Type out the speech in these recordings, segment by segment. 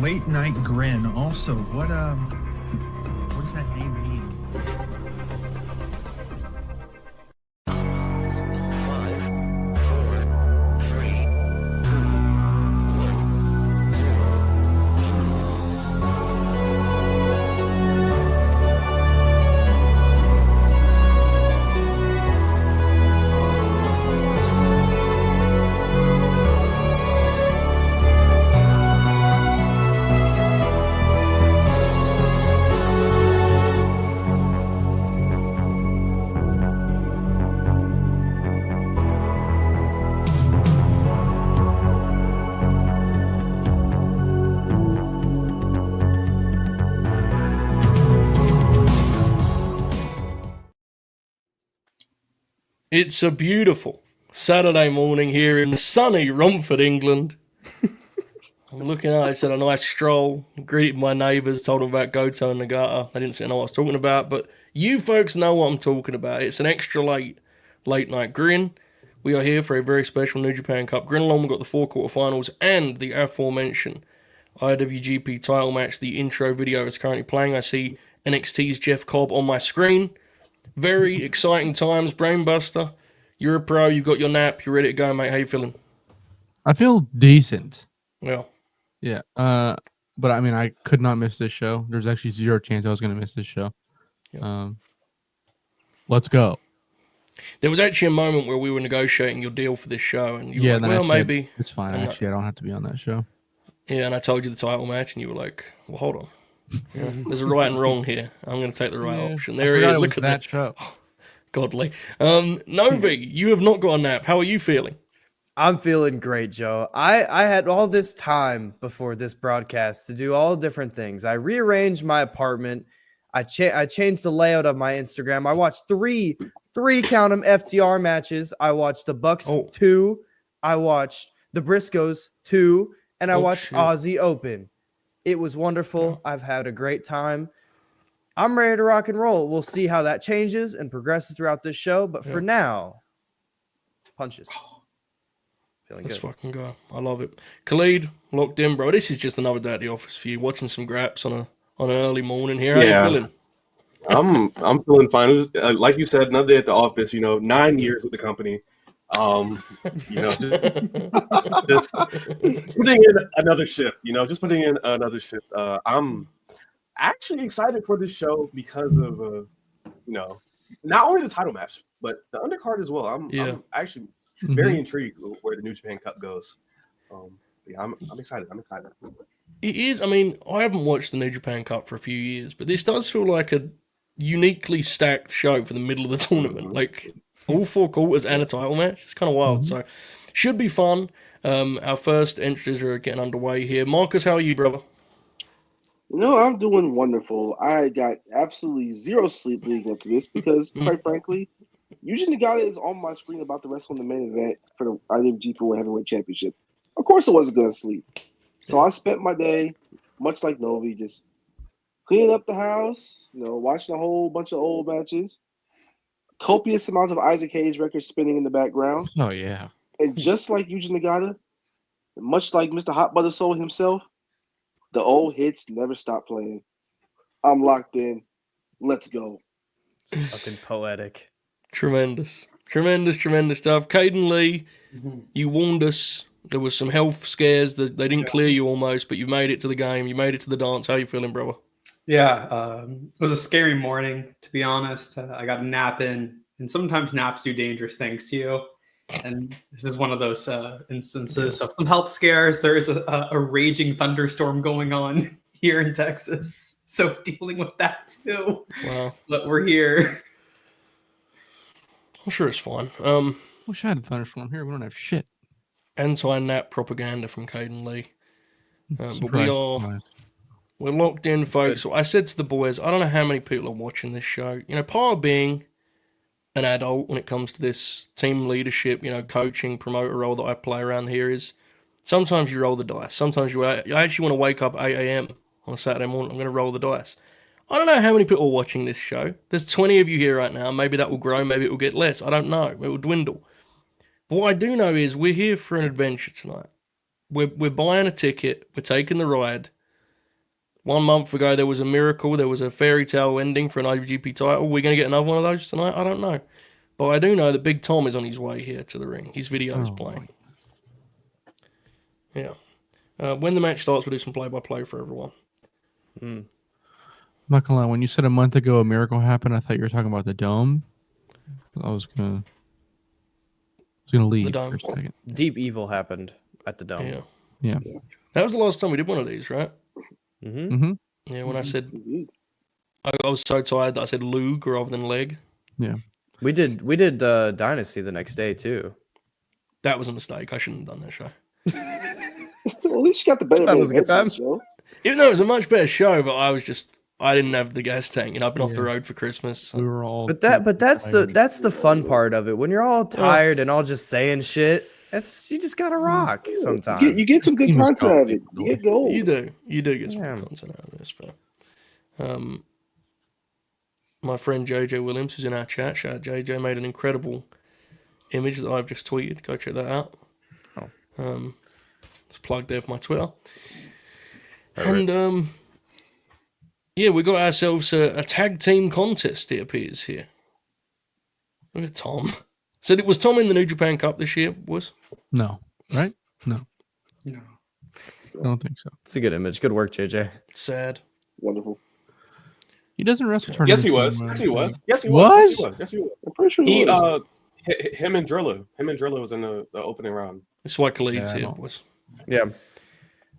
Late Night Grin. Also, what does that name mean? It's a beautiful Saturday morning here in sunny Romford, England. I'm looking out, I said a nice stroll, greeted my neighbours, told them about Goto and Nagata. They didn't know what I was talking about, but you folks know what I'm talking about. It's an extra late night Grin. We are here for a very special New Japan Cup Grinalong. We've got the 4 quarterfinals and the aforementioned IWGP title match. The intro video is currently playing. I see NXT's Jeff Cobb on my screen. Very exciting times, Brainbuster. You're a pro, you've got your nap, you're ready to go, mate. How you feeling? I feel decent. Yeah. Yeah. But I mean, I could not miss this show. There's actually zero chance I was going to miss this show. Yeah. Let's go. There was actually a moment where we were negotiating your deal for this show, and you were like, well, maybe. It's fine. Actually, I don't have to be on that show. Yeah, and I told you the title match, and you were like, well, hold on. Yeah, there's a right and wrong here. I'm going to take the right option. There he is. Look at that show. Godly. Novi, you have not got a nap. How are you feeling? I'm feeling great, Joe. I had all this time before this broadcast to do all different things. I rearranged my apartment. I changed the layout of my Instagram. I watched three count 'em FTR matches. I watched the Bucks 2. I watched the Briscoes 2, and I watched Aussie Open. It was wonderful. I've had a great time. I'm ready to rock and roll. We'll see how that changes and progresses throughout this show. But for now, punches. Feeling Let's good. fucking go. I love it. Khalid, locked in, bro. This is just another day at the office for you. Watching some graps on an early morning here. How you feeling? I'm feeling fine. Like you said, another day at the office. 9 years with the company. Just putting in another shift. Just putting in another shift. I'm actually excited for this show because of not only the title match but the undercard as well. I'm actually very intrigued with where the New Japan Cup goes. I'm excited. It is. I mean, I haven't watched the New Japan Cup for a few years, but this does feel like a uniquely stacked show for the middle of the tournament. Like all 4 quarters and a title match. It's kind of wild. So should be fun. Our first entries are getting underway here. Marcus, how are you, brother? I'm doing wonderful. I got absolutely zero sleep leading up to this because, quite frankly, Yuji Nagata is on my screen about to wrestle in the main event for the IWGP World Heavyweight Championship. Of course I wasn't going to sleep. So I spent my day, much like Novi, just cleaning up the house, watching a whole bunch of old matches, copious amounts of Isaac Hayes records spinning in the background. Oh, yeah. And just like Yuji Nagata, much like Mr. Hot Butter Soul himself, the old hits never stop playing. I'm locked in. Let's go. Fucking poetic. Tremendous stuff. Kaden Lee, you warned us. There was some health scares that they didn't clear you almost, but you made it to the game. You made it to the dance. How you feeling, brother? Yeah, it was a scary morning, to be honest. I got a nap in, and sometimes naps do dangerous things to you. And this is one of those instances of some health scares. There is a raging thunderstorm going on here in Texas. So dealing with that too. Wow. But we're here. I'm sure it's fine. Wish I had a thunderstorm here. We don't have shit. Anti-nap propaganda from Kaden Lee. But Surprise. we're locked in, folks. So I said to the boys, I don't know how many people are watching this show. Part of being an adult when it comes to this team leadership, coaching, promoter role that I play around here is sometimes you roll the dice. Sometimes you actually want to wake up 8 a.m. on a Saturday morning. I'm going to roll the dice. I don't know how many people are watching this show. There's 20 of you here right now. Maybe that will grow. Maybe it will get less. I don't know. It will dwindle. But what I do know is we're here for an adventure tonight. We're buying a ticket. We're taking the ride. 1 month ago there was a miracle. There was a fairy tale ending for an IWGP title. We're going to get another one of those tonight? I don't know. But I do know that Big Tom is on his way here to the ring. His video is playing. Yeah. When the match starts, we'll do some play-by-play for everyone. I'm not gonna lie, when you said a month ago a miracle happened, I thought you were talking about the dome. I was gonna leave for a second. Deep evil happened at the dome. Yeah. That was the last time we did one of these, right? Mm-hmm. Yeah, when I said... I was so tired that I said Lug rather than leg. Yeah. We did Dynasty the next day too. That was a mistake. I shouldn't have done that show. Well, at least you got the better. That was a good time. Show. Even though it was a much better show, but I didn't have the gas tank. You know, I've been off the road for Christmas. So. We were all. But that's the fun part of it. When you're all tired and all just saying shit, you just gotta rock sometimes. You get some good content out of it. You get gold. You do get some good content out of this. But my friend JJ Williams, who's in our chat, JJ made an incredible image that I've just tweeted. Go check that out. It's plugged there for my Twitter. And yeah, we got ourselves a tag team contest. It appears here. Look at Tom. So it was Tom in the New Japan Cup this year? Was No, right? No, No. I don't think so. It's a good image. Good work, JJ. sad. Wonderful. He doesn't wrestle tournaments. Yes, he was. anymore, Yes, I he was. think. Yes, he Was? was. Yes, he was. Yes, he was. I'm pretty sure He was. him and Drilla was in the opening round. That's why Khalid's Yeah, I here. know. Was Yeah.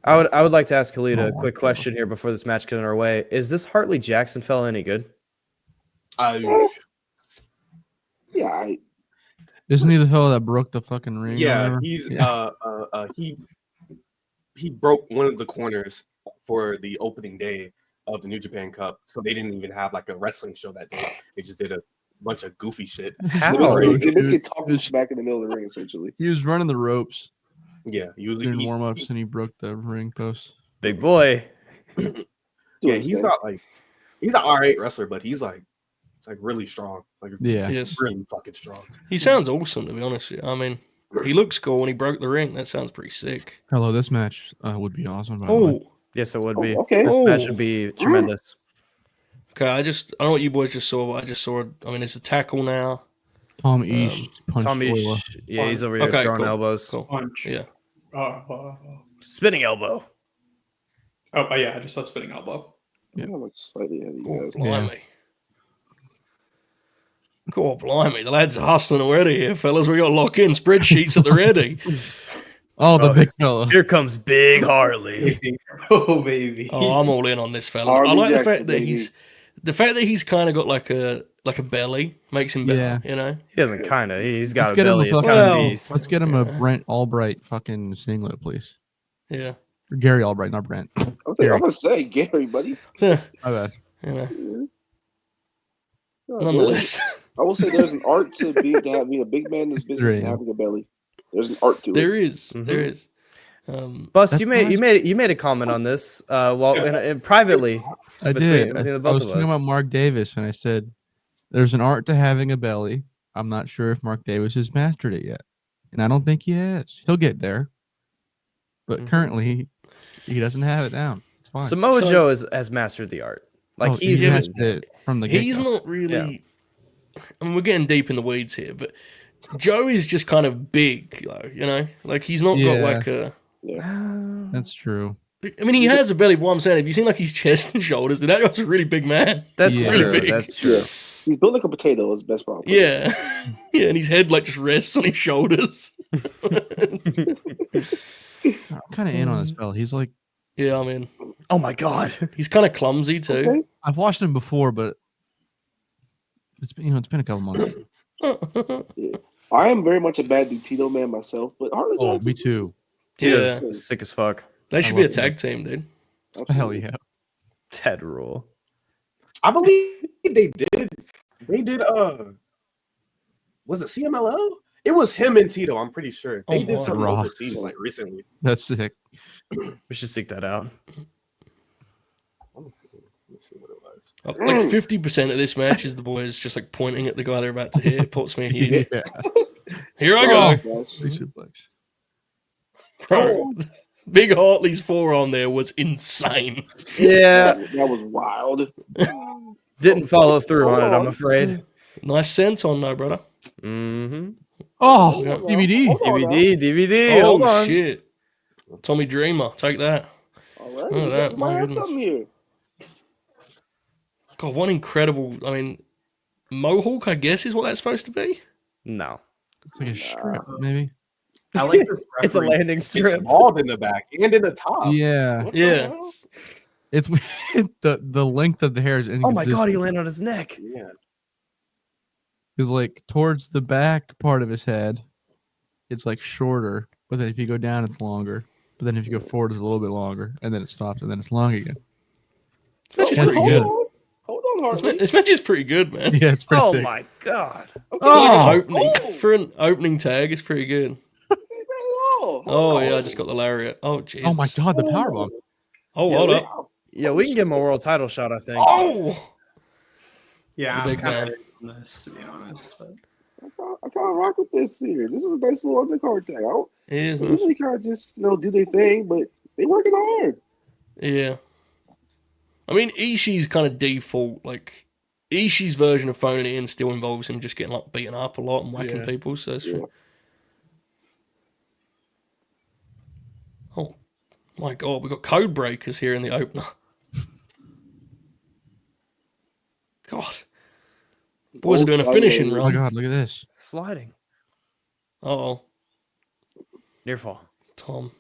I would like to ask Khalid a Oh, quick question here before this match gets underway. Is this Harley Jackson fella any good? Yeah, Isn't he the fellow that broke the fucking ring? or yeah, whatever? he's Yeah. he broke one of the corners for the opening day of the New Japan Cup, so they didn't even have like a wrestling show that day. They just did a bunch of goofy shit. How? they Dude, basically talking dude. smack in the middle of the ring, essentially. He was running the ropes Yeah, during warm ups and he broke the ring post. Big boy. Yeah, he's not like he's an alright wrestler, but he's like really strong. Like Yeah. yes. really fucking strong. He sounds awesome, to be honest with you. I mean, he looks cool when he broke the ring. That sounds pretty sick. Hello, this match would be awesome. By the way. Oh, Yes, it would be. okay. This match Oh. would be tremendous. okay. I don't know what you boys just saw, but I just saw. I mean, it's a tackle now. Tom East punched Tommy, Drilla. yeah, he's over here Okay, throwing cool. elbows. Cool. Punch. Yeah. Spinning elbow. Oh, yeah, I just saw spinning elbow. Yeah. I'm like slightly ahead of Oh, you guys. blimey. God, blimey. The lads are hustling already here, fellas. We got lock in spreadsheets at the ready. Oh, the Oh, big fella. Here comes Big Harley. Oh, baby. Oh, I'm all in on this fella. Harley I like Jackson, the fact that he's kind of got like a belly makes him better. Yeah. You know. He doesn't kind of. He's got Let's a get him belly. a It's fucking- kind of Well, beast. Let's get him a Yeah. Brent Albright fucking singlet, please. Yeah. Or Gary Albright, not Brent. I'm gonna say Gary, buddy. Yeah. My bad. You know. No, Nonetheless, I will say there's an art to being a big man in this business and Three. having a belly. There's an art to there it. is. There is. Bus, That's you made nice. you made a comment on this privately. I between did. the I both was of talking us. about Mark Davis, and I said, "There's an art to having a belly. I'm not sure if Mark Davis has mastered it yet, and I don't think he has. He'll get there, but Mhm. currently, he doesn't have it down. It's fine. Samoa So- Joe has mastered the art. Like Oh, he's he in- mastered it from the He's get-go. not really. I mean, we're getting deep in the weeds here, but Joe is just kind of big, though. You know, like he's not got Yeah. like a. That's true. I mean, he has a belly. But what I'm saying, have you seen like his chest and shoulders? That guy's a really big man. That's Yeah. true. Really big. That's true. Yeah. He's built like a potato. Is best part. Yeah, yeah, and his head like just rests on his shoulders. I'm kind of in on this fella. He's like, Yeah, I mean, Oh my god. he's kind of clumsy too. Okay. I've watched him before, but it's been a couple months. I am very much a bad Tito man myself, but Harley Oh, Jackson. me too. Tito's sick as fuck. They should I be a love tag team, dude. Hell Absolutely. yeah. Ted rule. I believe they did. They did. Was it CMLL? It was him and Tito. I'm pretty sure they Oh, did my. something Raw. overseas like recently. That's sick. We should seek that out. Let me see what it was. Like 50% of this match is the boys just like pointing at the guy they're about to hit. It puts me huge. Yeah. Here I Oh, go. gosh. Big suplex. Bro, Big Hartley's forearm there was insane. Yeah, That was wild. didn't follow through on it, I'm Hold on. afraid. Nice sense on though, brother. Mm-hmm. Oh, Yeah. DVD. Hold on now. DVD. Hold Oh on. shit. Tommy Dreamer, take that. All right, Look at that, we my might have goodness. something here. God, what incredible. I mean, Mohawk, I guess, is what that's supposed to be. No, It's like a strip, maybe. I like this. it's a referee. landing It's strip. bald in the back and in the top. Yeah, What the Yeah. hell? it's the length of the hair is Oh my inconsistent. god, he landed on his neck. Yeah. Is like towards the back part of his head, it's like shorter, but then if you go down, it's longer. But then if you go forward, it's a little bit longer, and then it stops, and then it's long again. This match is Yeah, pretty hold good. Hold on, Harley. This match is pretty good, man. Yeah, it's pretty Oh sick. my god. Okay. Oh! For an opening tag, it's pretty good. Oh yeah, I just got the lariat. Oh jeez. Oh my god, the powerbomb. Oh, Yeah, hold we- up. Yeah, we can give him a world title shot, I think. Oh, Yeah, The I'm big kind man. of on this, to be honest. But I kind of rock with this here. This is a nice little undercard tag. I don't it is, they man. usually kind of just do their thing, but they working hard. Yeah. I mean, Ishii's kind of default, like Ishii's version of phoning it in still involves him just getting like beaten up a lot and whacking Yeah. people. So that's Yeah. Oh my god, we got code breakers here in the opener. God, boys are doing a finishing Oh my run. god, look at this. Sliding. Oh, Near fall. Tom.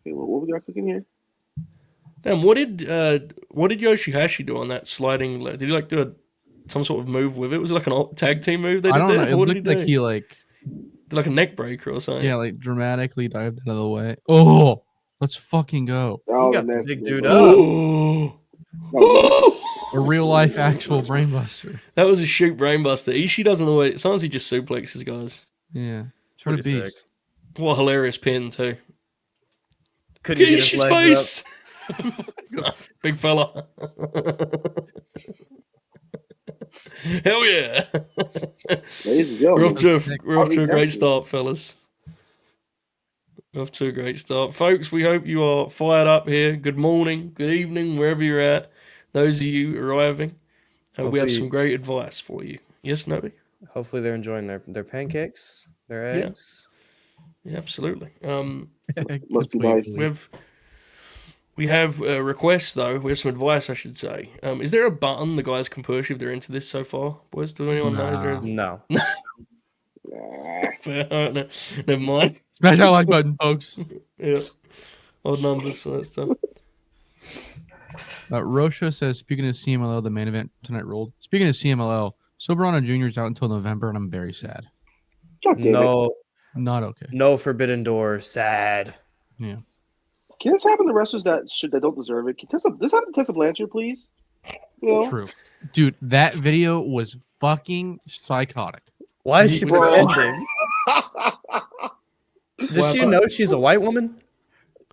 Okay, what we got cooking here? Damn, what did Yoshihashi do on that sliding? Did he like do some sort of move with it? Was it like an tag team move they did I don't know. there? It What did he looked do? like he like Did like a neck breaker or something? yeah, like dramatically dived out of the way. Oh, let's fucking go. That You was got the nasty, big dude bro. up. Oh. That was A real life actual brainbuster. That was a shoot brainbuster. Ishii doesn't always. Sometimes he just suplexes guys. Yeah. What a Pretty sick. beast. What a hilarious pin too. Couldn't Get get his Ishii's legs face. Big fella. Hell yeah. Ladies and We're off gentlemen, to a great start, fellas. We're off to a great start. Folks, we hope you are fired up here. Good morning, good evening, wherever you're at. Those of you arriving, we have Hopefully- some great advice for you. Yes, Novi? Hopefully they're enjoying their pancakes, their Yeah. eggs. Yeah, absolutely. must be nice. We have a request though. We have some advice, I should say. Is there a button the guys can push if they're into this so far, boys? Do anyone know? Is there? No. Nah. No, never mind. Smash that like button, folks. Yeah, odd numbers. So that's tough. Rosha says, speaking of CMLL, the main event tonight rolled. Speaking of CMLL, Soberano Jr. is out until November, and I'm very sad. God damn it. No. Not okay. No forbidden door. Sad. Yeah. Can this happen to wrestlers that don't deserve it? Can this happen to Tessa Blanchard, please? You know? True. Dude, that video was fucking psychotic. Why is she Bro. pretending? Does Well, she know she's a white woman?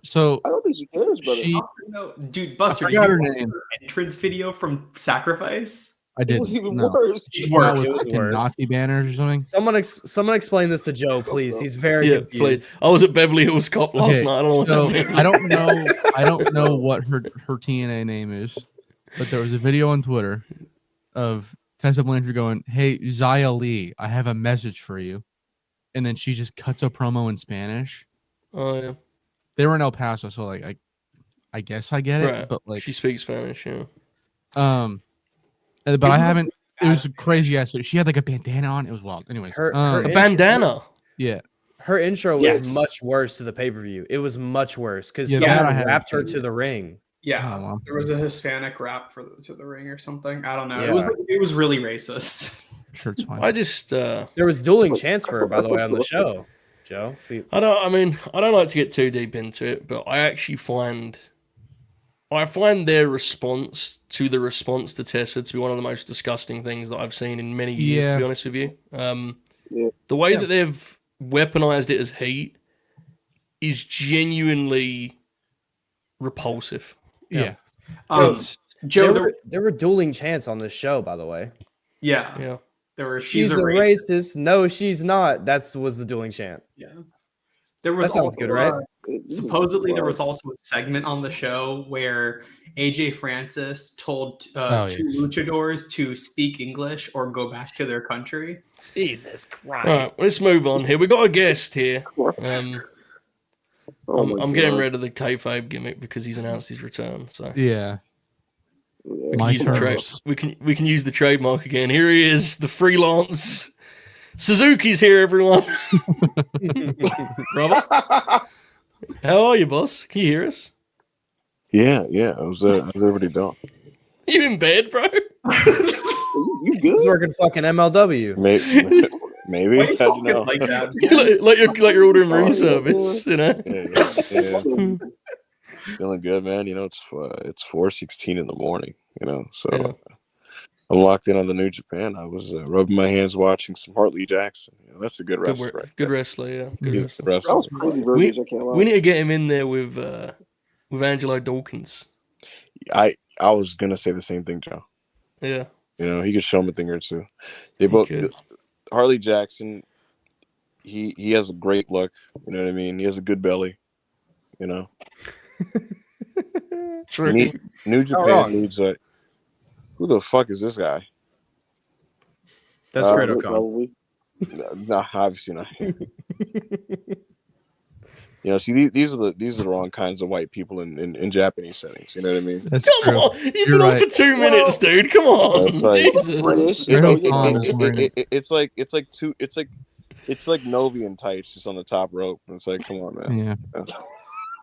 So I don't think she cares, brother. she, no, dude, Buster, I did you forgot her watch name. her entrance video from Sacrifice? I It didn't. was even no. worse. It's That worse. was It was fucking worse. Nazi banners or something. Someone explain this to Joe, please. He's very Yeah, confused. please. I was at Beverly Hills Cop last Okay, night. I don't know what so that means. I don't know what her TNA name is, but there was a video on Twitter of Tessa Blanchard going, "Hey Zaya Lee, I have a message for you," and then she just cuts a promo in Spanish. Oh yeah, They were in El Paso, so like I guess I get it, right. but like She speaks Spanish. Yeah. but I haven't. It was a crazy ass. She had like a bandana on. It was wild. Anyways, Her A intro- bandana. yeah, Her intro was Yes. much worse to the pay per view. It was much worse because Yeah, that I someone haven't wrapped her seen. to the ring. Yeah, Oh, well. there was a Hispanic rap to the ring or something. I don't know. Yeah. It was really racist. sure it's fine. I just There was dueling chants for her, by the way, on the show. Joe, if you- I don't like to get too deep into it, but I actually find their response to the response to Tessa to be one of the most disgusting things that I've seen in many years, Yeah. to be honest with you. Yeah. The way that they've weaponized it as heat is genuinely repulsive. yeah, Um, Joe, there were dueling chants on this show, by the way. yeah, Yeah. there were. She's a racist. No, she's not. Was the dueling chant. Yeah. There was That sounds also good, right? supposedly there was also a segment on the show where AJ Francis told two luchadors to speak English or go back to their country. Jesus Christ. All right, let's move on here. We got a guest here. I'm getting rid of the kayfabe gimmick because he's announced his return. So Yeah. we can, My use the turn. we can use the trademark again. Here he is, the freelance. Suzuki's here, everyone. Robert, how are you, boss? Can you hear us? Yeah. How's everybody doing? You in bed, bro? You He's good? working fucking MLW. Maybe. Why are you How'd talking you know? like that? man? like you're ordering room service, you know? Yeah. Feeling good, man. You know, it's 4:16 in the morning. You know, so Yeah. I'm locked in on the New Japan. I was rubbing my hands watching some Harley Jackson. You know, that's a good wrestler. Right Good there. wrestler, yeah. Good He's wrestler. a wrestler. That was crazy verbiage. I can't lie. We need to get him in there with Angelo Dawkins. I was gonna say the same thing, Joe. Yeah. You know, he could show him a thing or two. They He both could. Harley Jackson. He has a great look. You know what I mean? He has a good belly. You know. True. New wrong. Japan needs a. Who the fuck is this guy? That's Great O'Con. Probably. No, obviously not. You know, see, these are the wrong kinds of white people in Japanese settings. You know what I mean? That's Come true. on. You've You're been on right. for 2 minutes, dude. Come on. It's like- Jesus. British. Great So, O'Con is wearing It's like Novi and Taichi just on the top rope. It's like, come on, man. Yeah.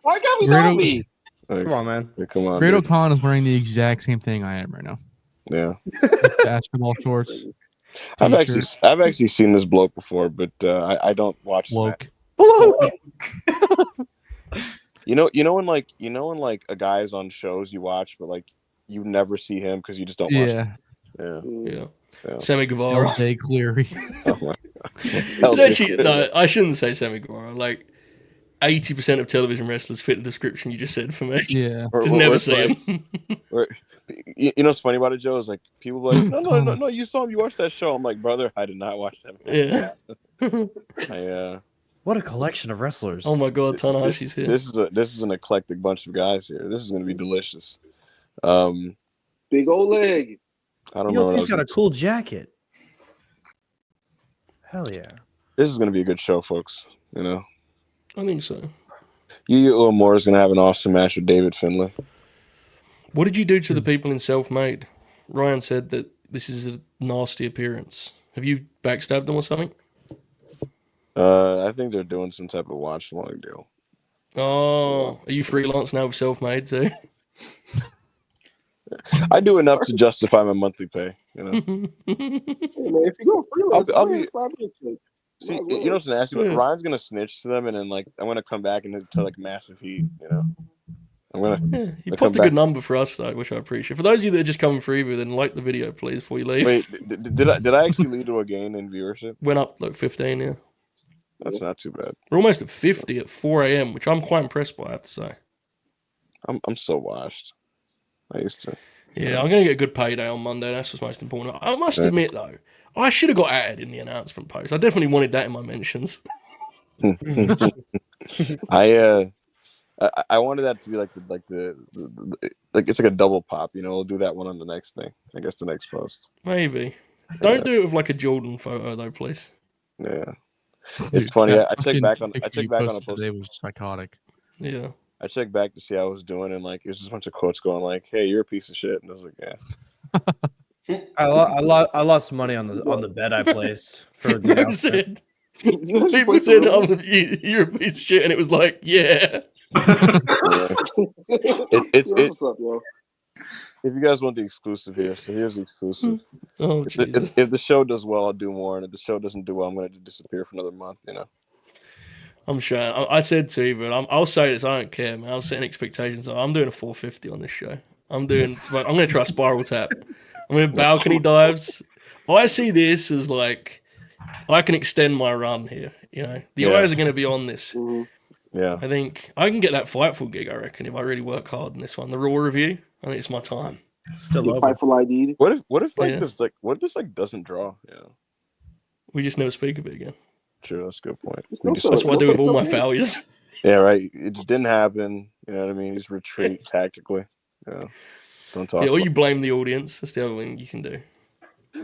why got me Great down O- me? Like, Come on, man. come on. Great dude. O'Con is wearing the exact same thing I am right now. Yeah, Basketball shorts. I've T-shirt. actually seen this bloke before, but I don't watch that. Woke. You know when like a guy's on shows you watch, but like you never see him because you just don't watch. Yeah. Him. Yeah. Yeah. Sammy Guevara. LJ Cleary. Oh my It's God. actually, no, I shouldn't say Sammy Guevara. Like 80% of television wrestlers fit the description you just said for me. Yeah. Or- Just or- never or- see him. or- you know what's funny about it, Joe? Is like people are like, no, you saw him, you watched that show. I'm like, brother, I did not watch that. Yeah. What a collection of wrestlers. Oh my God, Tanahashi's here. This is an eclectic bunch of guys here. This is going to be delicious. Big old leg. I don't know. He's got a cool jacket. Hell yeah. This is going to be a good show, folks. You know, I think so. Yuji Uemura is going to have an awesome match with David Finley. What did you do to the people in Self-Made? Ryan said that this is a nasty appearance. Have you backstabbed them or something? I think they're doing some type of watch along deal. Oh, are you freelance now with Self-Made too? I do enough to justify my monthly pay. You know. Hey, man, if you go freelance, I'll go ahead be- and slap me a check. See, Might as well. you know what's nasty? Yeah. Ryan's gonna snitch to them, and then like I'm gonna come back and to like massive heat. You know, I'm gonna. Yeah, you I'll popped a come good back. number for us though, which I appreciate. For those of you that are just coming through here, then like the video, please, before you leave. Wait, did I actually lead to a gain in viewership? Went up like 15, yeah. That's not too bad. We're almost at 50 at 4 a.m., which I'm quite impressed by, I have to say. I'm so washed. I used to. Yeah, I'm going to get a good payday on Monday. That's what's most important. I must Yeah. admit, though, I should have got added in the announcement post. I definitely wanted that in my mentions. I wanted that to be like it's like a double pop. You know, we'll do that one on the next thing. I guess the next post. Maybe. Don't do it with like a Jordan photo, though, please. Yeah, Dude, it's funny. that I checked fucking back on picture you a posted post. today was psychotic. Yeah. I checked back to see how I was doing, and like it was just a bunch of quotes going like, "Hey, you're a piece of shit," and I was like, "Yeah." I lost money on the bet I placed for the People announcement. said, You actually people played said the oh, you're a piece of shit, and it was like, yeah. It's Yo, what's up, yo? If you guys want the exclusive here, so here's the exclusive. Oh, Jesus. If the show does well, I'll do more, and if the show doesn't do well, I'm going to disappear for another month. You know. I'm sure. I said to you, but I'll say this. I don't care, man. I was setting expectations. I'm doing a 450 on this show. I'm going to try Spiral Tap. I'm going to balcony dives. I see this as like I can extend my run here. You know, the Yeah. eyes are going to be on this. Mhm. Yeah. I think I can get that Fightful gig. I reckon if I really work hard in this one, the Raw review. I think it's my time. Still Get open. Fightful ID. What if Yeah. this doesn't draw? Yeah. We just never speak of it again. True, that's a good point. There's We no just- That's what I do with all my Okay. failures. yeah, right. It just didn't happen. You know what I mean? Just retreat tactically. Yeah. Don't talk. Yeah, or about- you blame the audience. That's the other thing you can do.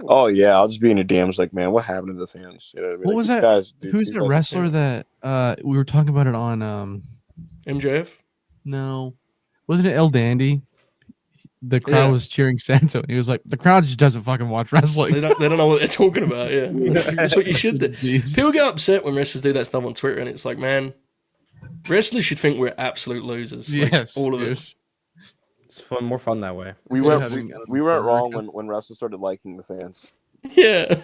Oh yeah, I'll just be in your DMs like, man, what happened to the fans? You know what I mean? What Like, was these that? Guys, Who's these the guys are wrestler fans. that we were talking about it on? MJF. No, wasn't it El Dandy? The crowd Yeah. was cheering Santo. And he was like, "The crowd just doesn't fucking watch wrestling." They don't know what they're talking about. Yeah, that's what you should do. Jeez. People get upset when wrestlers do that stuff on Twitter, and it's like, man, wrestlers should think we're absolute losers. Like, Yes, all of dude. it. It's fun, more fun that way. We Instead of went having we a weren't wrong America. when wrestlers started liking the fans. Yeah.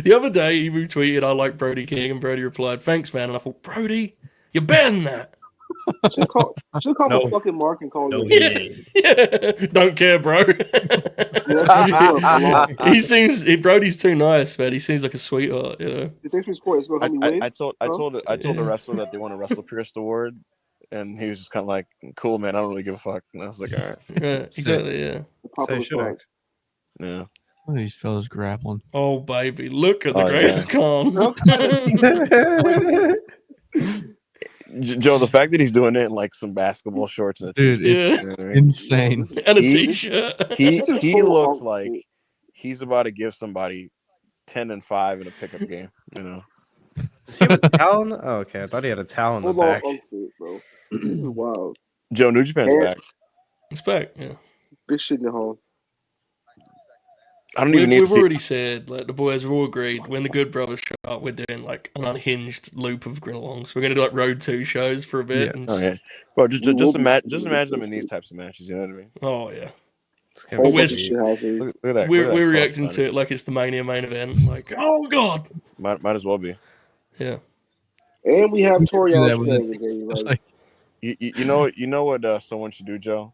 The other day, he retweeted, "I like Brody King," and Brody replied, "Thanks, man." And I thought, Brody, you're better than that. Should call No. him a fucking Mark and call No, him. Yeah. Don't care, bro. Brody's too nice, man. He seems like a sweetheart, you know. Thanks for support. Let's go help me win. I told Yeah. the wrestler that they want to wrestle Pierce the Ward, and he was just kind of like, "Cool, man. I don't really give a fuck." And I was like, "All right, Yeah, exactly, yeah. Popular So should response. yeah." Look at these fellas grappling. Oh, baby, look at the Oh, Great yeah. Khan. Joe, the fact that he's doing it in like some basketball shorts and a Dude, t-shirt, Yeah. you know what I mean? Insane. And a He- t-shirt. he This is he full looks of- like he's about to give somebody 10 and 5 in a pickup game. You know, Does he have a towel? Oh, okay. I thought he had a towel in the Full on back. outfit, bro. This is wild. Joe, New Japan's And- back. It's back, yeah. Big shit in the home. I don't even need to We've see. already said, like, the boys have all agreed, when the Good Brothers show up, we're doing, like, an unhinged loop of Grinalongs. We're going to do, like, Road 2 shows for a bit. Yeah. And Oh just- yeah, bro. Just We will be- imagine them in these types of matches. You know what I mean? oh, yeah. It's Whole gonna be we're- bunch of shit happening. Look at that. We're look at that reacting crossbody. to it like it's the Mania main event. Like, oh, God. Might as well be. Yeah. And we have Tori do on that with it. shenanigans, It's everybody. like, You know what someone should do, Joe?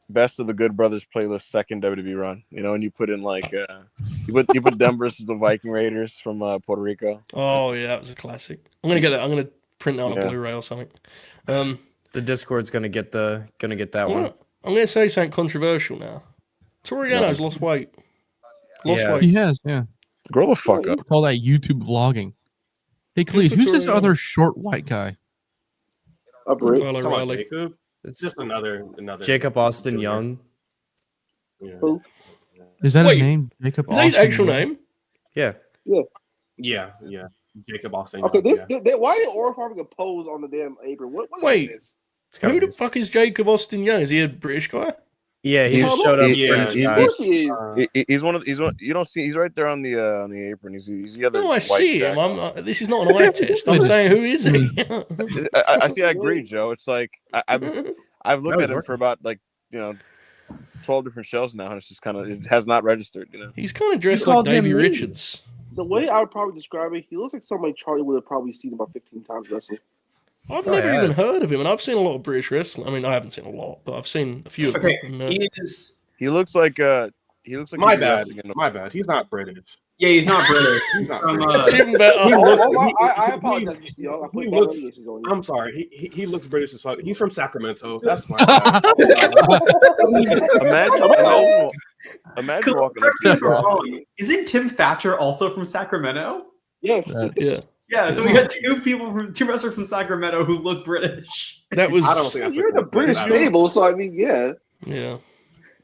Best of the Good Brothers playlist second WWE run. You know, and you put in like you put them versus the Viking Raiders from Puerto Rico. Oh, yeah, that was a classic. I'm going to get that. I'm going to print that on Yeah. a Blu-ray or something. I'm The Discord's gonna get that one. going to say something controversial now. Toriano's lost weight. Lost Yes. weight. he has, yeah. Grow the fuck up. It's all that YouTube vlogging. Hey, Khalid, who's this Victoria? other short white guy? A brick. Kyle Talking about O'Reilly. Jacob, It's just another Jacob Austin Junior. Young. Yeah. Who? Is that Wait, his name? Jacob Is that his Austin actual Young? name? Yeah. Yeah. Jacob Austin. Okay, Young, yeah. why did Orph having a pose on the damn apron? What is Wait. this? It's gotta Who be- the fuck is Jacob Austin Young? Is he a British guy? Yeah, he He's- just showed up. he- British he's- Of guy. course he is. He's one of you don't see he's right there on the apron. He's the other. No, I white see him. jack. This is not an eye test. I'm saying, who is he? I see. I agree, Joe. It's like I've looked That at was him working. for about 12 different shows now, and it's just kind of it has not registered. You know. He's kind of dressed You like called him Davey mean. Richards. The way I would probably describe it, he looks like somebody Charlie would have probably seen about 15 times wrestling. I've Oh, never even yes. heard of him, and I've seen a lot of British wrestling. I mean, I haven't seen a lot, but I've seen a few of them. Okay, And, he is. He looks like My he's bad. wrestling in a- My bad. He's not British. Yeah, he's not British. He's not From, British. even better. He looks- I apologize, Mr. Young. I put he bad looks- allegations on you. I'm sorry. He looks British as fuck. He's from Sacramento. That's my bad. Imagine walking up to the Isn't Tim Thatcher also from Sacramento? Yes. Yeah, Yeah, so we got two wrestlers from Sacramento who look British. that was. I don't think that's You're in the British I don't- stable, so I mean, yeah. Yeah,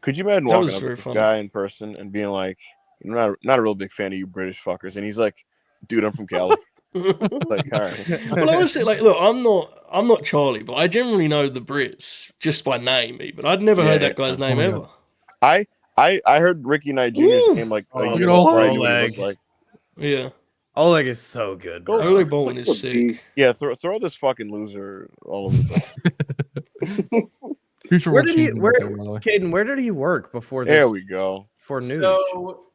Could you imagine That walking was up to very this funny. guy in person and being like, "I'm not a real big fan of you British fuckers," and he's like, "Dude, I'm from Cali." Like, all right. well, honestly, like, look, I'm not Charlie, but I generally know the Brits just by name. Even I'd never Yeah, heard that guy's name Oh, yeah. ever. I heard Ricky Knight Jr.'s Ooh. name like a Oh, year look at before I Oleg. knew what he looked like. Yeah, Oleg is so good. Bro. Ole Bolton is sick. Yeah, throw this fucking loser all over the place. Future Where World did he? Champion Where, right there, by the way. Caden? Where did he work before this? There we go. For news. So,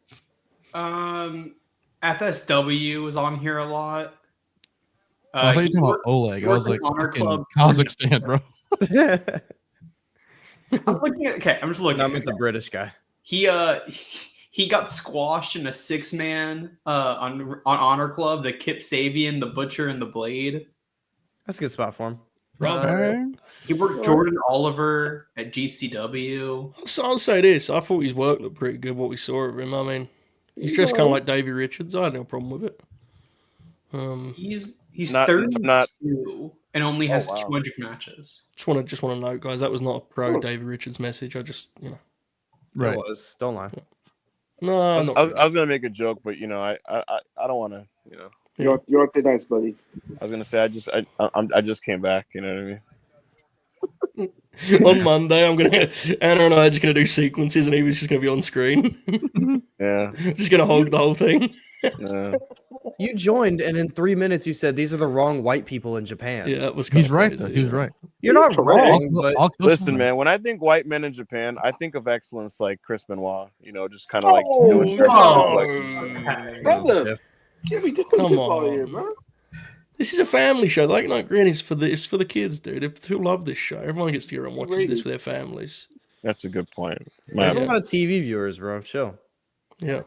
FSW was on here a lot. Oh, I thought you were he talking about worked- Oleg. he I was worked like, in Honor fucking Club. Kazakhstan, bro. I'm looking at. Okay, I'm just looking. Not at with the British guy. He got squashed in a 6-man on Honor Club. The Kip Sabian, the Butcher, and the Blade. That's a good spot for him. He worked Jordan Oliver at GCW. So I'll say this: I thought his work looked pretty good. What we saw of him, I mean, he's just kind of like Davey Richards. I had no problem with it. He's Not- 32 and only has wow. 200 matches. Just want to note, guys, that was not a pro David Richards message. I just, Right. It was. Don't lie. no, I not was gonna make a joke, but I don't want to. You're up there nice, buddy. I was gonna say I just came back. You know what I mean? On Monday, Anna and I are just gonna do sequences, and he was just gonna be on screen. Yeah. Just gonna hog the whole thing. Yeah. You joined, and in 3 minutes you said these are the wrong white people in Japan. Yeah, that was. He's kinda right crazy, though. He was yeah. right. You're not wrong, but I'll kill Listen, someone. man. When I think white men in Japan, I think of excellence like Chris Benoit. Just kind of like Oh, doing no. suplexes. Brother, can't be doing Come this all on. here, bro. This is a family show. Like Grin is for the kids, dude. People love this show. Everyone gets together and watches this with their families. That's a good point. there's Man, a lot of TV viewers, bro. Chill. Yeah, yeah.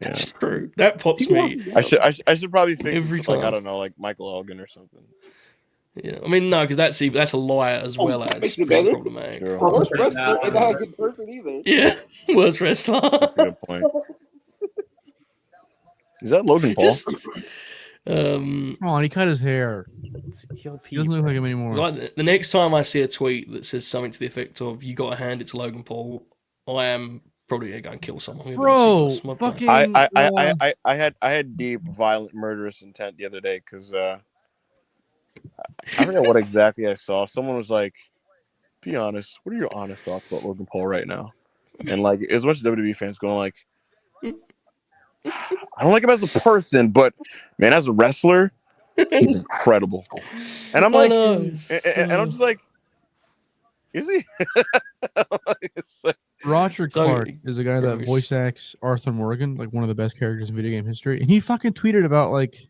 that's true. That pops me. I should probably fix Every it to, like, I time. don't know, like Michael Elgin or something. Yeah, I mean, no, because that's a liar as well that as makes it being better. problematic. Sure. Worst wrestler and not a good person either. Yeah, worst wrestler. That's a good point. Is that Logan Paul? Just, Come on, he cut his hair. He'll He doesn't look like him anymore. like the next time I see a tweet that says something to the effect of "You got to hand it to Logan Paul," I am probably gonna go and kill someone. I'm gonna Bro, shoot my fucking. I had deep, violent, murderous intent the other day because I forget what exactly I saw. Someone was like, "Be honest. What are your honest thoughts about Logan Paul right now?" And like, as much as WWE fans going like, "I don't like him as a person, but man, as a wrestler, he's incredible." And I'm like, and I'm just like, is he? It's like, Roger So- Clark is a guy that Gross. voice acts Arthur Morgan, like one of the best characters in video game history, and he fucking tweeted about like,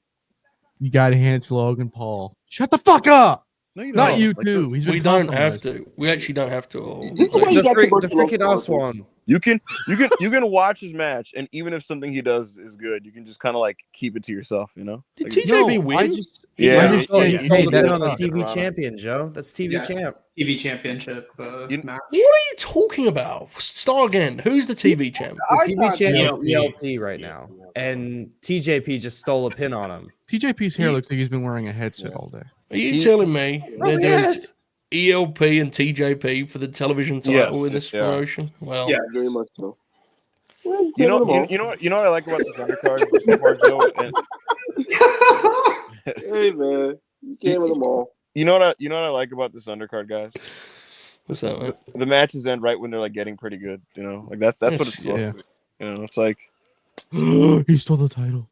"You gotta hand it to Logan Paul." Shut the fuck up! no, you Not don't. you Like, too. He's been We don't have compromised. to. We actually don't have to. This is why you got The tuberculosis. freaking Oswan. You can watch his match, and even if something he does is good, you can just kind of like keep it to yourself, Did Like, TJP win? I just Yeah. I just He say, stole hey, the pin that's on the not- TV Toronto. champion, Joe. That's TV Yeah. champ. TV championship You- match. What are you talking about? Start again. Who's the TV champ? The I TV thought champ is ELP. ELP right now, and TJP just stole a pin on him. TJP's hair looks like he's been wearing a headset all day. Are you telling me they're doing yes. ELP and TJP for the television title Yes, in this yeah. promotion? Well, Yeah. Very much so. You know what I like about this undercard so far, Joe? And Hey man, you came with them all. you know what I like about this undercard, guys? what's that, man? The matches end right when they're like getting pretty good. Like that's what it's supposed yeah. to be. It's like He stole the title.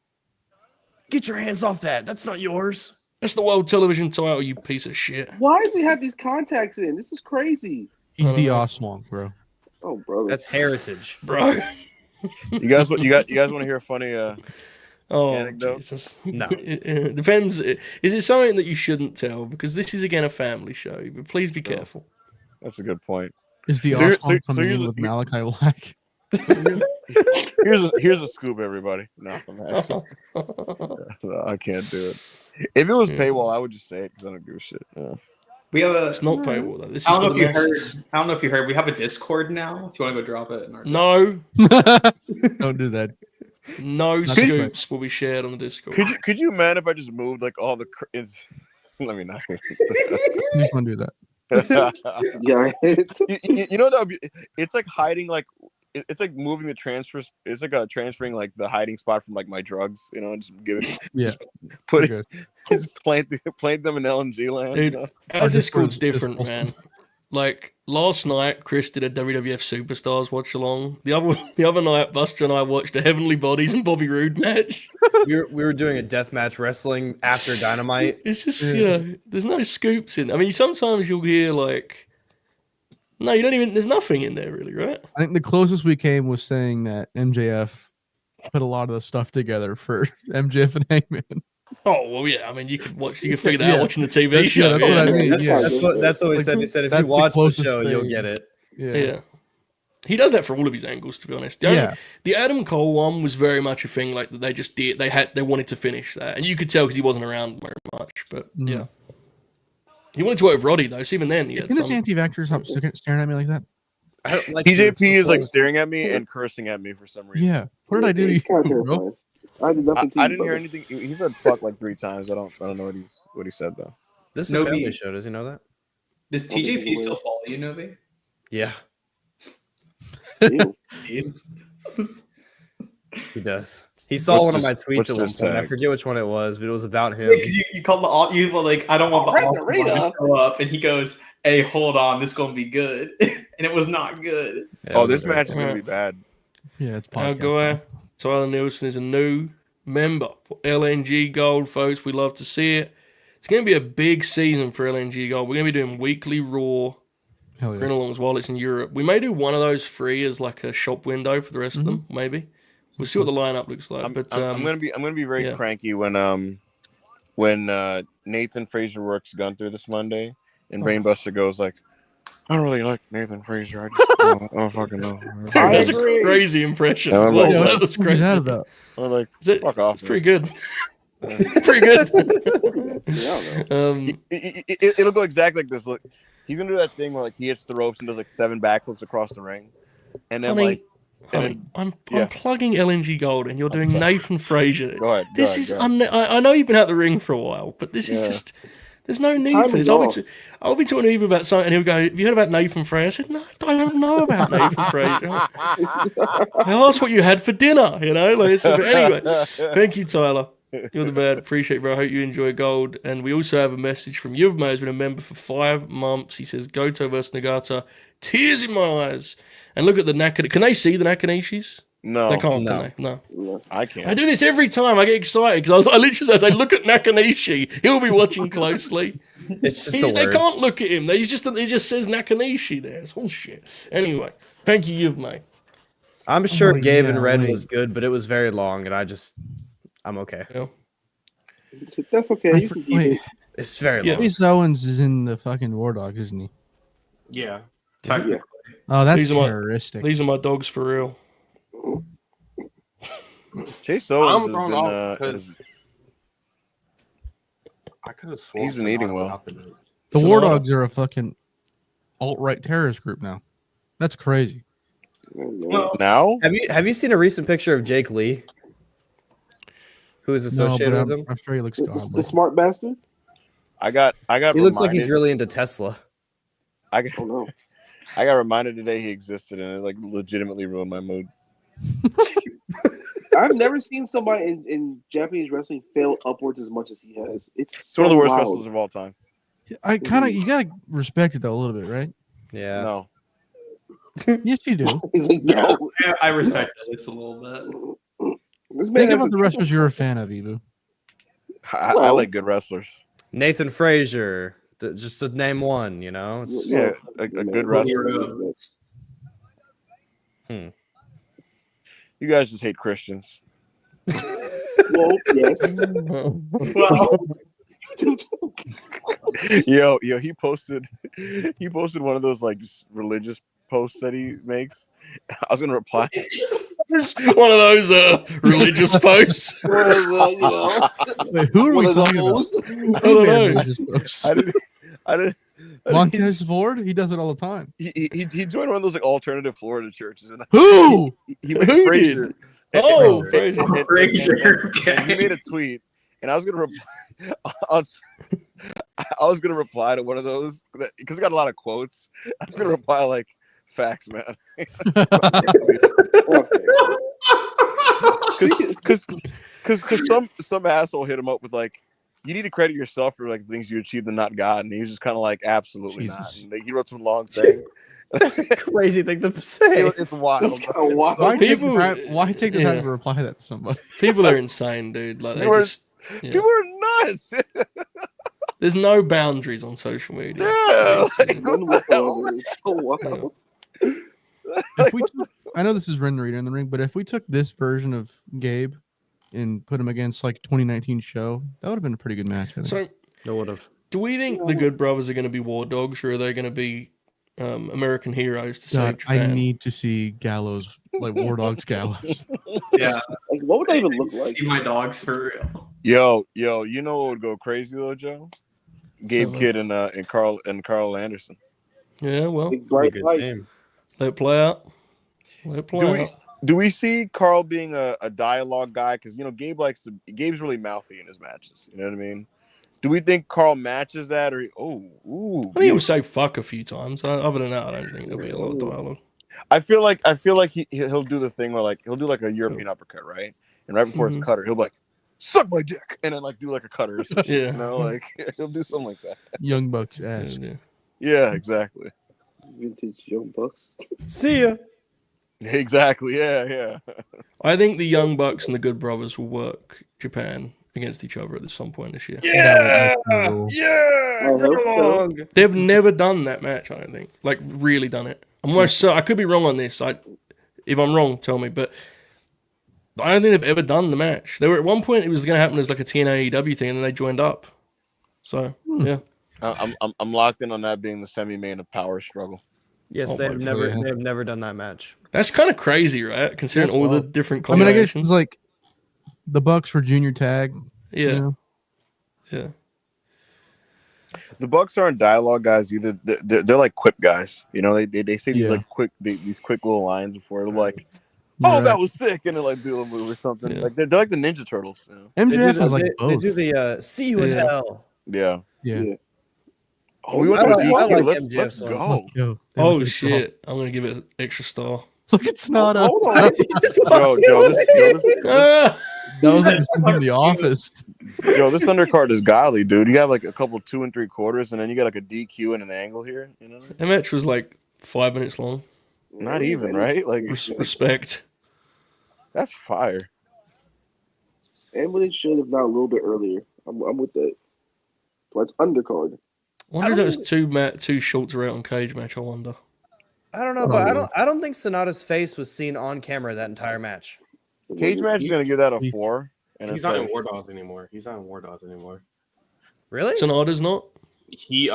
Get your hands off that. That's not yours. That's the world television title, you piece of shit. Why does he have these contacts in? This is crazy. He's the Uh, Oswong, bro. Oh, brother. That's heritage. Bro. you guys want to hear a funny Oh, Anecdote? Jesus. No. It depends. Is it something that you shouldn't tell? Because this is, again, a family show. But please be careful. That's a good point. Is the So here- Oswong so coming here's in a- with Malachi Black? Here's a scoop, everybody. No, I can't do it. If it was paywall, I would just say it because I don't give a shit. Yeah. We have a. It's not paywall, though. This is I don't for know the if you heard. masses. I don't know if you heard. We have a Discord now. If you want to go drop it in our. No. Don't do that. No Not scoops will be shared on the Discord. Could you man if I just moved like all the let me not. You just want to do that. Yeah. you know that would be, it's like hiding like it's like moving the transfers. It's like transferring like the hiding spot from like my drugs. And just give it. Yeah. Put we're it. good. Just plant them in LNG land. Dude, our Our Discord's Discord's different, awesome. man. Like last night, Chris did a WWF Superstars watch along. The other night, Buster and I watched a Heavenly Bodies and Bobby Roode match. We were doing a deathmatch wrestling after Dynamite. It's just Yeah. there's no scoops in. I mean, sometimes you'll hear like, no, you don't even. There's nothing in there really, right? I think the closest we came was saying that MJF put a lot of the stuff together for MJF and Hangman. Oh well, yeah. I mean, you could figure that out Yeah. watching the TV That's- show. yeah, that's what I mean. That's Yeah. not That's what he Like, said. He said if that's you the watch the closest show, you'll thing. get it. Yeah. He does that for all of his angles, to be honest. The Adam Cole one was very much a thing like that they just did. They wanted to finish that, and you could tell because he wasn't around very much. But Mhm. yeah, he wanted to work with Roddy though. So even then, he had Can this some. anti-vaxxer stop staring at me like that? I don't like TJP this. is like staring at me and cursing at me for some reason. Yeah. What did I do to It's you, kind of bro? terrifying. I did nothing to you. I didn't hear brother. anything. He said fuck like 3 times. I don't know what he said though. This is a Novi. family show. Does he know that? Does TJP still follow you, Novi? Yeah, Ew. He's- he does. He saw What's one of this- my tweets what's at one this point. I tag? forget which one it was, but it was about him. Because you called the you were like, I don't want the Alright, awesome one to Narita. show up, and he goes, "Hey, hold on, this gonna be good," and it was not good. Yeah, it Oh, was a this very- match is gonna be bad. Yeah, it's Our podcast. guy, Tyler Nielsen, is a new member for LNG Gold, folks. We love to see it. It's going to be a big season for LNG Gold. We're going to be doing weekly Raw Hell yeah. Grinalongs while it's in Europe. We may do one of those free as like a shop window for the rest of them, maybe. We'll see what the lineup looks like. I'm But gonna be very yeah. cranky when Nathan Frazier works Gunther this Monday, and Brainbuster goes like, I don't really like Nathan Frazier. I don't fucking know. Dude, that's a agree. crazy impression. Yeah, I'm Whoa, like- that was What crazy. is that about? I'm like, Is it- fuck off. It's pretty good. man. Pretty good. Yeah, I don't know. It'll go exactly like this. Look, he's gonna do that thing where like he hits the ropes and does like 7 backflips across the ring, and then Honey, and honey, I'm yeah. plugging LNG Gold, and you're doing sorry. Nathan Frazier. go ahead. This is I know you've been out the ring for a while, but this is Yeah. just there's no need Time for this. is off. I'll be talking to Eve about something, and he'll go, "Have you heard about Nathan Fraser?" I said, "No, I don't know about Nathan Fraser." I asked what you had for dinner, you know. Like, but anyway, thank you, Tyler. You're the man. Appreciate it, bro. I hope you enjoy Gold. And we also have a message from Uemura, who's been a member for 5 months. He says, Goto versus Nagata. Tears in my eyes. And look at the Nakanishi. Can they see the Nakanishis? No, They can't, No. can they? No. Yeah. I I can't. do this every time. I get excited because I literally say, look at Nakanishi. He'll be watching closely. It's just They a word. can't look at him. He just says Nakanishi there. It's bullshit. Anyway, thank you, Uemura. I'm sure Oh, Gabe yeah, and Red wait. was good, but it was very long, and I'm okay. Yeah. That's okay. You can keep Wait, it. It's very Yeah. long. Chase Owens is in the fucking War Dogs, isn't he? Yeah. Technically. Oh, that's These are my- terroristic. These are my dogs for real. Chase Owens I'm has thrown been, off because I could have sworn He's been eating Sonata well. was out the note. The War Sonata. Dogs are a fucking alt-right terrorist group now. That's crazy. Well, now. Have you seen a recent picture of Jake Lee, who is No, associated but with him? I'm sure he looks The godly. smart bastard? I got. He looks like he's reminded- really into Tesla. I Oh got, no. I got reminded today he existed, and it like legitimately ruined my mood. I've never seen somebody in Japanese wrestling fail upwards as much as he has. It's It's so one of the worst wild. wrestlers of all time. I kind of you gotta respect it though a little bit, right? Yeah. No, Yes, you do. He's like, no. I respect this a little bit. This man Think has about a the wrestlers you're a fan of, Ibu. I Well- like good wrestlers. Nathan Frazier, just to name one, you know. It's- Yeah, a good wrestler. Heroes. You guys just hate Christians. Well, yes. Well, Yo, he posted one of those like just religious posts that he makes. I was gonna reply. Just one of those religious posts. You know, Wait, who are one we of talking about? those. I don't know. I didn't. Montez Ford, he does it all the time. He joined one of those like alternative Florida churches, and Who? he went Who Frazier. did? Oh, Frazier. Frazier, And he made a tweet, and I was gonna reply. I was gonna reply to one of those because it got a lot of quotes. I was gonna reply like, "Facts, man," because some asshole hit him up with like, "You need to credit yourself for like things you achieved and not God," and he was just kind of like, "Absolutely not." Jesus. And he wrote some long thing. That's a crazy thing to say. It's wild. That's kind of wild. Why take the People- time? Why take the time yeah. to reply to that to somebody? People are insane, dude. Like they People are- just. Yeah. People are nuts. There's no boundaries on social media. Yeah, like, None what the hell? whatsoever. It's so wild. If we took, I know this is Ren Reader in the ring, but if we took this version of Gabe and put him against like 2019 show, that would have been a pretty good match. I think. So, It would have. do we think the Good Brothers are going to be war dogs, or are they going to be American heroes to save God, I Japan? need to see Gallows, like War Dogs Gallows. yeah. Like, what would that even look like? See my dogs for real. Yo, you know what would go crazy though, Joe? Gabe So, Kidd and Carl Anderson. Yeah, well, Big Be a bright good light. name. let it play out. Let it play out. Do we see Carl being a dialogue guy? Because Gabe's really mouthy in his matches. You know what I mean? Do we think Carl matches that, or I think he'll say fuck a few times. Other than that, I don't think there'll be a lot of dialogue. I feel like he'll do the thing where he'll do like a European uppercut, right? And right before his cutter, he'll be like, "Suck my dick," and then do like a cutter or something. Yeah. He'll do something like that. Young Bucks ass. Yeah, exactly. Vintage Young Bucks. See ya. Exactly. Yeah. I think the Young Bucks and the Good Brothers will work Japan against each other at some point this year. Yeah. I hope so. They've never done that match, I don't think. Like, really done it. I'm almost certain. I could be wrong on this. If I'm wrong, tell me. But I don't think they've ever done the match. They were at one point, it was going to happen as like a TNA AEW thing, and then they joined up. So, yeah. I'm locked in on that being the semi-main of Power Struggle. Yes, they've never done that match. That's kind of crazy, right? Considering all the different I mean, I guess combinations. it's like the Bucks for junior tag. Yeah. You know? Yeah. The Bucks aren't dialogue guys either. They're like quip guys. You know, they say these like quick these quick little lines before they're like, "Oh, that was sick," and they like do a move or something. Yeah. Like they're like the Ninja Turtles. You know? MJF is like They both. do the see you in hell. Yeah. Oh, we I went to like- the I DQ. like Let's MJF's go. ones. Let's go. Oh, shit. I'm going to give it an extra star. Look, it's not a. Hold on. Why is he just Joe, this Ah! That was like from The Office. this undercard is godly, dude. You have like a couple 2 3/4, and then you got like a DQ and an angle here. You know, That match was like 5 minutes long. not even right. Like Respect. that's fire. And when it should have not a little bit earlier. I'm with that. But it's undercard. I wonder if there was two shorts are out on Cage match, I wonder. I don't know, but I don't think Sonata's face was seen on camera that entire match. Cage match is gonna give that a 4. And He's it's not like, in War Dogs anymore. Really? Sonata's not? He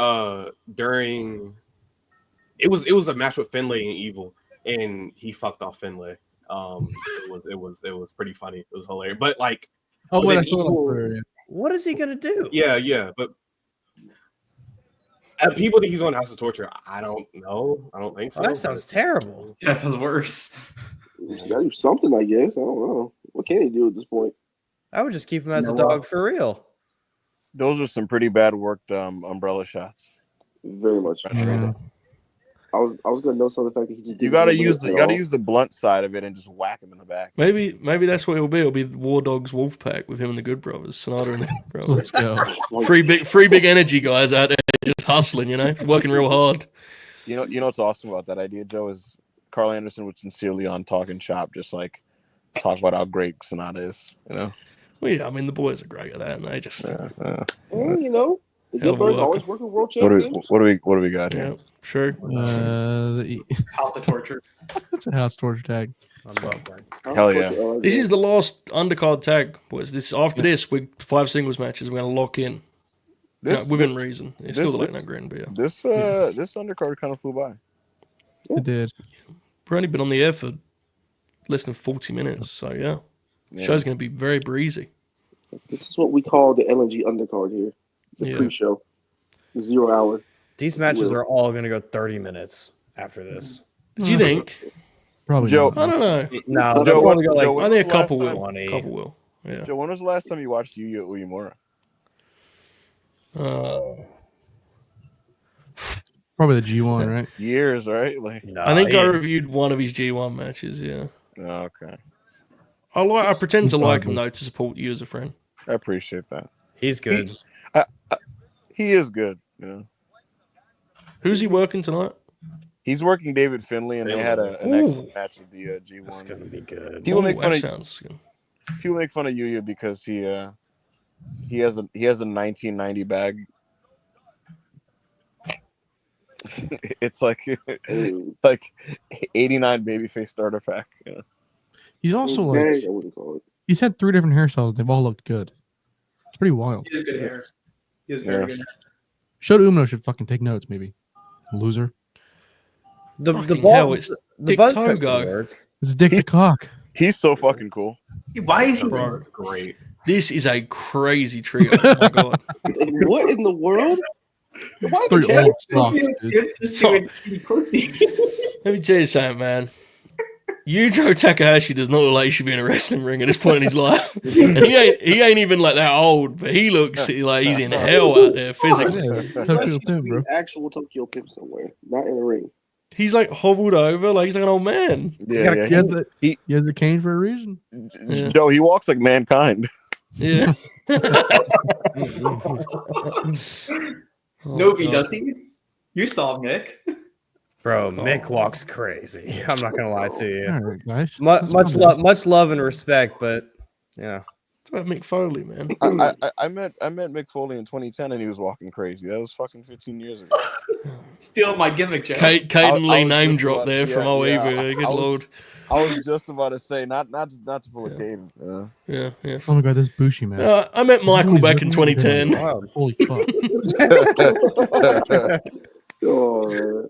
during it was a match with Finley and Evil, and he fucked off Finley. It was pretty funny. It was hilarious. But like, Oh, but wait, then I saw Evil- that. What is he gonna do? Yeah, but people think he's on House of Torture. I don't know. I don't think so. Oh, that sounds terrible. That sounds worse. He's got to do something, I guess. I don't know. What can he do at this point? I would just keep him as a dog for real. those are some pretty bad worked umbrella shots. Very much. Yeah. I was gonna notice on the fact that he just You gotta use the blunt side of it and just whack him in the back. Maybe that's what it'll be. It'll be War Dogs Wolfpack with him and the Good Brothers, Sonata and the Good Brothers. Let's go. Three big energy guys out there just hustling, working real hard. You know what's awesome about that idea, Joe, is Carl Anderson would sincerely on Talking Shop just like talk about how great Sonata is. Well, yeah, I mean the boys are great at that, and they just And the Hell of a Goodbirds worker. always working world what do champions. we got here? yeah, sure. The House of Torture. it's a house torture tag. Hell yeah. This is the last undercard tag, boys. After this, we 5 singles matches. We're gonna lock in. Within reason. It's still the late night Grin, but yeah. This undercard kind of flew by. It did. We've only been on the air for less than 40 minutes, so yeah. Show's gonna be very breezy. This is what we call the LNG undercard here. The Yeah. pre-show. 0 hour. These matches are all going to go 30 minutes after this. Do you think? Probably. Joe- not. I don't know. No, Joe, they'll what- probably go like Joe, what- I think a was the last couple will. time- 20. Couple will. Yeah. Joe, when was the last time you watched Yu Uemura? Probably the G1, right? Years, right? Like, No, I think I he- reviewed one of his G1 matches. Yeah. okay, I pretend to like him Probably. though to support you as a friend. I appreciate that. he's good. He is good. Yeah, Who's he working tonight? he's working David Finley, and they had an Ooh. excellent match at the That's going to G1. be good. People make Ooh, fun that of sounds good. people make fun of Yu because he has a 1990 bag. It's like 89 babyface starter pack. Yeah. He's also Gang, like I wouldn't call it. he's had 3 different hairstyles. They've all looked good. It's pretty wild. He has good hair. He has very Yeah. good hair. Shota Umino should fucking take notes, maybe. Loser. The Fucking ball, hell, it's the Dick buzz Togo. cut could work. It's Dick the Cock. He's so fucking cool. Why is he? Bro, Great. this is a crazy trio. Oh my god. What in the world? Why is Three the camera old socks, dude. Just doing pussy. Let me tell you something, man. Yujo Takahashi does not look like he should be in a wrestling ring at this point in his life, and he ain't even like that old, but he looks like he's in hell out there physically. Yeah, Tokyo Pimp, bro. Actual Tokyo Pimp somewhere, not in a ring. He's like hobbled over, like he's like an old man. Yeah, He has a cane for a reason. Yeah. Joe, he walks like mankind. Yeah. Novi, does he? You saw Nick. Bro, Mick walks crazy. I'm not gonna lie to you. All right, guys. Much love and respect, but yeah. It's about Mick Foley, man. I met Mick Foley in 2010, and he was walking crazy. That was fucking 15 years ago. Steal my gimmick, Joe. Caden I Lee was name just drop about- there from yeah, OEV. Good lord. I was just about to say, not to pull a Kaden. Yeah. Oh my god, this Bushi man. I met Michael back in 2010. Wow. Holy fuck. Oh, man.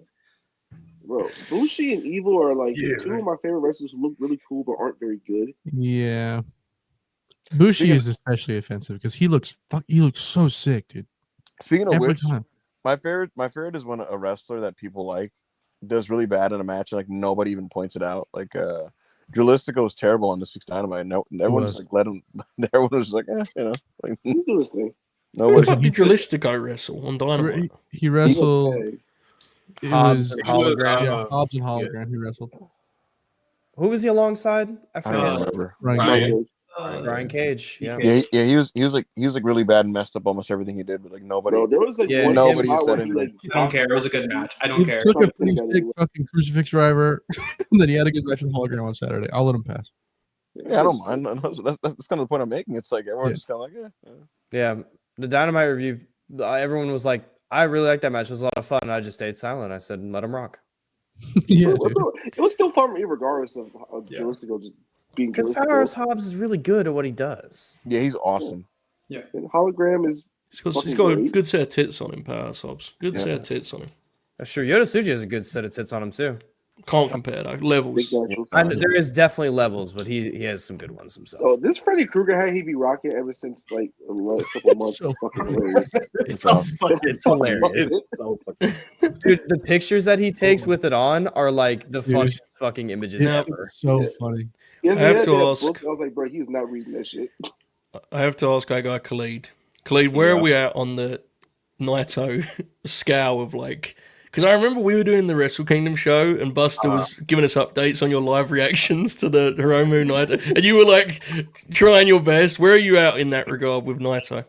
Bro, Bushi and Evil are like two of my favorite wrestlers who look really cool but aren't very good. Yeah. Bushi is especially offensive because he looks so sick, dude. Speaking of Every which, time. my favorite is when a wrestler that people like does really bad in a match, and like nobody even points it out. Like Drilla was terrible on this week's Dynamite. No, everyone just like let him. Everyone was just like, like He's doing his thing. Who the nobody. fuck did Drilistico wrestle on Dynamite? He wrestled. Okay. It Hobbs was and Hologram. Yeah, Hobbs and Hologram. He wrestled. Who was he alongside? I I don't forget. remember. Right. Brian Cage. Yeah. Yeah, he was like really bad and messed up almost everything he did, but like nobody. Bro, there was like Yeah, one nobody spot said where he, anything. like, I don't care. It was a good match. I don't He care. took a Something pretty together. sick fucking crucifix driver, and then he had a good match with Hologram on Saturday. I'll let him pass. Yeah, I don't mind. That's kind of the point I'm making. It's like everyone's Yeah. just kind of like, Yeah. The Dynamite review, everyone was like, I really liked that match. It was a lot of fun. I just stayed silent. I said, let him rock. Yeah, Bro, dude. bro, it was still fun for me regardless of Drilistico just being Because Drilistico. Powerhouse Hobbs is really good at what he does. yeah, he's awesome. And Hologram is He's got a good set of tits on him, Power Sobs. Good set of tits on him. That's true. Yoda Tsuji has a good set of tits on him too. Can't compare though. Levels. big natural I size. know, there is definitely levels, but he has some good ones himself. Oh, this Freddy Krueger hat he be rocking ever since like the last couple of months. so is fucking hilarious. It's hilarious. Dude, the pictures that he takes with it on are like the Dude. funniest fucking images Yeah. ever. So funny. Yes, I have he had to that ask- book. I was like, bro, he's not reading that shit. I have to ask our guy Khalid. Khalid, where are we at on the Naito scale of like? Because I remember we were doing the Wrestle Kingdom show, and Buster was giving us updates on your live reactions to the Hiromu Naito, and you were like trying your best. Where are you at in that regard with Naito?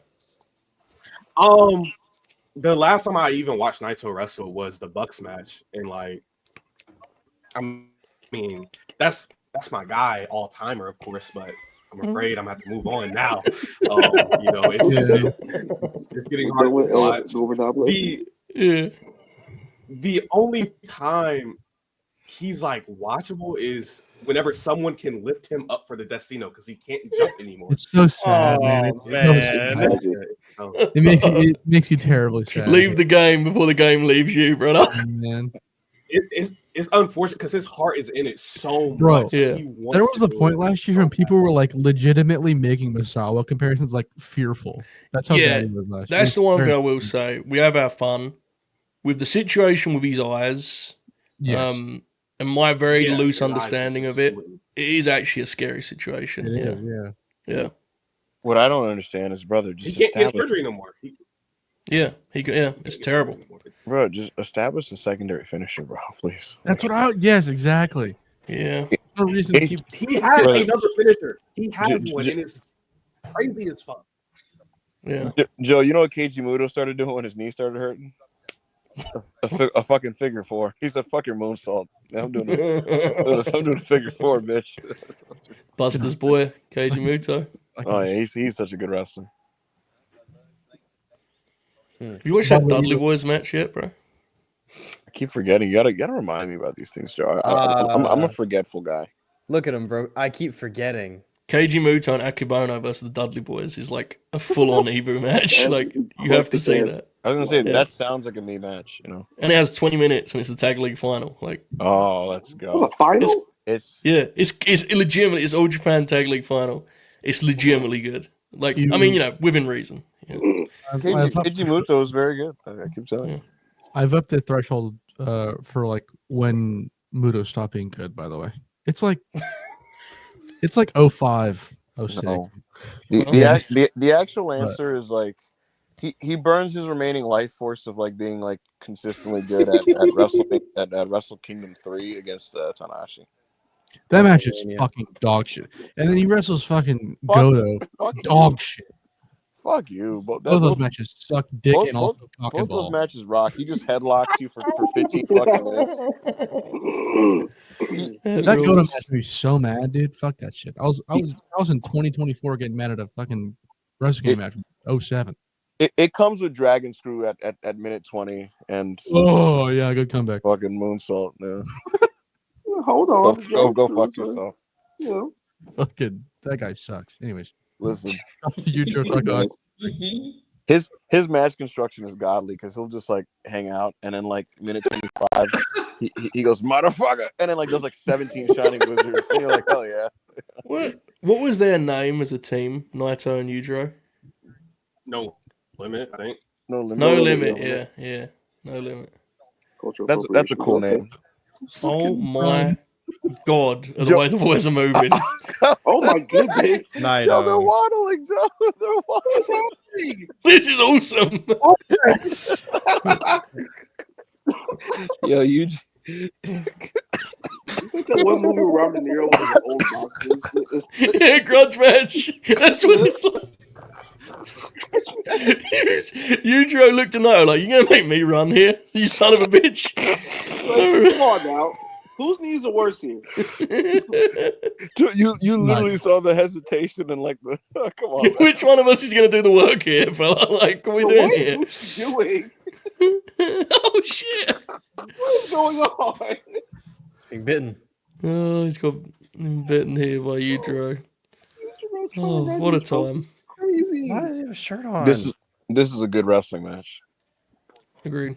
The last time I even watched Naito wrestle was the Bucks match, and like, I mean, that's my guy, all timer, of course, but I'm afraid I'm gonna have to move on now. You know, it's getting hard to watch. The only time he's like watchable is whenever someone can lift him up for the Destino because he can't jump anymore. It's so sad, man. It's so sad. It makes you terribly sad. Leave the game before the game leaves you, brother. Man. It's unfortunate because his heart is in it so Bro, much. yeah. He wants There was to a do point it. last year when people were like legitimately making Misawa comparisons like fearful. That's how Yeah, bad he was last year. That's the one thing I Very- will say. We have our fun with the situation with his eyes. Yes. And my very Yeah, loose his eyes understanding is of it, splitting. it is actually a scary situation. It Yeah. is, yeah. Yeah. What I don't understand is, brother, He just can't get establish, surgery no more. Yeah. It's terrible. bro, just establish a secondary finisher, bro, please. That's what I. Yes, exactly. Yeah. No reason to Hey, keep. He had Brother. another finisher. He had J- one, j- and it's crazy as fuck. Yeah. Joe, you know what Keiji Muto started doing when his knee started hurting? A fucking figure four. He's a fucking moonsault. I'm doing a figure four, bitch. Buster's boy, Keiji Muto. Oh yeah, he's such a good wrestler. Have you watched that Dudley Boys match yet, bro? I keep forgetting. You gotta remind me about these things, Joe. I'm a forgetful guy. Look at him, bro. I keep forgetting. Keiji Muto and Akibono versus the Dudley Boys is like a full-on Ebu match. Like, you have to see that. I was gonna say Yeah. that sounds like a me match, you know. And it has 20 minutes, and it's the tag league final. Like, Oh, let's Was go. a final? It's yeah, it's legitimate. It's All Japan Tag League final. It's legitimately good. Like, I mean, you know, within reason. Yeah. Keiji Muto is very good. I keep telling you. I've upped the threshold for like when Muto stopped being good. By the way, It's like 05, 06. No. Well, The actual answer is like he burns his remaining life force of like being like consistently good at Wrestle Kingdom 3 against Tanahashi. That match is WrestleMania. fucking dog shit. And then he wrestles fucking Fuck- Goto. fuck Dog you. shit. Fuck you. Both of those matches suck dick both- and also cock Both and those ball. matches rock. He just headlocks you for 15 fucking minutes. that That Goto rules. match made me so mad, dude. Fuck that shit. I was in 2024 getting mad at a fucking wrestling game match from 07. It comes with Dragon Screw at minute 20 and Oh yeah, good comeback. fucking moonsault. No. Hold on. Go fuck yourself. You know. Fucking that guy sucks. Anyways, Listen, you just suck on. his match construction is godly because he'll just like hang out and then like minute 25 he goes motherfucker and then like does like 17 shining wizards and you're like hell yeah. What was their name as a team? Naito and Yujiro? No limit, I think. No limit. No Limit, limit. yeah. Yeah. No limit. Cultural That's a appropriation. cool name. Oh my God. The Joe- way the boys are moving. Oh my goodness. Yo, they're Naito. waddling, Joe. They're waddling. What's happening? This is awesome. Yo, Yuji. It's like that one movie where Robert De Niro was an old boxer. Yeah, grudge match. That's what it's like. Yujiro looked at Naito like, you're going to make me run here, you son of a bitch. Like, come on now. Whose knees are worse here? You literally saw the hesitation and like the come on. Which one of us is going to do the work here, fella? Like, what are we doing here? What's she doing? Oh, shit. What is going on? Being bitten. Oh, he's got bitten here by Yujiro. Oh, what a time. Crazy. Why does he have a shirt on? This is a good wrestling match. Agreed.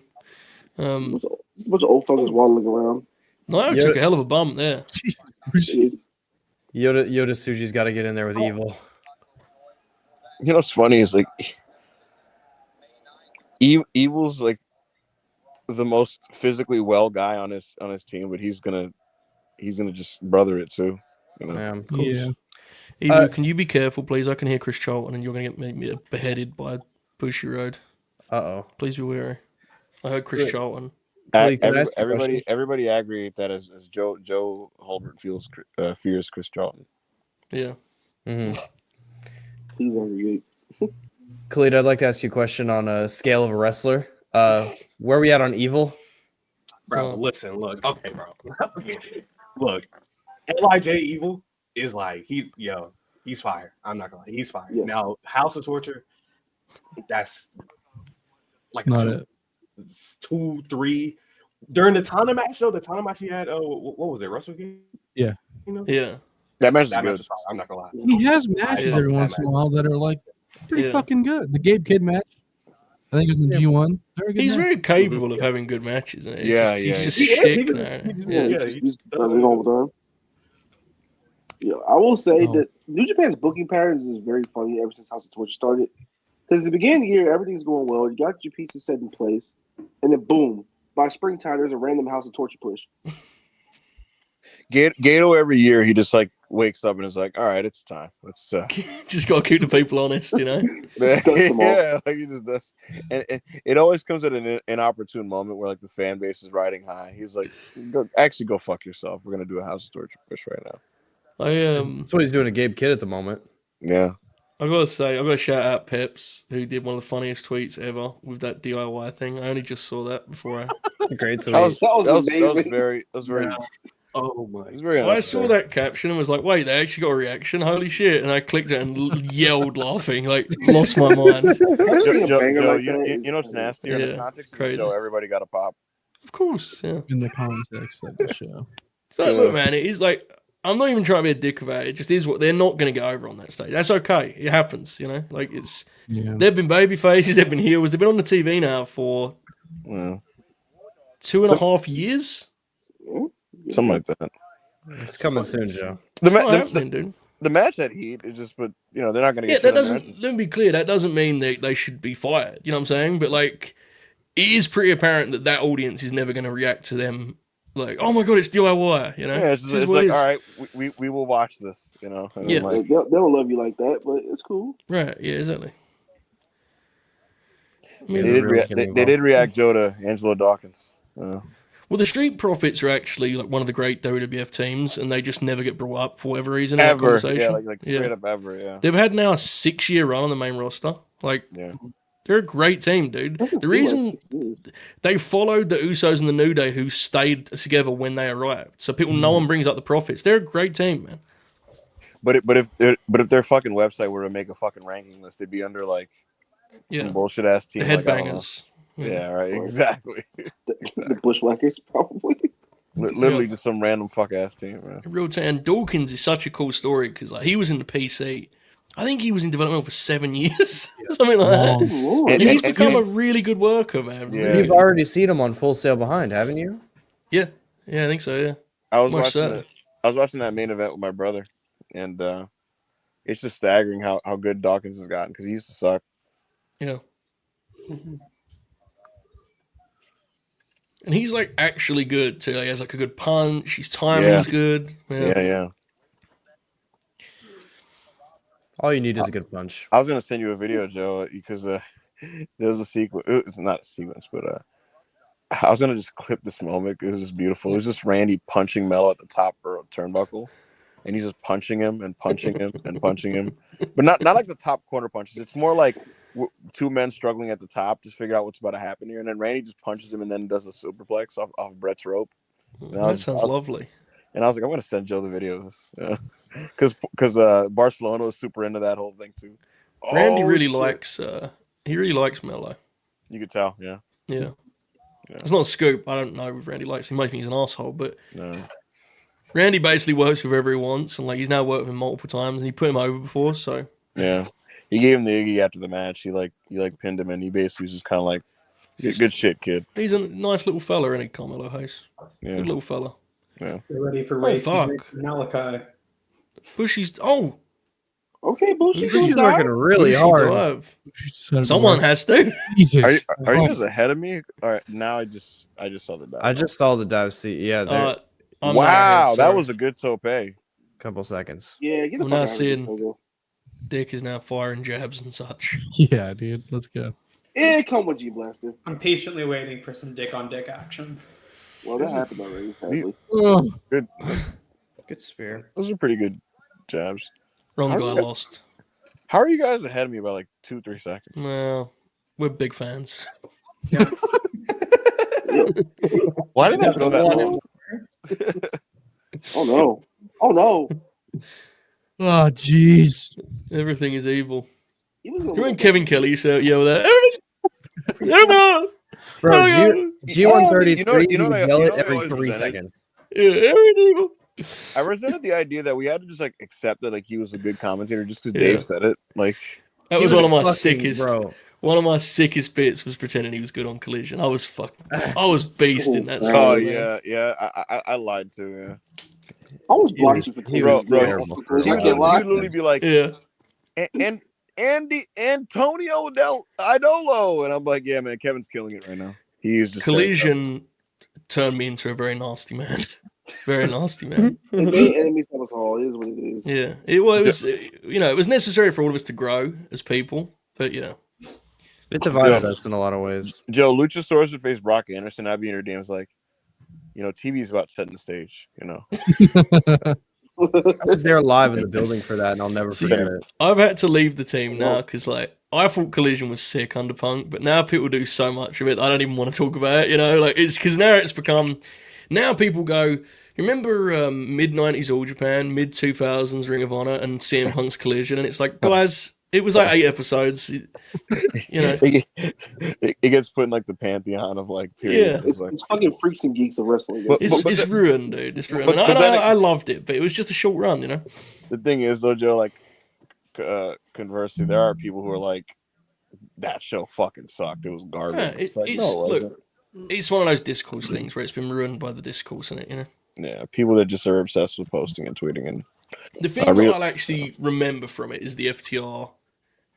There's a bunch of old fuckers waddling around. Naito took a hell of a bump there. Yoda Suji's got to get in there with Evil. You know what's funny is like Evil's like the most physically well guy on his team, but he's gonna just brother it too. You know? Yeah. Yeah. Evil, can you be careful, please? I can hear Chris Charlton, and you're going to get me beheaded by Bushy Road. Uh-oh. Please be wary. I heard Chris Good. Charlton. Chloe, can I ask you a Everybody question? everybody aggregate that as Joe Holbert fears Chris Charlton. Yeah. Mm-hmm. Please aggregate. Khalid, I'd like to ask you a question on a scale of a wrestler. Where are we at on Evil? Bro, listen, look. Okay, bro. Look, LIJ Evil is like he's fire. I'm not gonna lie, he's fire. Yes. Now, House of Torture, that's like Not a it. 2, 3. During the Tana match, though, the Tana match he had, what was it, Wrestle Game? Yeah. You know? Yeah. That match is That match good. was fire. I'm not gonna lie. He has matches I every love once that in a while that are like pretty Yeah. fucking good. The Gabe Kidd match, I think it was in the G1. Very good. He's match. very capable of having good matches. Isn't he? Yeah, He's just He is. shtick He just- now. he just- Yeah. yeah. He's doesn't all the time. Yeah, I will say Oh. that New Japan's booking patterns is very funny ever since House of Torture started. Because at the beginning of the year, everything's going well. You got your pieces set in place, and then boom, by springtime, there's a random House of Torture push. Gato every year he just like wakes up and is like, all right, it's time. Let's Just got to keep the people honest, you know? Dust them off. yeah, like he just does, and it always comes at an inopportune moment where like the fan base is riding high. He's like, go fuck yourself. We're gonna do a House of Torture push right now. That's what he's doing to Gabe Kidd at the moment. Yeah, I gotta say, I gotta shout out Peps, who did one of the funniest tweets ever with that DIY thing. I only just saw that before It's a great tweet. that was amazing. very Oh my! it was very I saw unnecessary. that caption and was like, wait, they actually got a reaction? Holy shit. And I clicked it and yelled laughing, like, lost my mind. I've seen a Joe, banger like you that. know what's nastier in the Yeah, context of crazy. the show? Everybody got a pop. Of course, yeah. in the context of the show. It's like, Yeah. look, man, it is like, I'm not even trying to be a dick about it. It just is what they're not going to get over on that stage. That's okay. It happens, you know? Like, it's, Yeah. they've been baby faces, they've been heels, they've been on the TV now for Yeah, 2.5 years. something like that. It's coming soon, Joe. It's not happening, dude. The match at Heat is just, but you know they're not going to Yeah, get. that 10 doesn't, minutes. let me be clear, that doesn't mean that they should be fired. You know what I'm saying? But, like, it is pretty apparent that audience is never going to react to them like, oh my god, it's DIY, you know? Yeah, it's This is like, what it is. all right, we will watch this, you know. And then, Yeah. like, They don't love you like that, but it's cool. Right, yeah, exactly. I they mean, did react Joe to Angelo Dawkins. well, the Street Profits are actually like one of the great WWF teams, and they just never get brought up for whatever reason in that Ever, conversation. yeah, like straight up ever, yeah. They've had now a 6-year run on the main roster. Like, Yeah. they're a great team, dude. The reason they followed the Usos and the New Day, who stayed together when they arrived, so no one brings up the Profits. They're a great team, man. But if their fucking website were to make a fucking ranking list, they'd be under like some bullshit ass team. The like, I don't know. Headbangers. Yeah, right. Exactly. The Bushwhackers, probably. Literally just some random fuck ass team, man. Real time. And Dawkins is such a cool story because like he was in the PC. I think he was in development for 7 years, something like that. Oh, And he's become a really good worker, man. Yeah. Really. You've already seen him on Full Sail Behind, haven't you? Yeah, I think so. Yeah. I was Much watching so. I was watching that main event with my brother, and it's just staggering how good Dawkins has gotten because he used to suck. Yeah. And he's like actually good too. He has like a good punch. His timing's good. Yeah. All you need is a good punch. I was gonna send you a video, Joe, because there was a sequence. It's not a sequence, but I was gonna just clip this moment. It was just beautiful. It was just Randy punching Mel at the top of a turnbuckle, and he's just punching him and punching him and punching him, but not like the top corner punches. It's more like two men struggling at the top, just figure out what's about to happen here, and then Randy just punches him and then does a superplex off Brett's rope. That sounds lovely. And I was like, I'm gonna send Joe the videos, because Barcelona was super into that whole thing too. Randy really likes Mello. You could tell, yeah. It's not a scoop. I don't know if Randy likes him. He might think he's an asshole, but No. Randy basically works with whoever he wants, and like he's now worked with him multiple times, and he put him over before. So Yeah, he gave him the Iggy after the match. He pinned him, and he basically was just kind of like, good shit, kid. He's a nice little fella, isn't he, Carmelo Hayes? Yeah. Good little fella. Yeah. Get ready for Ray fuck. Malachi. Bushy's Okay, Bushy's Bushy's gonna working die. really Bushy hard. dive. Someone has to. Jesus. Are you guys ahead of me? All right, now I just saw the dive. I just saw the dive seat. Yeah, there. I'm wow, not ahead, that sorry. was a good tope. Couple seconds. Yeah, get the We're fuck now out of here, seeing Togo. Dick is now firing jabs and such. Yeah, dude. Let's go. Yeah, come with G Blaster. I'm patiently waiting for some dick on dick action. Well, that happened already, sadly. Good. Good spear. Those are pretty good jabs. Wrong How guy are you- lost. How are you guys ahead of me by like 2-3 seconds? Well, we're big fans. Why did I go that long? Oh no! Oh no! Oh, jeez. Everything is evil. He was gonna You and look Kevin Kelly used to yell that. Bro, G133, You know what I- yell you it know what I every always 3 resented? seconds. I resented the idea that we had to just like accept that like he was a good commentator just because Yeah. Dave said it. Like That He was one of my fucking- sickest. Bro. One of my sickest bits was pretending he was good on Collision. I was beasting that. Oh, song, oh man. yeah, I lied too. Yeah, I almost blocked you for He 10 was bro, terrible. because he I would can't lie. literally be like, Yeah. and Antonio Del Idolo, and I'm like, yeah, man, Kevin's killing it right now. He is just Collision turned me into a very nasty man. Very nasty man. It made enemies of us all. It is what it is. Yeah. It was, it was necessary for all of us to grow as people. But yeah. It divided us in a lot of ways. Joe, Luchasaurus would face Brock Anderson. I'd be in her DMs like, TV's about setting the stage. I was there live in the building for that, and I'll never See, forget it. I've had to leave the team now because, like, I thought Collision was sick under Punk, but now people do so much of it, I don't even want to talk about it. Like it's because now it's become. Now people go. Remember mid 90s All Japan, mid 2000s Ring of Honor, and CM Punk's Collision, and it's like, guys, it was like 8 episodes. It gets put in like the pantheon of like periods. Yeah. It's fucking freaks and geeks of wrestling. It's ruined, dude. It's ruined. but And then I loved it, but it was just a short run, The thing is, though, Joe, like, conversely, there are people who are like, that show fucking sucked. It was garbage. Yeah, It's like, no, it wasn't. It's one of those discourse things where it's been ruined by the discourse in it, Yeah, people that just are obsessed with posting and tweeting. And The thing that I'll actually remember from it is the FTR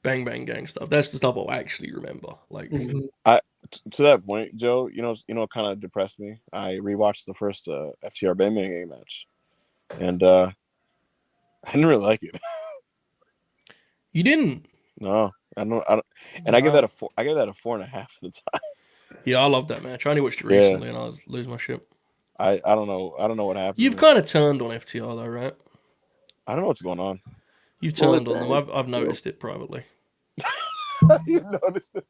Bang Bang Gang stuff. That's the stuff I'll actually remember. Like, to that point, Joe, what kind of depressed me. I rewatched the first FTR Bang match, and I didn't really like it. You didn't? No, I don't. And I give that a 4. I give that a 4.5 at the time. Yeah, I love that match. I only watched it recently, and I was losing my shit. I don't know. I don't know what happened. You've kind of turned on FTR though, right? I don't know what's going on. You've turned on them. I've noticed it privately. You noticed it.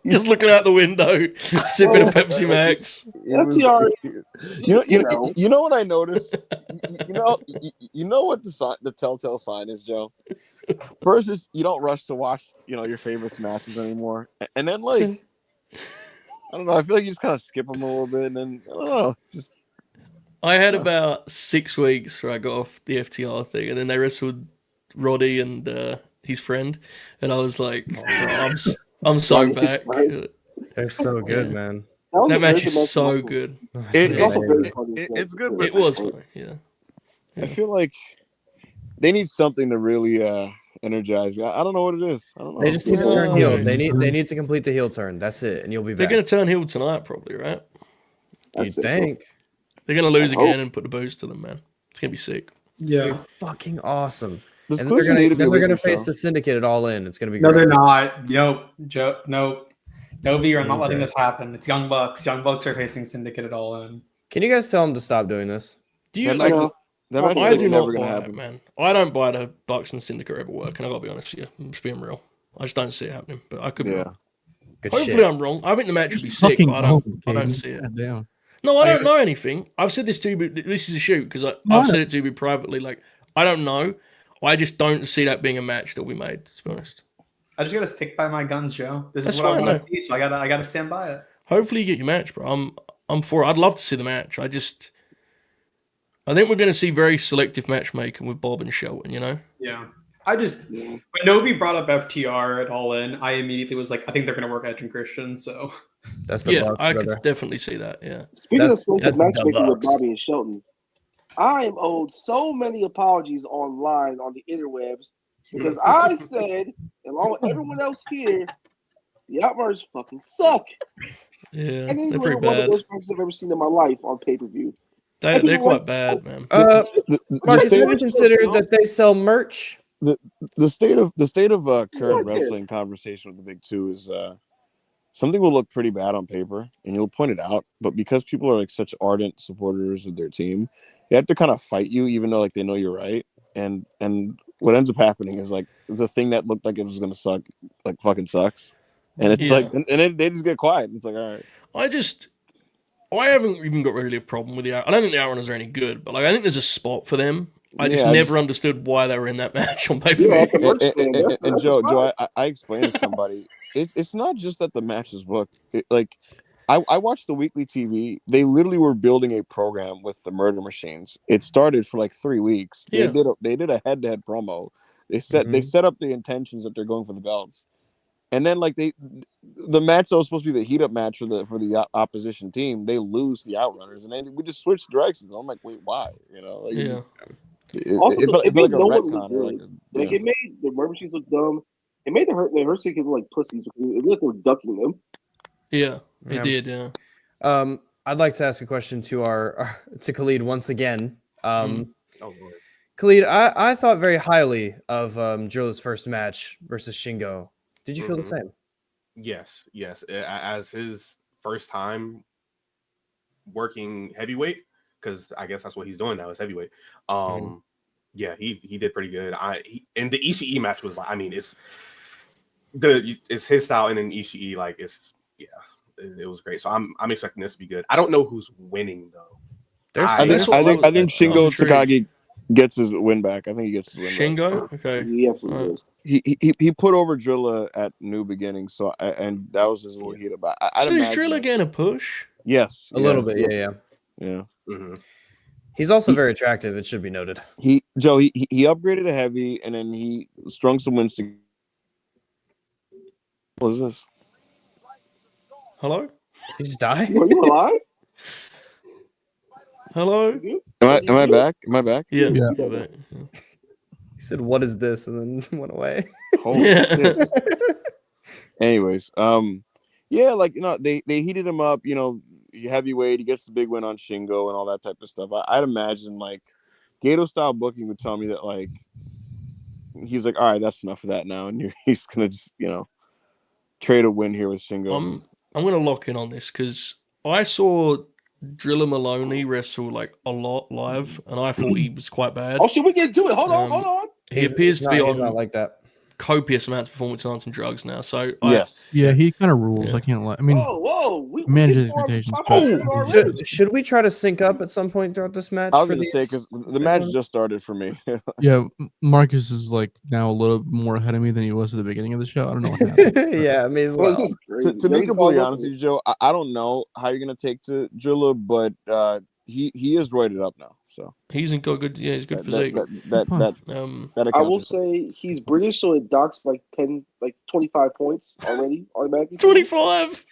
Just looking out the window, sipping a Pepsi Max. FTR. You know what I noticed? You know what the telltale sign is, Joe? First is you don't rush to watch, your favorites matches anymore, and then like I don't know. I feel like you just kind of skip them a little bit, and then I don't know. I had about 6 weeks where I got off the FTR thing, and then they wrestled Roddy and his friend, and I was like, I'm so back. They're so good, man. That match is so good. It's good, but It was funny, yeah. I feel like they need something to really energize me. I don't know what it is. I don't know. They just need to turn heel. They need to complete the heel turn. That's it, and you'll be back. They're going to turn heel tonight, probably, right? You think? They're going to lose again and put the booze to them, man. It's going to be sick. Yeah. Fucking awesome. And then they're gonna face the Syndicate at All In. It's gonna be No, great. they're not. Nope. Novi, you're not letting this happen. It's Young Bucks. Young Bucks are facing Syndicate at All In. Can you guys tell them to stop doing this? Do you That match I is do never not gonna buy happen. it, man. I don't buy the Bucks and Syndicate ever work, and I gotta be honest with you. I'm just being real. I just don't see it happening, but I could be wrong. Good Hopefully shit. I'm wrong. I think the match would be sick, but I don't see it. Damn. No, I don't know anything. I've said this to you, but this is a shoot because I've said it to you privately. Like, I don't know. I just don't see that being a match that we made, to be honest. I just gotta stick by my guns, Joe. This That's is what fine, I want though. to see, so I gotta stand by it. Hopefully you get your match, bro. I'm for it. I'd love to see the match. I think we're going to see very selective matchmaking with Bob and Shelton, Yeah. When Novi brought up FTR at All In, I immediately was like, I think they're gonna work Edge and Christian, so That's the Bucks, I brother. could definitely see that, yeah. Speaking of selective that's the matchmaking with Bucks. Bobby and Shelton, I am owed so many apologies online on the interwebs because I said, along with everyone else here, the Outriders fucking suck. Yeah, And then they're one pretty of the bad. worst matches I've ever seen in my life on pay-per-view. They're quite bad, man. Marcus, have you considered that they sell merch? The state of current Right there. wrestling conversation with the big two is something will look pretty bad on paper, and you'll point it out. But because people are like such ardent supporters of their team, they have to kind of fight you, even though like they know you're right. And what ends up happening is like the thing that looked like it was gonna suck, like fucking sucks, and it's like, and then they just get quiet. And it's like, all right. I haven't even got really a problem with I don't think the Outrunners are any good, but like I think there's a spot for them. I just never understood why they were in that match on pay-per-view. Yeah, And Joe, I explained to somebody, it's not just that the match is booked. I watched the weekly TV. They literally were building a program with the Murder Machines. It started for like 3 weeks. They did a head-to-head promo. They set up the intentions that they're going for the belts, and then like the match that was supposed to be the heat-up match for the opposition team, they lose the Outrunners, and then we just switched directions. I'm like, wait, why? Also, it made no one look retcon. good. Like it made the Murder Machines look dumb. It made the Hurt look like pussies. It looked like they were ducking them. Yeah, it did. Yeah. I'd like to ask a question to to Khalid once again. Oh Lord. Khalid, I thought very highly of Drilla's first match versus Shingo. Did you feel the same? Yes. As his first time working heavyweight, because I guess that's what he's doing now is heavyweight. Yeah, he did pretty good. And the Ishii match was like, I mean, it's his style, and then Ishii it was great. So I'm expecting this to be good. I don't know who's winning though. I think Shingo Takagi gets his win back. I think he gets his win back. Shingo, okay. He absolutely does. He put over Drilla at New Beginning, so and that was his little heat up. So is Drilla getting a push? Yes, a little bit. Yeah. Mm-hmm. He's also very attractive. It should be noted. He upgraded to heavy, and then he strung some wins to. What is this? Hello? Did you just die? Are you alive? Hello? Am I back? Am I back? Yeah. He said, "What is this?" and then went away. Holy shit. Anyways, Yeah, like they heated him up. Heavyweight. He gets the big win on Shingo and all that type of stuff. I'd imagine like Gato style booking would tell me that like he's like, all right, that's enough of that now, and he's gonna just trade a win here with Shingo. I'm gonna lock in on this because I saw Drilla Maloney wrestle like a lot live, and I thought he was quite bad. Oh, should we get to it? Hold on. He appears to be he's on not like that. copious amounts of performance enhancing and drugs now. So Yes. Yeah, he kind of rules. Yeah. I can't lie. I mean, Whoa! We manages get more on expectations, top but- of it Should we try to sync up at some point throughout this match? I was for gonna say these? because the match just started for me. yeah, Marcus is like now a little more ahead of me than he was at the beginning of the show. I don't know what happened. Yeah, me as Well, well. this is crazy. to be Maybe completely follow honest up. with you, Joe, I don't know how you're gonna take to Drilla, but he is roided up now. So he's got good. Yeah, he's good that physique. that I will accounts. say he's British, so it docks like 25 points already automatically. 25.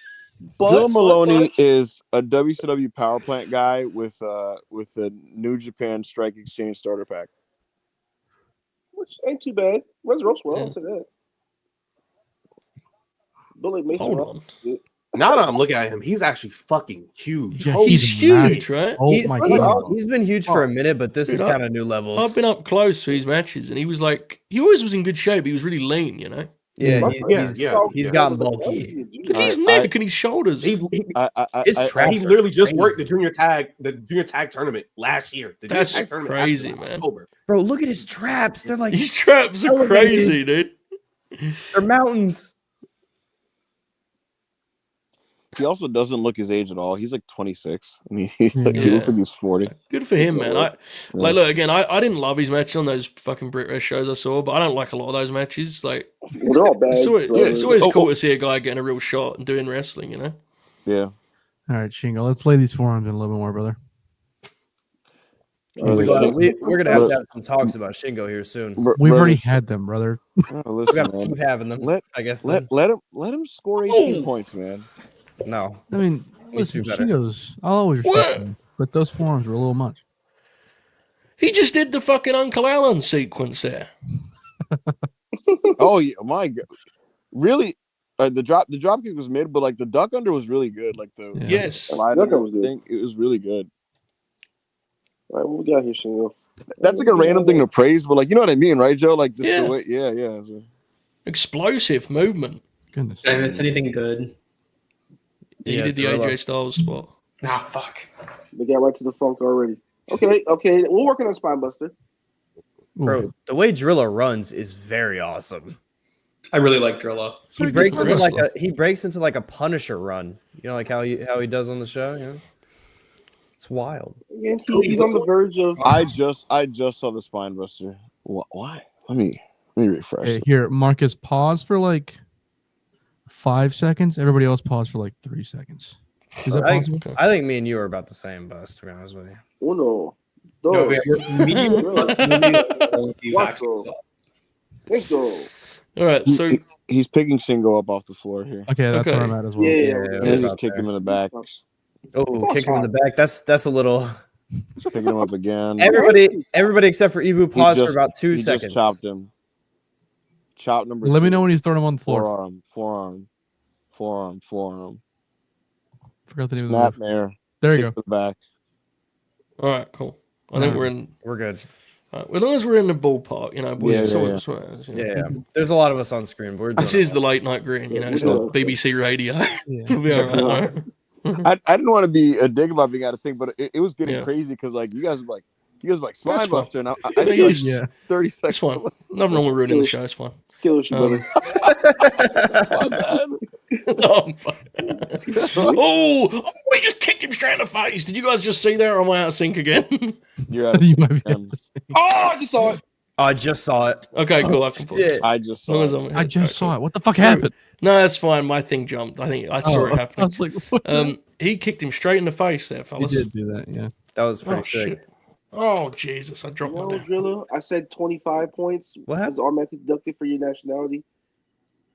Drilla Maloney is a WCW power plant guy with a New Japan Strike Exchange starter pack. which ain't too bad. Runs ropes well. Yeah. I'll say that. Built like Mason. Hold Ryan. on. Now that I'm looking at him, he's actually fucking huge. Yeah, Holy He's shit. huge, right? Oh He- my he's- god! He's been huge for a minute, but this Dude, is kind of new levels. I've been up close for his matches, and he was like, he always was in good shape. He was really lean, you know. Yeah, Yeah, he's yeah. gotten bulky. Look at his neck and his shoulders. He His traps he are literally just crazy. worked the junior tag tournament last year. The junior That's tag tournament crazy, happened in man. October. Bro, look at his traps. They're like His traps are elevated. crazy, dude. they're mountains. He also doesn't look his age at all. He's like 26. I mean, he looks Yeah. like he's 40. Good for him, man. Like, look again. I didn't love his match on those fucking Brit Rest shows I saw, but I don't like a lot of those matches. Like, Well, they're all bad. it's always Oh, cool oh. to see a guy getting a real shot and doing wrestling, you know. Yeah. All right, Shingo, let's lay these forearms in a little bit more, brother. Brother, We're gonna have to have some talks about Shingo here soon. We've already had them, brother. Oh, We listen, have to man. keep having them. I guess. Let him score 18 points, man. No. I mean, Needs to listen, be better. Shingo's. I'll always respect him, but those forearms were a little much. He just did the fucking Uncle Alan sequence there. Oh yeah, my God. Really? The drop kick was mid, but like the duck under was really good. Like the Yeah. Yes. slide Duck under under was good. thing, it was really good. All right, what we got here, Shingo? That's like a random thing to praise, but like you know what I mean, right, Joe? Like just Yeah. the way, yeah. So- Explosive movement. Goodness. Did I miss anything good? He Yeah, did the Drilla. AJ Styles spot. Ah, fuck. They got right to the funk already. Okay. We're working on Spinebuster. Bro, the way Drilla runs is very awesome. I really like Drilla. He Pretty breaks good into wrestler. he breaks into like a Punisher run. You know, like how he does on the show. You know, it's wild. Again, he's on the verge of. I just saw the spine buster. Why? Let me refresh. Okay, here, Marcus, pause for like 5 seconds. Everybody else pause for like 3 seconds. Is that I, possible? I think me and you are about the same, Bus. To be honest with you. Uno. No, Dos. we're medium plus medium. Cuatro. Cinco. All right, so He's picking Shingo up off the floor here. Okay, that's Okay. where I'm at as well. Yeah. And we're he just about kicked there. him in the back. Oh, all kick him in the time. back. That's a little. Just picking him up again. Everybody except for Ibu paused for about 2 he seconds. just chopped him. Chop number Let me 2. know when he's throwing him on the floor. Forearm. Forgot the name of the Snap move. there. There you Kick go. to the back. all right, cool. I think we're in. We're good. As long as we're in the ballpark, you know, boys. Yeah, it's yeah, all yeah. it matters, you know. Yeah. There's a lot of us on screen. But we're doing This is it. the late night Grin, you know. It's Yeah. not BBC radio. Yeah. We'll be all right. I didn't want to be a dick about being out of sync, but it was getting Yeah. crazy because like you guys were like That's spine fine. buster, and I Yeah, think you like just- Yeah. 30 It's seconds. fine. Nothing wrong with ruining the show. It's fine. Skills, brother. My bad. Oh, oh, we just kicked him straight in the face. Did you guys just see that, or am I out of sync again? You're out of You might be. sync. Oh, I just saw it. I just saw it. Okay, cool. I can pause. Shit. I just As saw long as it. I'm I here. just Okay, saw it. What the fuck happened? cool. No, that's fine. My thing jumped. I think I saw it I happening. was like, what? He kicked him straight in the face there, He fellas. did do that, yeah. That was pretty Oh sick. shit. Oh Jesus! I dropped my No, down. Drilla. I said 25 points What happened? was automatically deducted for your nationality.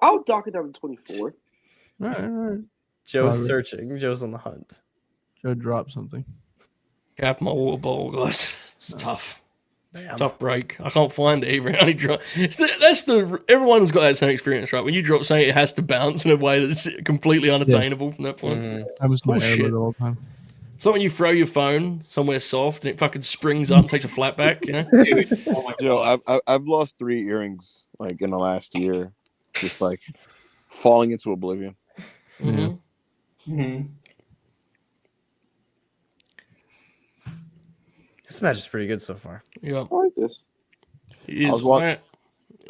I'll dock it down to 24. All right. Joe's Probably. searching. Joe's on the hunt. Joe dropped something. Cap my water bottle, guys. It's tough. Damn. Tough break. I can't find it either. Everyone's got that same experience, right? When you drop something, it has to bounce in a way that's completely unattainable from that point. Mhm. That was my Bullshit. airload all the time. It's like when you throw your phone somewhere soft and it fucking springs up and takes a flat back, you know? Dude, oh my Yo, god. I've lost 3 earrings like in the last year, just like falling into oblivion. Mhm. Mhm. This match is pretty good so far. Yeah. I like this. It was is. wa-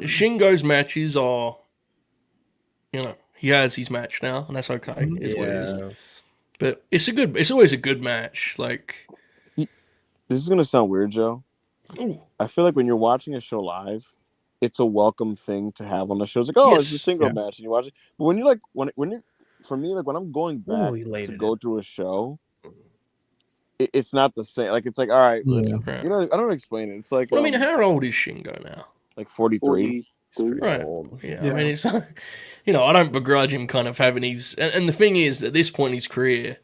Shingo's matches are, he has his match now, and that's okay. It is what it is. Yeah. But it's always a good match. Like, This is gonna sound weird, Joe. ooh, I feel like when you're watching a show live, it's a welcome thing to have on the show. It's like, oh, it's a Yes. single Yeah. match, and you watch it. But when you're like, when you're, for me, like when I'm going back you laid to it go through a show, it's not the same. Like it's like, all right, Yeah. right. you know, I don't explain it. It's like, Well, I mean, how old is Shingo now? like 43. 43. Right. Old. Yeah, Yeah. I mean, it's I don't begrudge him kind of having and the thing is, at this point in his career,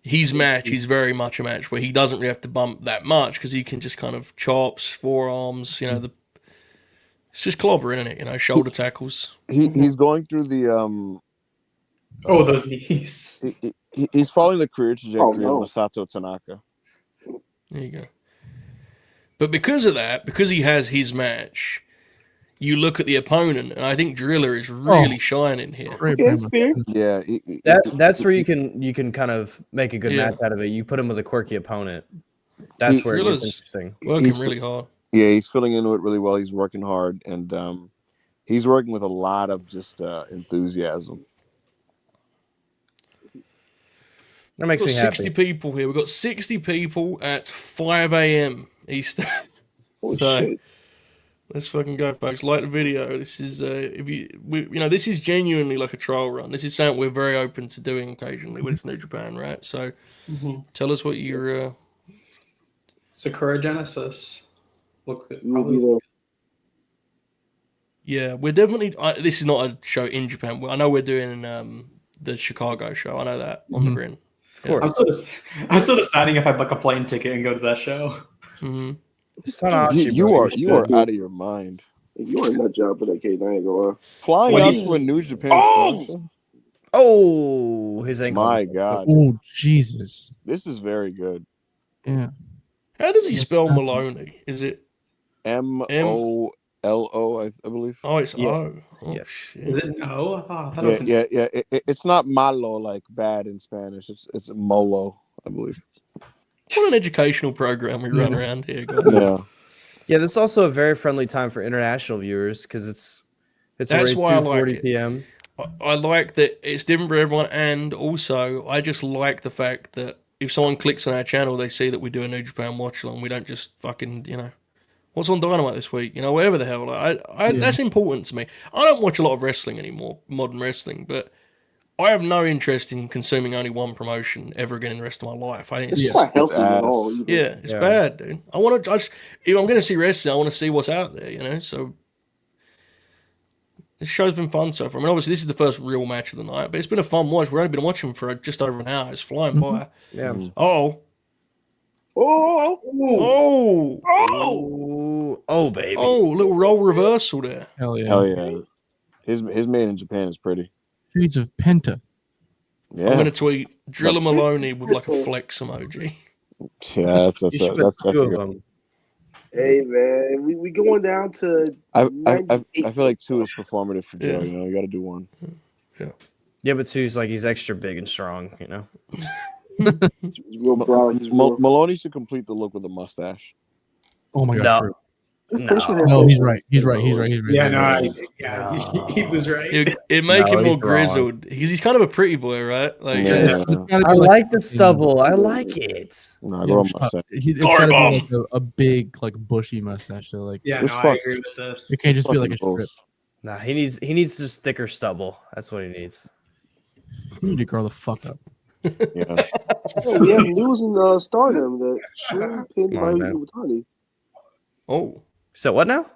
his match is very much a match where he doesn't really have to bump that much because he can just kind of chops, forearms, it's just clobbering, isn't it? Shoulder tackles. He's going through the Oh, those knees. he's following the career trajectory no. of Masato Tanaka. There you go. But because of that, because he has his match, you look at the opponent, and I think Drilla is really shining here. Great Yeah, it's fair. Yeah, That's where you can kind of make a good Yeah. match out of it. You put him with a quirky opponent. That's where it gets Drilla's- interesting. Working He's- really hard. Yeah, he's filling into it really well. He's working hard, and he's working with a lot of just enthusiasm. That makes We've me got happy. 60 people here. We've got 60 people at 5 a.m. Eastern. Holy So, shit. let's fucking go, folks. Like the video. This is this is genuinely like a trial run. This is something we're very open to doing occasionally with New Japan, right? So, tell us what your Sakura Genesis. Look, You will be there. yeah, we're definitely. This is not a show in Japan. I know we're doing the Chicago show. I know that on the Mhm. Grin. Of I'm course. still deciding if I book a plane ticket and go to that show. Mm-hmm. It's Tanahashi, You bro. are should. out of your mind. You are a nut job for that kid. I ain't gonna lie. Flying Well, out you- to a New Japan Oh! show? Oh, his ankle. My God, Oh Jesus! this is very good. Yeah. How does he spell Maloney? Is it? Mollo, I believe. Oh, it's Yeah. O. Oh, Yeah. shit. Is it no? Oh, I thought it Yeah, was yeah, yeah. It's not malo like bad in Spanish. It's molo, I believe. What an educational program we run around here, guys. Yeah. Yeah, this is also a very friendly time for international viewers because it's That's already why I like 2:40 it. p.m. I like that it's different for everyone, and also I just like the fact that if someone clicks on our channel, they see that we do a New Japan watch along. We don't just fucking what's on Dynamite this week, whatever the hell. Like, that's important to me. I don't watch a lot of wrestling anymore, modern wrestling, but I have no interest in consuming only one promotion ever again in the rest of my life. I think it's It's just not healthy at ass. all. Either. yeah, it's Yeah. bad, dude. I want to if I'm going to see wrestling, I want to see what's out there, So this show's been fun so far. I mean, obviously this is the first real match of the night, but it's been a fun watch. We've only been watching for just over an hour. It's flying by. Yeah. Oh, Oh, oh, Oh, baby. oh! Little role reversal there. Hell yeah. Hell yeah. His made in Japan is pretty. Shades of Penta. Yeah. I'm going to tweet Drilla Maloney with like a flex emoji. Yeah, that's You should put that's two a of good. them. hey man, we going down to. I 98. feel like 2 is performative for Joe. Yeah. You got to do 1. Yeah, but two's like he's extra big and strong, He's real brown. He's real. Maloney should complete the look with a mustache. Oh my No. god. true. No. He's right. He's right. Yeah, no, he was right. It make No, him he's more wrong. grizzled because he's kind of a pretty boy, right? Like, Yeah. It's gotta I be like the stubble. I like it. No, I Yeah, go shut on mustache. up. It's Sorry, gotta Mom. be like a big, like bushy mustache. So like, Yeah, It's no, I fuck- agree with this. it can't just be like a Fucking strip. Nah, he needs just thicker stubble. That's what he needs. You need to grow the fuck up. Yeah. Oh, we have news in Stardom that Shuri pinned Come on, Mayu Iwatani. oh, So what now?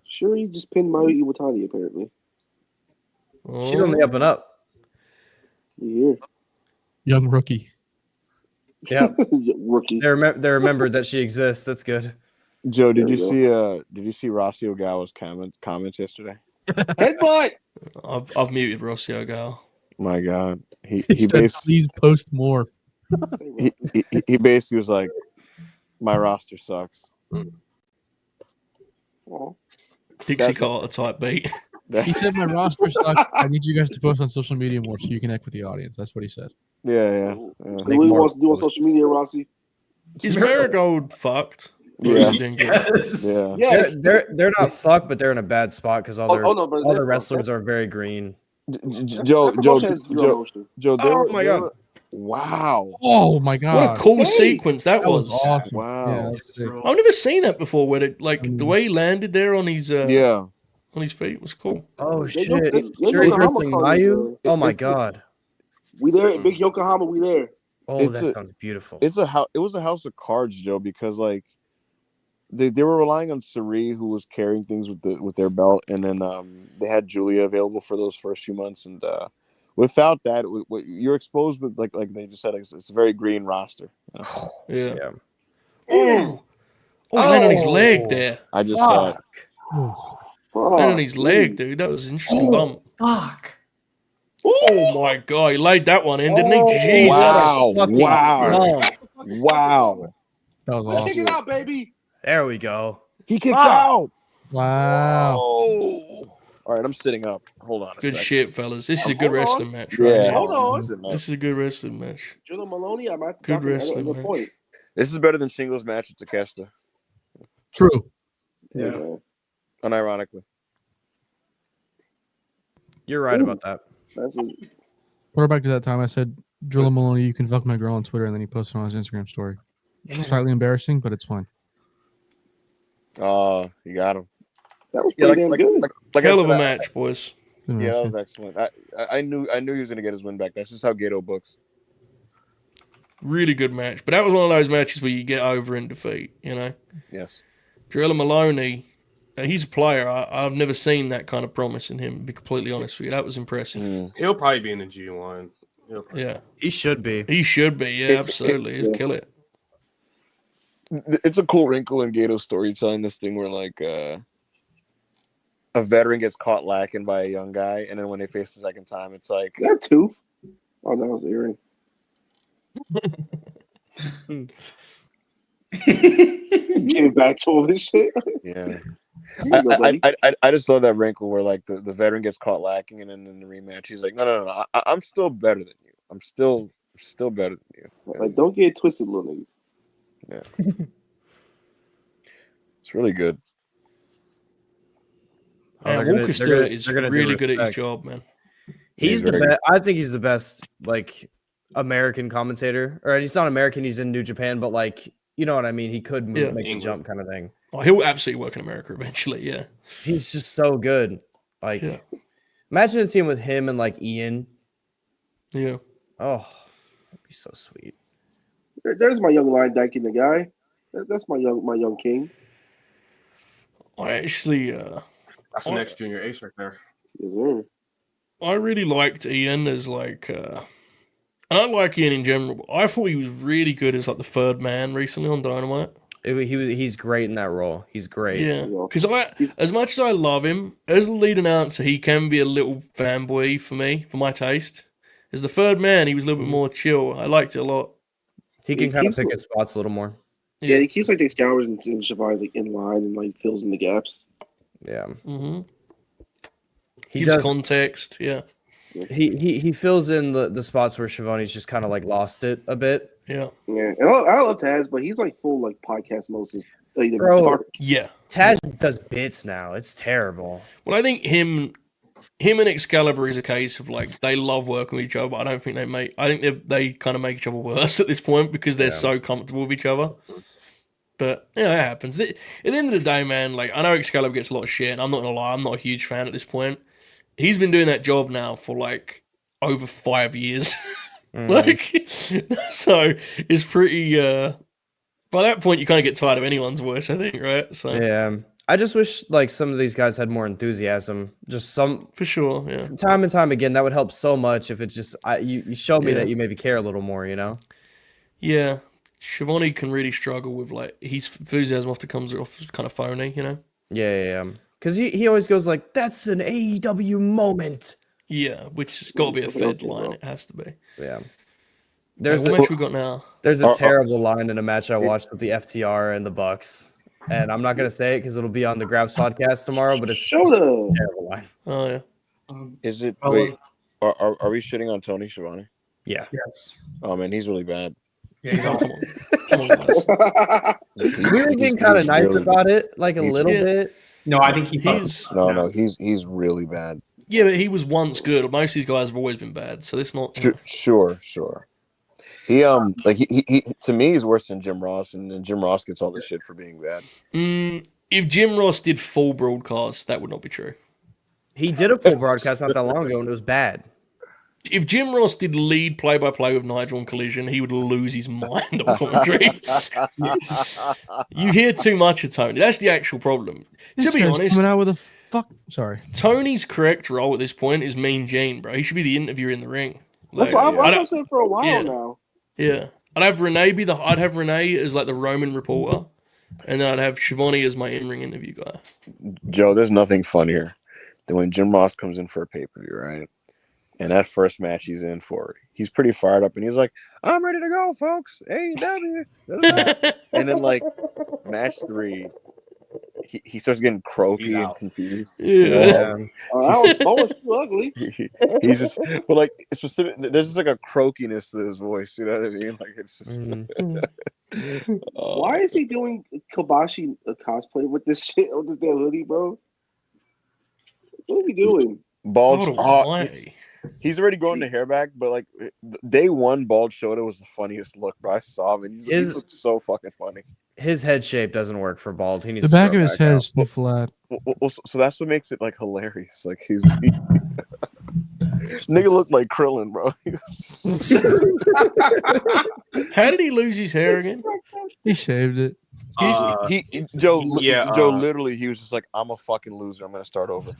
Shuri just pinned Mayu Iwatani apparently. She's on the up and up. Yeah, Young rookie. Yeah, rookie. they remembered that she exists. That's good. Joe, There we go. did you see Rossi Ogawa's comments yesterday? Headbutt. I've muted Rossi Ogawa. My God, he He said, basically please post more. Say Rossi. he basically was like, my roster sucks. Aw. Dixie That's- Carter type beat. He said my roster sucks. I need you guys to post on social media more so you connect with the audience. That's what he said. Yeah. So what do you more want to do on posts. social media, Rossi? Is Marigold fucked? Or Yeah. is he doing good? Yes. Yeah. Yes. They're not fucked, but they're in a bad spot because all Oh, no, but all they're the fucked. wrestlers are very green. Joe, Promotion has zero motion. Joe. Oh my God. Wow. Oh my god! What a cool Hey, sequence that That was was. awesome. Wow. Yeah, that was sick. I've never seen that before. Where the way he landed there on his Yeah. on his feet was cool. Oh They shit! don't- they- Sure, he's Yokohama wrestling card is, Mayu. Oh my it's a- God! We there, Big Yokohama. We there. Oh, it's that a- sounds beautiful. It was a house of cards, Joe, because like they were relying on Sari, who was carrying things with their belt, and then they had Julia available for those first few months, and without that, what you're exposed with, like they just said, it's a very green roster. You know? Yeah. Yeah. Oh, he landed on his leg there. I just saw it. Landed on his leg, dude. That was an interesting bump. Fuck. Oh my god, he laid that one in, didn't he? Oh, Jesus. Wow. Fucking Wow. hell. Wow. That was Kick awesome. it out, baby. There we go. He kicked Fuck. out. Wow. Oh. All right, I'm sitting up. Hold on. Good second. shit, fellas. This is a good Hold on. wrestling match, right Yeah. here. Hold on. I'm sitting up. This is a good wrestling match. Drilla Maloney. I might Good talk at wrestling a match. point. This is better than Shingo's match at Takeshita, True. Yeah. Yeah. unironically. You're right about that. That's it. Put her back to that time I said, Drilla Maloney, you can fuck my girl on Twitter, and then he posted on his Instagram story. It's slightly embarrassing, but it's fine. Oh, you got him. That was Yeah, pretty damn good. like I Hell of said, a match, boys. Good Yeah, that match, was excellent. I knew he was gonna get his win back. That's just how Goto books. Really good match. But that was one of those matches where you get over in defeat, you know? Yes. Drilla Maloney, he's a player. I've never seen that kind of promise in him, to be completely honest with you. That was impressive. Mm. He'll probably be in the G1. Yeah. He should be. He should be. Yeah, absolutely. He'll kill it. It's a cool wrinkle in Gato's storytelling. This thing where like a veteran gets caught lacking by a young guy, and then when they face the second time, it's like That too. Oh, that was earring. He's getting back to all this shit. yeah. Here you go, buddy. I just love that wrinkle where like the veteran gets caught lacking, and then in the rematch he's like, no, I'm still better than you. I'm still better than you. Like, don't get it twisted, little nigga. It's really good. Man, they're Walker they're gonna- Stewart is they're gonna do really good at his respect. job, man. He's the very best. I think he's the best, like, American commentator. Or he's not American. He's in New Japan, but like, you know what I mean. He could Yeah. make the England. jump, kind of thing. Oh, he'll absolutely work in America eventually, yeah. He's just so good. Like, Yeah. imagine a team with him and like Ian. Yeah. Oh, that'd be so sweet. There's my young line dyke in the guy. That's my young king. I actually That's the next junior ace right there. Yes, sir. I really liked Ian as like and I like Ian in general, but I thought he was really good as like the third man recently on Dynamite. He's great in that role. He's great. Yeah. Yeah. Because as much as I love him, as the lead announcer, he can be a little fanboy for me, for my taste. As the third man, he was a little bit more chill. I liked it a lot. He can He kind of keeps pick it- his spots a little more. Yeah, he keeps like these scours and Shavai's like in line and like fills in the gaps. Yeah, Mm-hmm. he Gives does. context. Yeah. He fills in the spots where Shivani's just kind of like lost it a bit. Yeah. Yeah, and I love Taz, but he's like full like podcast Moses. Like, Bro. dark. Yeah. Taj does bits now. It's terrible. Well, I think him and Excalibur is a case of like they love working with each other, but I don't think they make. I think they kind of make each other worse at this point because they're Yeah. so comfortable with each other. But you know, it happens. At the end of the day, man, like I know Excalibur gets a lot of shit, and I'm not gonna lie, I'm not a huge fan at this point. He's been doing that job now for like over 5 years. Like, so it's pretty. By that point, you kind of get tired of anyone's voice, I think, right? So Yeah, I just wish like some of these guys had more enthusiasm. Just some for sure, yeah. time and time again, that would help so much if it just you showed me Yeah. that you maybe care a little more. You know. Yeah. Shivani can really struggle with like his enthusiasm often comes off kind of phony, you know. Yeah. Because he always goes like, "That's an AEW moment." Yeah, which has got to be a Okay, fed okay, line. bro. It has to be. Yeah. There's There's what a, match we got now? there's a Are- terrible line in a match I watched with the FTR and the Bucks, and I'm not gonna say it because it'll be on the Grabs podcast tomorrow. But it's Shota. a terrible line. Oh yeah. Is it? Well, Wait, are we shitting on Tony Schiavone? Yeah. Yes. Oh man, he's really bad. Yeah, he's Oh, on. come on, guys. We were being kind of nice about it, like a he's- little Yeah. bit. No, I think He's No, he's really bad. yeah, but he was once good. Most of these guys have always been bad, so it's not. Sure. He like he to me he's worse than Jim Ross, and then Jim Ross gets all this shit for being bad. If Jim Ross did full broadcast, that would not be true. He did a full broadcast not that long ago, and it was bad. If Jim Ross did lead play-by-play with Nigel on Collision, he would lose his mind on commentary. You hear too much of Tony. That's the actual problem. This To be guy's honest, coming out with a fuck. Sorry. Tony's correct role at this point is Mean Gene, bro. He should be the interviewer in the ring. That's Like, what I've said for a while yeah. now. Yeah, I'd have Renee as like the Roman reporter, and then I'd have Shivani as my in-ring interview guy. Joe, there's nothing funnier than when Jim Ross comes in for a pay-per-view, right? And that first match he's in for, he's pretty fired up, and he's like, "I'm ready to go, folks. AEW." And then like match 3, he starts getting croaky He's and out. confused. Yeah. That was too ugly. He's just, but like specific. There's just like a croakiness to his voice. You know what I mean? Like it's just. Why is he doing Kobashi cosplay with this shit with this damn hoodie, bro? What are we doing? Bald? Why? He's already growing the hair back, but like day 1, Bald Shota was the funniest look. Bro, I saw him, and he looks so fucking funny. His head shape doesn't work for Bald. He needs The to back grow of his back head out. is too flat. Well, so that's what makes it like hilarious. Like he's nigga looked like Krillin, bro. How did he lose his hair again? He shaved it. Joe yeah, literally, he was just like, "I'm a fucking loser. I'm gonna start over."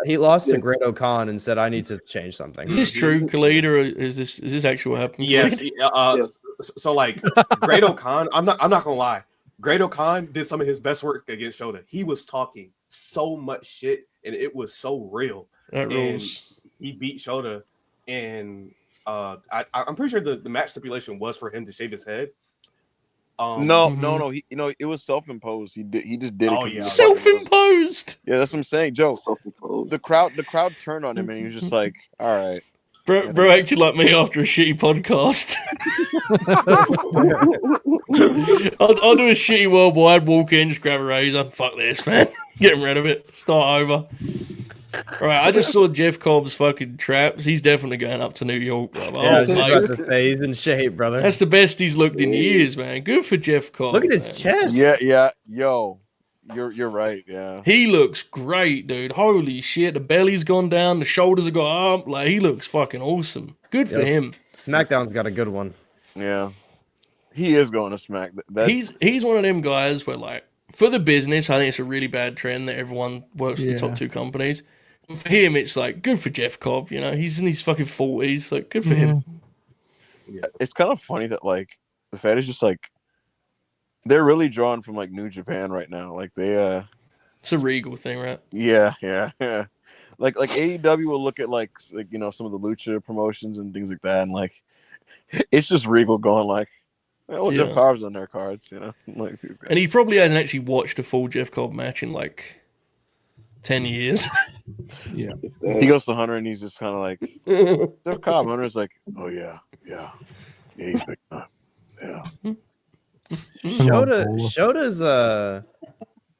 He lost to Great O'Con and said, "I need to change something." Is this true, Khalid, or is this actually what happened? Yes. Khalid? So like Great O'Con, I'm not gonna lie. Great O'Con did some of his best work against Shota. He was talking so much shit, and it was so real. That And rules. he beat Shota, and I'm pretty sure the match stipulation was for him to shave his head. No. He, it was self-imposed. He just did it. Oh, 'cause he yeah. was fucking loser. Self-imposed. Yeah, that's what I'm saying, Joe. Self-imposed. The crowd turned on him, and he was just like, "All right." Bro acted like me after a shitty podcast. I'll do a shitty worldwide, walk in, just grab a razor. Fuck this, man. Get rid of it. Start over. All right, I just saw Jeff Cobb's fucking traps. He's definitely going up to New York, brother. Yeah, I was Oh, just mate. about to say, he's in shape, brother. That's the best he's looked in years, man. Good for Jeff Cobb. Look at his man. chest. Yeah, yo, you're right. Yeah, He looks great, dude. Holy shit. The belly's gone down. The shoulders have got up. Like, he looks fucking awesome. Good for him. SmackDown's got a good one. yeah. He is going to smack. He's one of them guys where, like, for the business, I think it's a really bad trend that everyone works for the top 2 companies. And for him, it's like, good for Jeff Cobb, you know? He's in his fucking 40s. Like, good for him. It's kind of funny that like the Fed is just like they're really drawn from like New Japan right now. Like they It's a Regal thing, right? yeah. Like AEW will look at like some of the Lucha promotions and things like that, and like it's just Regal going like, well, Jeff Cobb's on their cards, like these guys. And he probably hasn't actually watched a full Jeff Cobb match in like 10 years. Yeah. He goes to Hunter and he's just kind of like, Jeff Cobb. Hunter's like, oh yeah, he's big time. Yeah. Shota's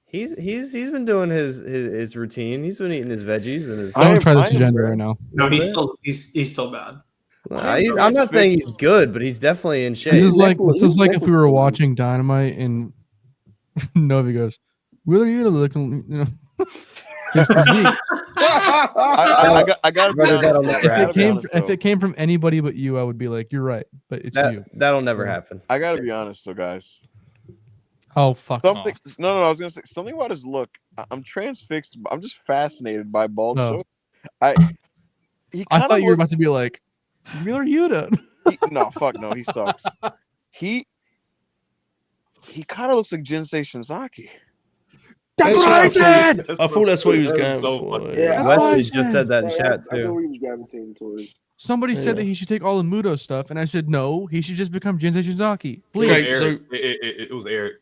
he's been doing his routine. He's been eating his veggies and his. I don't try this agenda right now. No, he's still bad. I'm not saying he's good, but he's definitely in shape. This is like if we were watching Dynamite and Novi goes, "Will you looking?" His physique. I gotta be honest. If it came from anybody but you, I would be like, "You're right," but it's you. That'll never happen. I gotta be honest, though, guys. Oh fuck! Something. Off. No. I was gonna say something about his look. I'm transfixed. I'm just fascinated by Bald. No. I thought you were about to be like, "Miller Yuta." No, fuck no. He sucks. He He kind of looks like Jinsei Shinzaki. That's what I said. I thought that's what he was going so for. funny. Yeah, Wesley I just said. said that in Yeah, chat I know too. where he was gravitating towards. Somebody said Yeah. that he should take all the Muto stuff, and I said no. He should just become Jinsei Shinzaki. It was Please. Okay, Eric. so- It was Eric.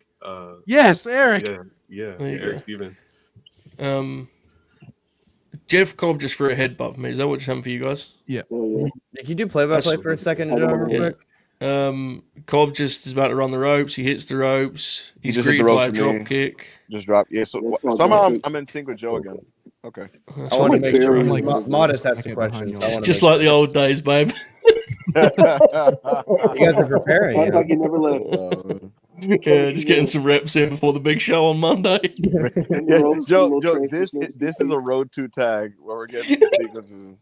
Yes, Eric. Yeah, There you Eric go. Stevens. Jeff Cobb just for a head butt for me. Is that what just happened for you guys? Oh, Can you do play-by-play for a second, Joe, real Yeah. quick? Cobb just is about to run the ropes. He hits the ropes. He He's just hit the greeted ropes by a for drop me. kick. Just drop. Yeah. So That's not somehow good. I'm in sync with Joe again. Okay. That's I what want to I'm make doing. sure. I'm like- Modest asked the Second behind questions. you. I wanna Just make like the old days, babe. You guys are preparing. Act You know? like he never left. Yeah, just getting some reps in before the big show on Monday. And the Yeah, ropes, Joe, little Joe, transmission. this is a road to tag where we're getting some sequences.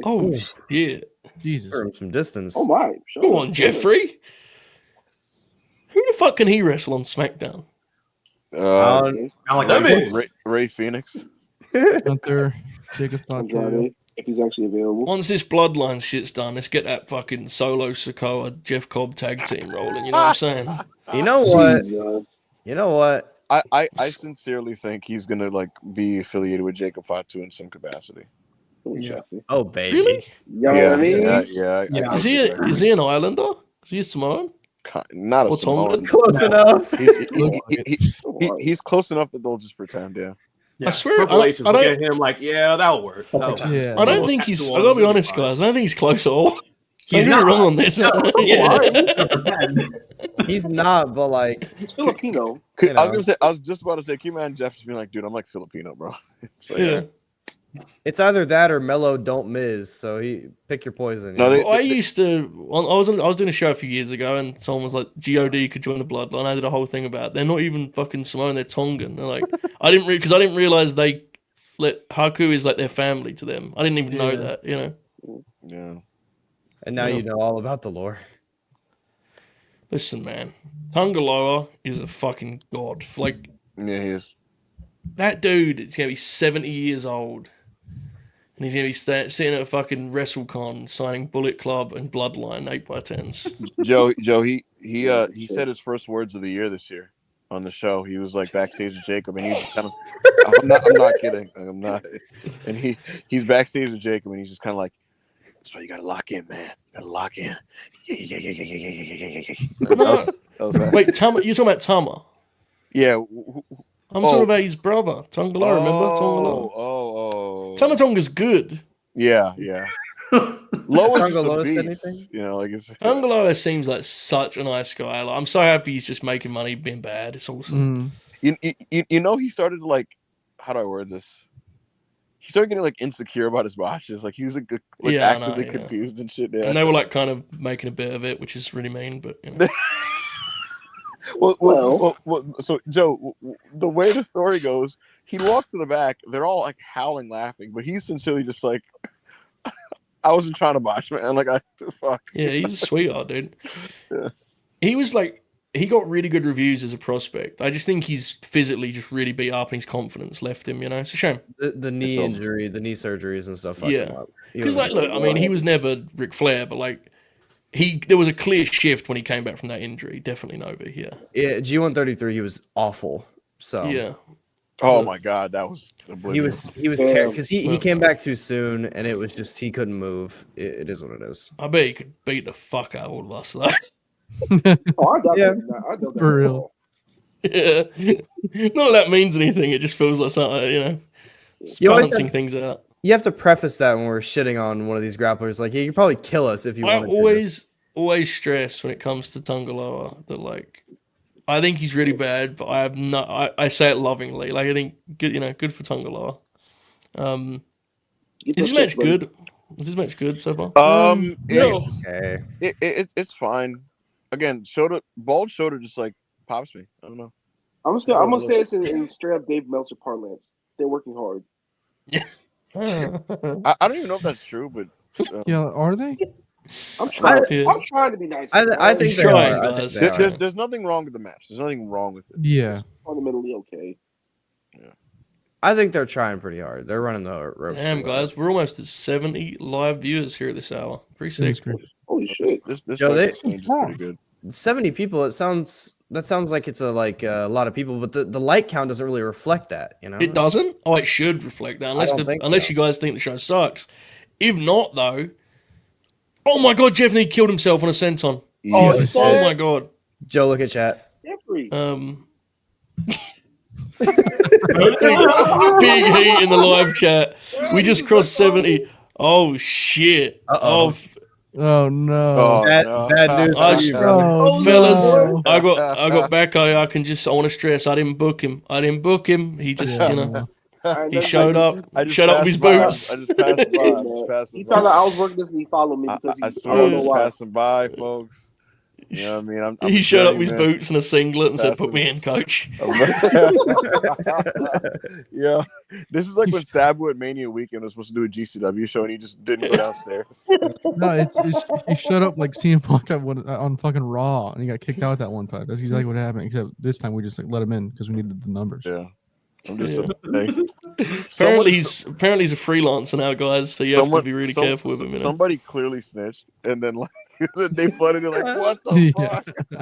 Oh shit! Jesus. From some distance. Oh my! Shut Go up. on, Jeffrey. Who the fuck can he wrestle on SmackDown? I like Let that. me- Ray Phoenix. Gunther, Jacob Fatu. Andrade, if he's actually available. Once this bloodline shit's done, let's get that fucking Solo Sikoa Jeff Cobb tag team rolling. You know what I'm saying? You know what? Jesus. You know what? I sincerely think he's gonna like be affiliated with Jacob Fatu in some capacity. Yeah. Oh baby. Really? You know what I mean? Yeah. Is he an Islander? Is he a Samoan? Not a Or Tongan? Samoan. Close enough. He's close enough that they'll just pretend. Yeah. I swear, Triple H is I looking don't. at him like, yeah, that'll work. That'll work. Yeah. I don't Little think he's. tattoo I on gotta him, be he'll honest, fine. guys. I don't think he's close at all. He's Don't get me not. wrong on this. Yeah. He's not, but like, He's Filipino. You know. I was just about to say, keep man Jeff just being like, dude, I'm like Filipino, bro. So, Yeah. it's either that or Mello don't Miz. So he pick your poison. No, you know? they- Well, I used to. I was doing a show a few years ago, and someone was like, "God could join the Bloodline." I did a whole thing about it. They're not even fucking Samoan. They're Tongan. They're like, I didn't realize they let Haku is like their family to them. I didn't even know Yeah. that. You know. yeah. And now Yeah. you know all about the lore. Listen, man, Tungaloa is a fucking god. Like Yeah, he is. that dude is gonna be 70 years old, and he's gonna be sitting at a fucking WrestleCon signing Bullet Club and Bloodline 8x10s. Joe, he said his first words of the year this year on the show. He was like backstage with Jacob, and he's kind of, I'm not kidding, I'm not, and he's backstage with Jacob, and he's just kind of like, that's why you gotta lock in, man. You gotta lock in. Yeah. No. That was that. Wait, Tama, you're talking about Tama? Yeah. I'm talking about his brother, Tungaloa. Remember Tungaloa? Oh. Tama Tonga's good. Yeah. Lois is Tonga the Lois beast, anything? you know, like it's. Tungaloa seems like such a nice guy. Like, I'm so happy he's just making money being bad. It's awesome. You know, he started to like, how do I word this? He started getting like insecure about his botches. Like he was like Yeah, I know, actively yeah. confused and shit. Yeah. And they were like kind of making a bit of it, which is really mean, but you know. Well, so Joe, the way the story goes, he walks to the back. They're all like howling, laughing, but he's sincerely just like, I wasn't trying to botch, man. Like fuck. Yeah, he's a sweetheart, dude. Yeah. He was like, he got really good reviews as a prospect. I just think he's physically just really beat up and his confidence left him, you know? It's a shame. The knee injury, the knee surgeries and stuff. fucked Yeah. him up. Because, like, look, I mean, he was never Ric Flair, but, like, there was a clear shift when he came back from that injury. Definitely Novi, yeah. Yeah, G133, he was awful. So Yeah. Oh my god, that was he was terrible because he came back too soon, and it was just he couldn't move. It is what it is. I bet he could beat the fuck out of all of us, though. Oh, I doubt Yeah. that. I doubt that. For real. Yeah. Not that that means anything. It just feels like something, you know, You always balancing have- things out. You have to preface that when we're shitting on one of these grapplers. Like, he could probably kill us if you I wanted to. always stress when it comes to Tungaloa that, like, I think he's really bad, but I have no. I say it lovingly. Like, I think good, you know, good for Tungaloa. Get Is that this match check, buddy. good? Is this match good so far? Okay. It's fine. Again, bald shoulder just like pops me. I don't know. I'm gonna say it's in straight up Dave Meltzer parlance. They're working hard. I don't even know if that's true, but Yeah, are they? I'm trying. Yeah. I'm trying to be nice. I think He's they trying, are. I think guys. they are. there's nothing wrong with the match. There's nothing wrong with it. Yeah. fundamentally okay. I think they're trying pretty hard. They're running the ropes. Damn, pretty hard. guys, we're almost at 70 live viewers here at this hour. Pretty That's sick. great. Holy shit! This Joe, they- exchange is pretty good. 70 people. That sounds like it's a lot of people, but the like count doesn't really reflect that. You know, It doesn't? Oh, it should reflect that. Unless don't think unless so. you guys think the show sucks. If not, though, oh my god, Jeff Neal killed himself on a senton. Oh, Jesus. you saw Oh that? my god. Joe, look at chat. Jeffrey. Big heat in the live chat. We just crossed 70. Oh shit. Uh-oh. Oh no. Oh, Bad, no. bad news I for you, s- brother. Oh, Fellas, no. I got Backo. I want to stress, I didn't book him. He just, Yeah, you know, no. he showed up. I just Showed up with his passed by. boots. I just passed by. Hey, I just man. passed He by. found out I was working this and he followed me because I I swear don't I'm know just why. passing by, folks. You know what I mean? I'm He a showed up with his journeyman. boots and a singlet and said, "Put Passing. me in, coach." Yeah, this is like when Sabu at Mania Weekend was supposed to do a GCW show and he just didn't go downstairs. No, it's he showed up like CM Punk on fucking Raw and he got kicked out that one time. That's exactly what happened. Except this time we just like let him in because we needed the numbers. Yeah, I'm just Yeah. saying. Apparently he's a freelancer now, guys. So you have to be really careful with him. You know? Somebody clearly snitched, and then like they flooded it. Like, what the Yeah.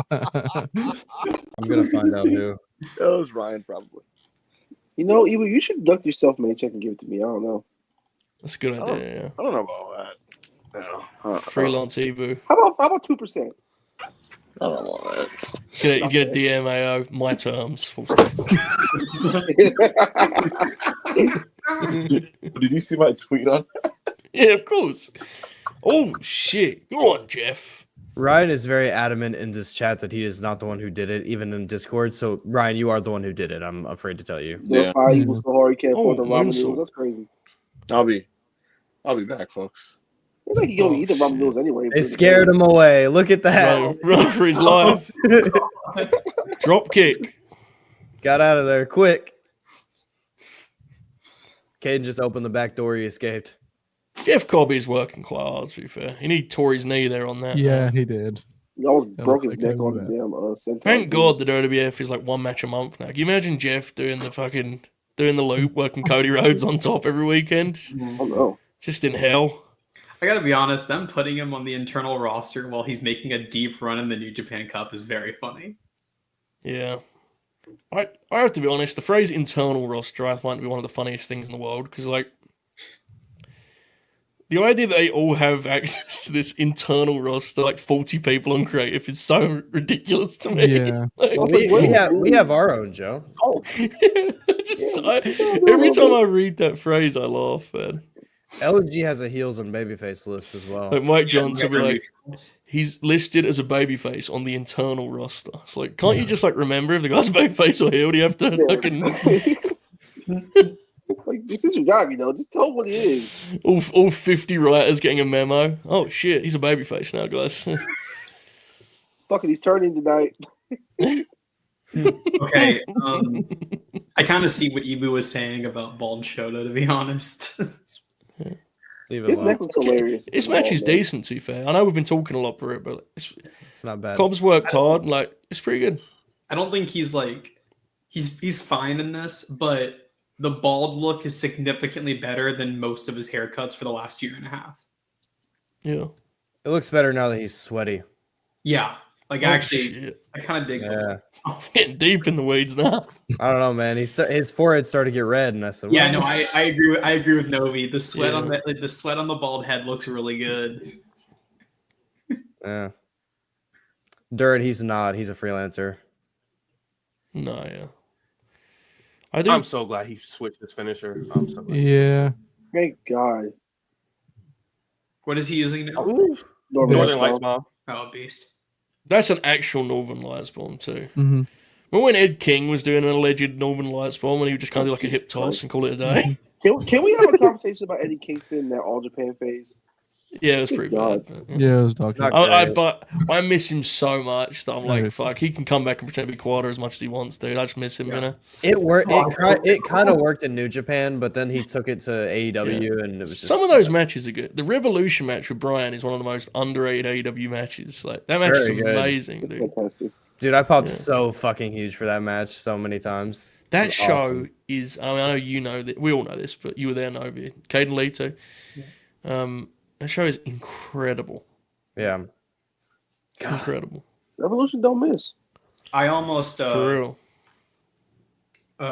fuck? I'm gonna find out who. That was Ryan, probably. You know, Ewa, you should duck yourself, man. Check and give it to me. I don't know. That's a good idea. I don't know about all that. No. Yeah. Freelance Ebu. How about 2%? I don't know about that. He's gonna DM AO my terms. Full stop. Did you see my tweet on? Yeah, of course. Oh shit! Go on, Jeff. Ryan is very adamant in this chat that he is not the one who did it, even in Discord. So Ryan, you are the one who did it. I'm afraid to tell you. Yeah. Fire equals so hard, you can't Oh, afford the ramen moonsault. noodles. That's crazy. I'll be back, folks. It's like you Oh, gonna eat the ramen shit. noodles anyway. They scared him away. Look at that. Run for his life. Drop kick. Got out of there quick. Kaden just opened the back door. He escaped. Jeff Cobby's working quite hard, to be fair. He tore his knee there on that. Yeah, he did. He almost That broke looked his like neck on the that. damn senton. Thank God the WWF is like one match a month now. Can you imagine Jeff doing the loop, working Cody Rhodes on top every weekend? Oh no. Just in hell. I gotta be honest, them putting him on the internal roster while he's making a deep run in the New Japan Cup is very funny. Yeah. I have to be honest, the phrase internal roster I find to be one of the funniest things in the world because, like, the idea that they all have access to this internal roster, like 40 people on creative, is so ridiculous to me. Yeah. Like, Also, We have our own, Joe. every time I read that phrase, I laugh, man. LNG has a heels and babyface list as well. Like Mike Johnson will be like, he's listed as a babyface on the internal roster. It's like, can't you just like remember if the guy's babyface or heel? Do you have to fucking Like, this is your job, you know. Just tell him what he is. all 50 writers getting a memo? Oh shit, he's a babyface now, guys. Fuck it, he's turning tonight. Okay, I kind of see what Ibu was saying about Bald Shota, to be honest. Leave it His alone. neck looks hilarious. This match is decent, to be fair. I know we've been talking a lot for it, but It's not bad. Cobb's worked hard. Like, it's pretty good. I don't think he's like he's fine in this, but the bald look is significantly better than most of his haircuts for the last year and a half. Yeah. It looks better now that he's sweaty. Yeah, like Oh, actually, shit. I kind of dig. Yeah. I'm getting deep in the weeds now. I don't know, man. His forehead started to get red, and I said, Yeah, "Well, no, I agree. I agree with Novi. The sweat on Yeah. the sweat on the bald head looks really good. yeah." Dirt, he's not. He's a freelancer. No, yeah. I do. I'm so glad he switched his finisher. I'm so glad. Yeah. Thank God. What is he using now? Northern Lights Bomb. Oh, beast. That's an actual Northern Lights bomb, too. Mm-hmm. Remember when Ed King was doing an alleged Northern Lights bomb and he would just kind of do like a hip toss and call it a day? Can we have a conversation about Eddie Kingston in that All Japan phase? Yeah, it was pretty God. bad. But, Yeah, it was Dr. Not But I miss him so much that I'm like, Okay. fuck, he can come back and pretend to be quarter as much as he wants, dude. I just miss him, you know? It worked. It kind of worked in New Japan, but then he took it to AEW, and it was just, Some of those matches are good. The Revolution match with Brian is one of the most underrated AEW matches. Like that match is very good. amazing, It's dude. fantastic. Dude, I popped Yeah. so fucking huge for that match so many times. That It's show awesome. is. I mean, I know you know that. We all know this, but you were there, Novi. Kaden Lee too. That show is incredible. Yeah. God. Incredible. Revolution don't miss. I almost For real.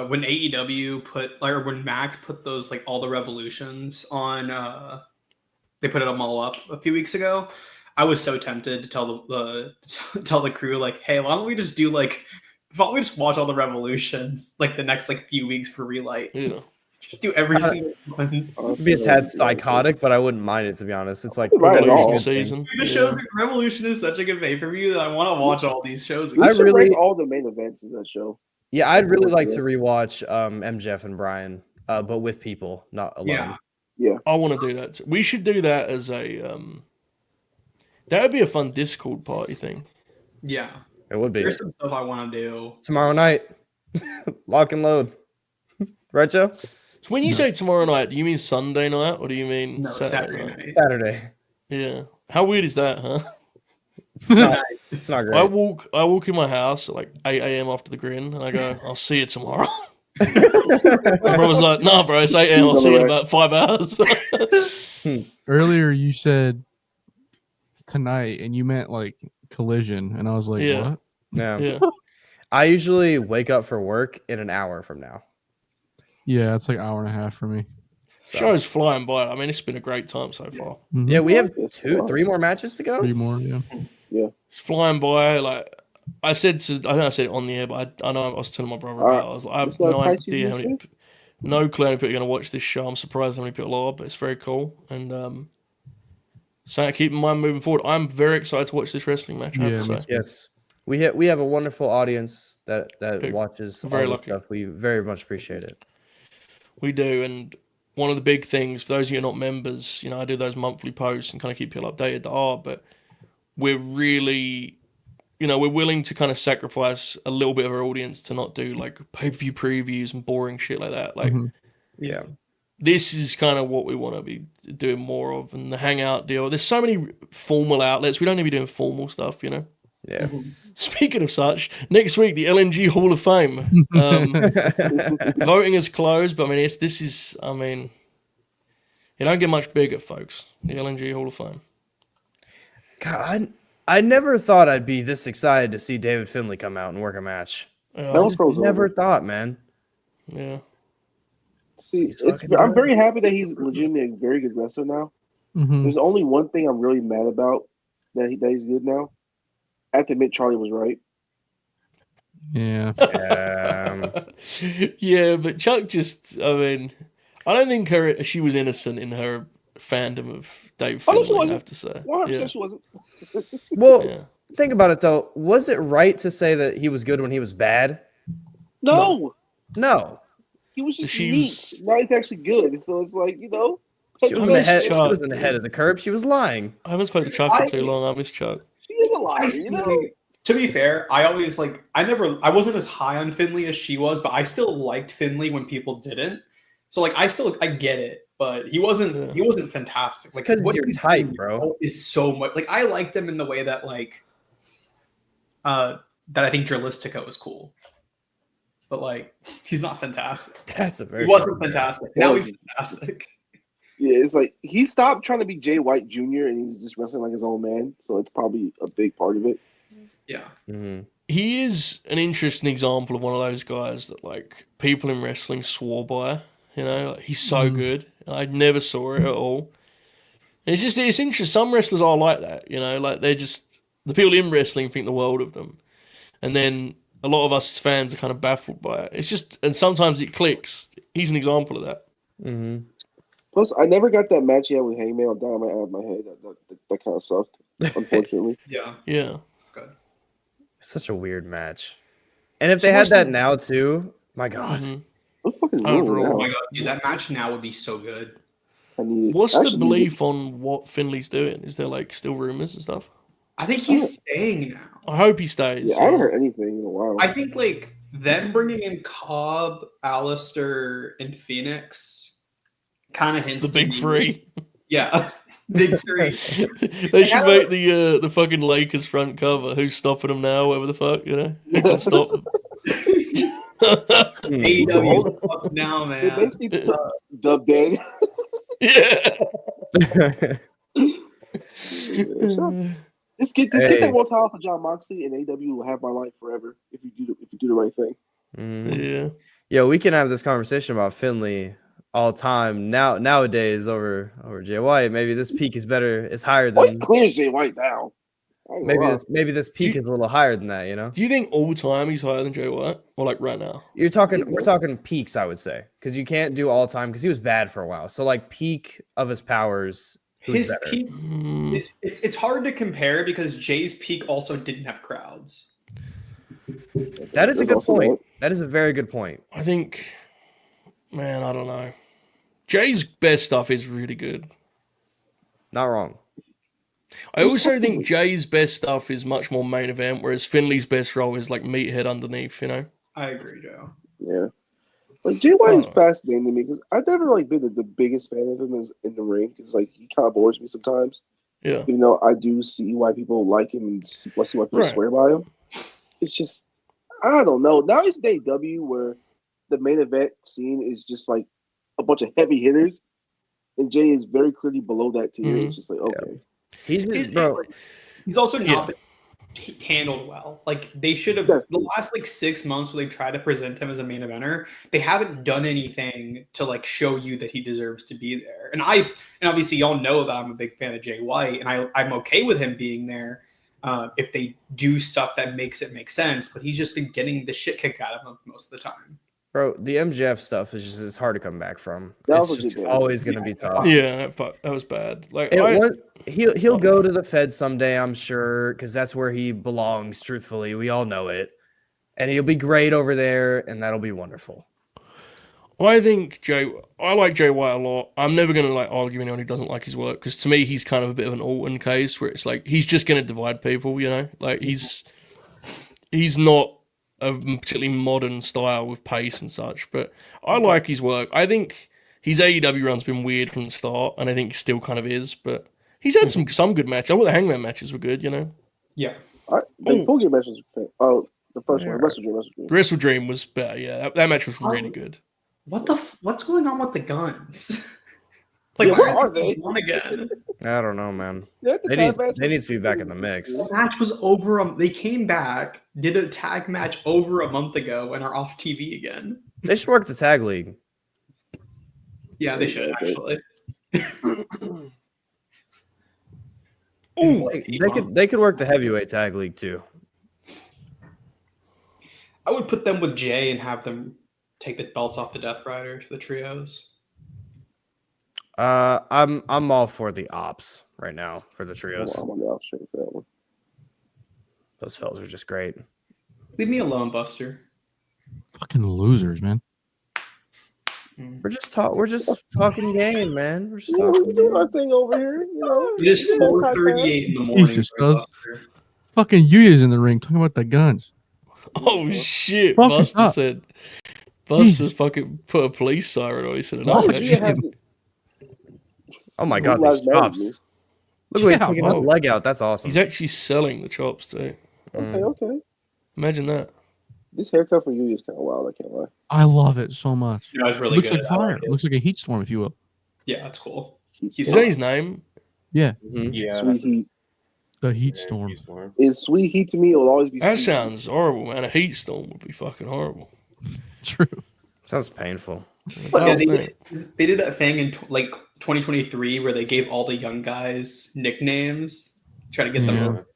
When AEW or when Max put those like all the revolutions on, they put them all up a few weeks ago. I was so tempted to tell tell the crew like, hey, why don't we just watch all the revolutions like the next like few weeks for Relight? Yeah. Just do every single one. It'd be a tad psychotic, but I wouldn't mind it, to be honest. It's like Right, Revolution all. Revolution thing. season. The shows like Revolution is such a good pay-per-view that I want to watch all these shows. We again. should really- rank all the main events in that show. Yeah, I'd really like to rewatch MJF and Brian, but with people, not alone. Yeah. I want to do that. We should do that as a. That would be a fun Discord party thing. Yeah. It would be. There's some stuff I want to do. Tomorrow night. Lock and load. Right, Joe? So when you say tomorrow night, do you mean Sunday night or do you mean No, Saturday Saturday night? night. Saturday. Yeah. How weird is that, huh? It's not great. I walk in my house at like 8 a.m. after the Grin, and I go, I'll see you tomorrow. My brother's like, nah, bro, it's 8 a.m. I'll see you in about 5 hours. Earlier you said tonight, and you meant like collision, and I was like, Yeah. what? Yeah. Yeah. I usually wake up for work in an hour from now. Yeah, it's like hour and a half for me. So, Show's flying by. I mean, it's been a great time so far. Mhm. yeah, we have It's 3 more matches to go. 3 more, yeah. It's flying by. Like I think I said it on the air, but I know I was telling my brother about it. I was like, I have Is that no Taichi idea how many, Tuesday? no clue how many people are going to watch this show. I'm surprised how many people are, but it's very cool. And so keep in mind moving forward. I'm very excited to watch this wrestling match. I have Yeah, to me say. Yes. We have a wonderful audience that Big. watches Very all this lucky. stuff. We very much appreciate it. We do, and one of the big things for those of you who are not members, I do those monthly posts and kind of keep people updated. But we're really, we're willing to kind of sacrifice a little bit of our audience to not do like pay-per-view previews and boring shit like that. Like Mhm. Yeah. this is kind of what we want to be doing more of, and the hangout deal. There's so many formal outlets. We don't need to be doing formal stuff, Yeah. Speaking of such, next week the LNG Hall of Fame. Voting is closed, but I mean, it don't get much bigger, folks. The LNG Hall of Fame. God, I never thought I'd be this excited to see David Finley come out and work a match. That was frozen. Never thought, man. Yeah. See, He's fucking I'm good. very happy that he's legitimately a very good wrestler now. Mhm. There's only one thing I'm really mad about that he's good now. I have to admit, Charlie was right. Yeah. Yeah, but Chuck I don't think she was innocent in her fandom of Dave Oh, no, Finley, she I wasn't. have to say. 100% Yeah. she wasn't. Well, Yeah. think about it though. Was it right to say that he was good when he was bad? No, No. he was just She's- neat. Now he's actually good. So it's like, She was, I in the miss head, she Chuck, was in the head of the curb. She was lying. I haven't spoken to Chuck in too long. I miss Chuck. she is a I liar, see, to be fair, I always I wasn't as high on Finley as she was, but I still liked Finley when people didn't. So I get it, but he wasn't fantastic. Like Because what you're he's tight, doing bro. is so much. Like I liked him in the way that that I think Drillistico was cool. But he's not fantastic. That's a very. He wasn't fair- fantastic. Now he's fantastic. Yeah, it's like he stopped trying to be Jay White Jr. and he's just wrestling like his own man. So it's probably a big part of it. Yeah. Mhm. He is an interesting example of one of those guys that people in wrestling swore by. He's so good. And I never saw it at all. And it's interesting. Some wrestlers are like that. They're just the people in wrestling think the world of them, and then a lot of us as fans are kind of baffled by it. It's just, and sometimes it clicks. He's an example of that. Mhm. Plus, I never got that match he had with Hangman on Dynamite out of my head. That kind of sucked, unfortunately. Yeah. Yeah. Good. Such a weird match. And if they had that now too, my God. Mhm. What fucking Oh, ruin bro. Oh my now? god, dude, that match now would be so good. I need. What's I the actually need belief on what Finley's doing? Is there still rumors and stuff? I think he's staying now. I hope he it. stays. Yeah, I haven't heard anything in a while. I think them bringing in Cobb, Alistair, and Phoenix kind of hints The to big me- three. Yeah, big three. They should make the fucking Lakers front cover. Who's stopping them now? Whatever the fuck, Who can stop them? AEW is up now, They man. basically dubbed dead. Yeah. Sure. Just get that one title for John Moxley, and AEW will have my life forever if you do the right thing. Yeah. Yeah, we can have this conversation about Finley all time nowadays over Jay White. Maybe this peak is better. It's higher White than clears Jay White now. maybe this peak is a little higher than that. You know, Do you think all time he's higher than Jay White? Or like right now? we're talking peaks, I would say, because you can't do all time because he was bad for a while. So like peak of his powers, who's His better? peak, it's hard to compare because Jay's peak also didn't have crowds. That is a There's good also point. That is a very good point. I think, man, I don't know. Jay's best stuff is really good. Not wrong. I also think Jay's best stuff is much more main event, whereas Finley's best role is like meathead underneath, you know? I agree, Joe. Yeah. Like Jay White is Oh. fascinating to me because I've never like been the biggest fan of him in the ring because like he kind of bores me sometimes. Yeah. Even though I do see why people like him and see why people Right. swear by him. It's just I don't know. Now he's in AEW where the main event scene is just like a bunch of heavy hitters, and Jay is very clearly below that tier. Mhm. It's just like okay, He's just, bro. He's also Yeah. not been handled well. Like they should have Yes. the last like 6 months where they tried to present him as a main eventer, they haven't done anything to like show you that he deserves to be there. And obviously y'all know that I'm a big fan of Jay White, and I'm okay with him being there if they do stuff that makes it make sense. But he's just been getting the shit kicked out of him most of the time. Bro, the MJF stuff is just it's hard to come back from. That It's was just legit bad. always gonna be tough. Yeah, that was bad. Like, He'll go to the Fed someday, I'm sure, because that's where he belongs. Truthfully, we all know it, and he'll be great over there, and that'll be wonderful. I like Jay White a lot. I'm never gonna like argue anyone who doesn't like his work because to me he's kind of a bit of an Alton case where it's like he's just gonna divide people, you know. Like he's not a particularly modern style with pace and such, but I like his work. I think his AEW run's been weird from the start, and I think it still kind of is. But he's had some good matches. I thought the Hangman matches were good, you know. Yeah. the full game match was the first one, Wrestle Dream. Wrestle Dream was better. Yeah, that match was really good. What's going on with the guns? Like, Yeah, why where are are they they? on again? I don't know, man. Yeah, the They tag need, match they need was- to be back in the mix. The match was over. They came back, did a tag match over a month ago, and are off TV again. They should work the tag league. Yeah, they should actually. They could work the heavyweight tag league too. I would put them with Jay and have them take the belts off the Death Riders, the trios. I'm all for the ops right now for the trios. I'm on the off train for that one. Those fellas are just great. Leave me alone, Buster. Fucking losers, man. We're just talking game, man. We're just You know, we talking do game. our thing over here. You know, It is You know, 4:38 in the morning. Jesus, for cuz. Buster. Fucking Yuya's in the ring talking about the guns. Oh shit! Fuck Buster up. said. Buster's fucking put a police siren on. He said, Why "No, would you have Oh my Who god, lies these matter to chops. me? Look at he's Yeah, taking his whoa. leg out. That's awesome. he's actually selling the chops too. Okay, okay. Imagine that." This haircut for you is kind of wild. I can't lie. I love it so much. You guys really Looks good. like I fire. like it. Looks like a heat storm, if you will. Yeah, that's cool. He's Is that his name? Yeah, Mhm. Yeah, Sweet heat. the heat storm. Is sweet heat to me? It will always be. That sweet heat. sounds horrible, man. A heat storm would be fucking horrible. True. Sounds painful. Yeah, They they did that thing in like 2023 where they gave all the young guys nicknames, try to get them. Yeah. over.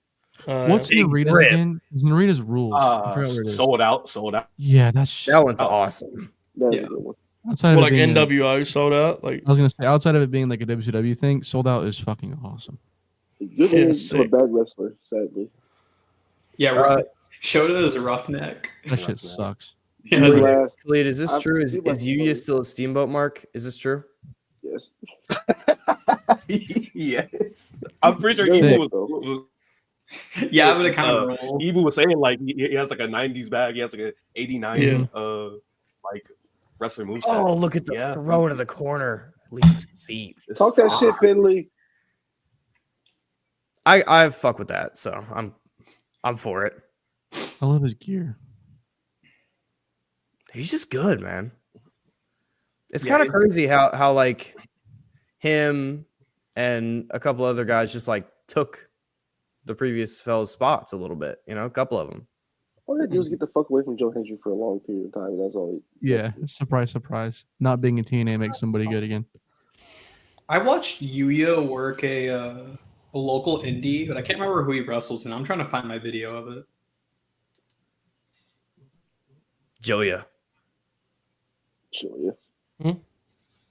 What's Big Narita's rip. again? Is Narita's rules? I forgot where it is. Sold out. Yeah, that's That one's Oh. awesome. That's Yeah. a good one. outside Well, of like it being NWO sold out. Like, I was gonna say outside of it being like a WCW thing, sold out is fucking awesome. Good Yeah, thing I'm a sick. bad wrestler, sadly. Yeah, Uh, Shota is a roughneck. That shit sucks. Yeah, Drew that's- last, Khalid, is this I'm- true? Is he was- Yuya still a steamboat mark? Is this true? yes. Yes, I'm pretty sure Sick. Ibu was yeah, but it kind of rolls. Ibu was saying like he has like a '90s bag. He has like a '89 Yeah. like wrestler moveset. Oh, look at the Yeah. throw to the corner. Leaves his feet. Talk that shit, Finley. I fuck with that, so I'm for it. I love his gear. He's just good, man. It's Yeah, kind of crazy how like him and a couple other guys just like took the previous fellow's spots a little bit, you know, a couple of them. All you had to do is get the fuck away from Joe Hendry for a long period of time. And that's all. Yeah, surprise, surprise. Not being in TNA makes somebody good again. I watched Yuya work a local indie, but I can't remember who he wrestles in. I'm trying to find my video of it. Joya. Sure, yeah.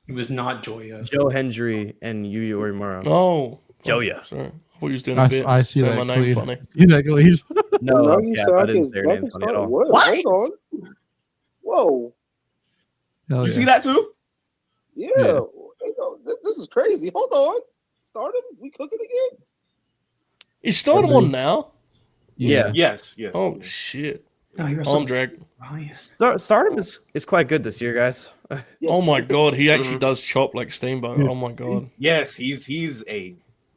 It was not Joya. Joe Hendry and Yuya Uemura. Oh, Joya. sorry. I thought you was doing a bit. I see Say that. my name Khalid. funny. See that, Khalid? No, Now you yeah, said I didn't say your I name can funny at start. all. What? Hold on. Whoa. Hell You yeah. see that too? Yeah. Yeah. Hey, no, this is crazy. Hold on. Stardom? We cooking again? Is Stardom on now? Yeah. Yes. Yes. Oh shit! No, he Arm wrestled drag. Elias. Stardom is quite good this year, guys. Yes. Oh my god, he actually Mhm. does chop like Steamboat. Yeah. Oh my god, Yes. He's a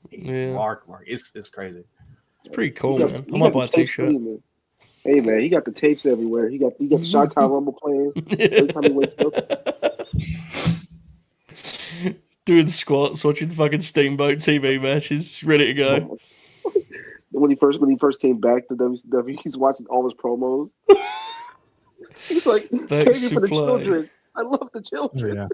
Yeah. mark. It's crazy. it's pretty cool, He got- man. he I might got the buy a tapes t-shirt. clean, man. Hey man, he got the tapes everywhere. He got the Chi-Town Rumble playing every time he wakes up. Doing squats, watching fucking Steamboat TV matches, ready to go. When he first came back to WCW, he's watching all his promos. He's like, Back "Pay me for the supply. children. I love the Oh, children."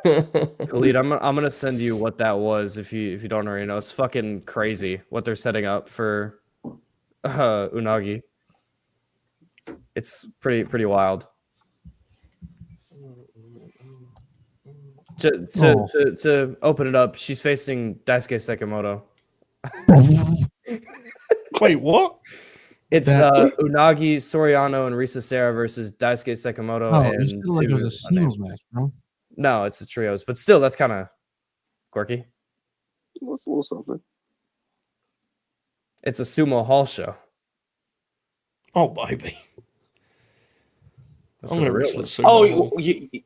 yeah. Khalid, I'm gonna send you what that was if you don't already know. It's fucking crazy what they're setting up for Unagi. It's pretty wild. To open it up, she's facing Daisuke Sekimoto. Wait, what? It's That- Unagi, Soriano, and Risa Serra versus Daisuke Sekimoto. Oh, and you said like it was a two singles unnamed. match, bro. No, it's a trios, but still, that's kind of quirky. What's a little something? It's a sumo hall show. Oh baby, That's I'm what gonna the real wrestle one it is. soon. Oh,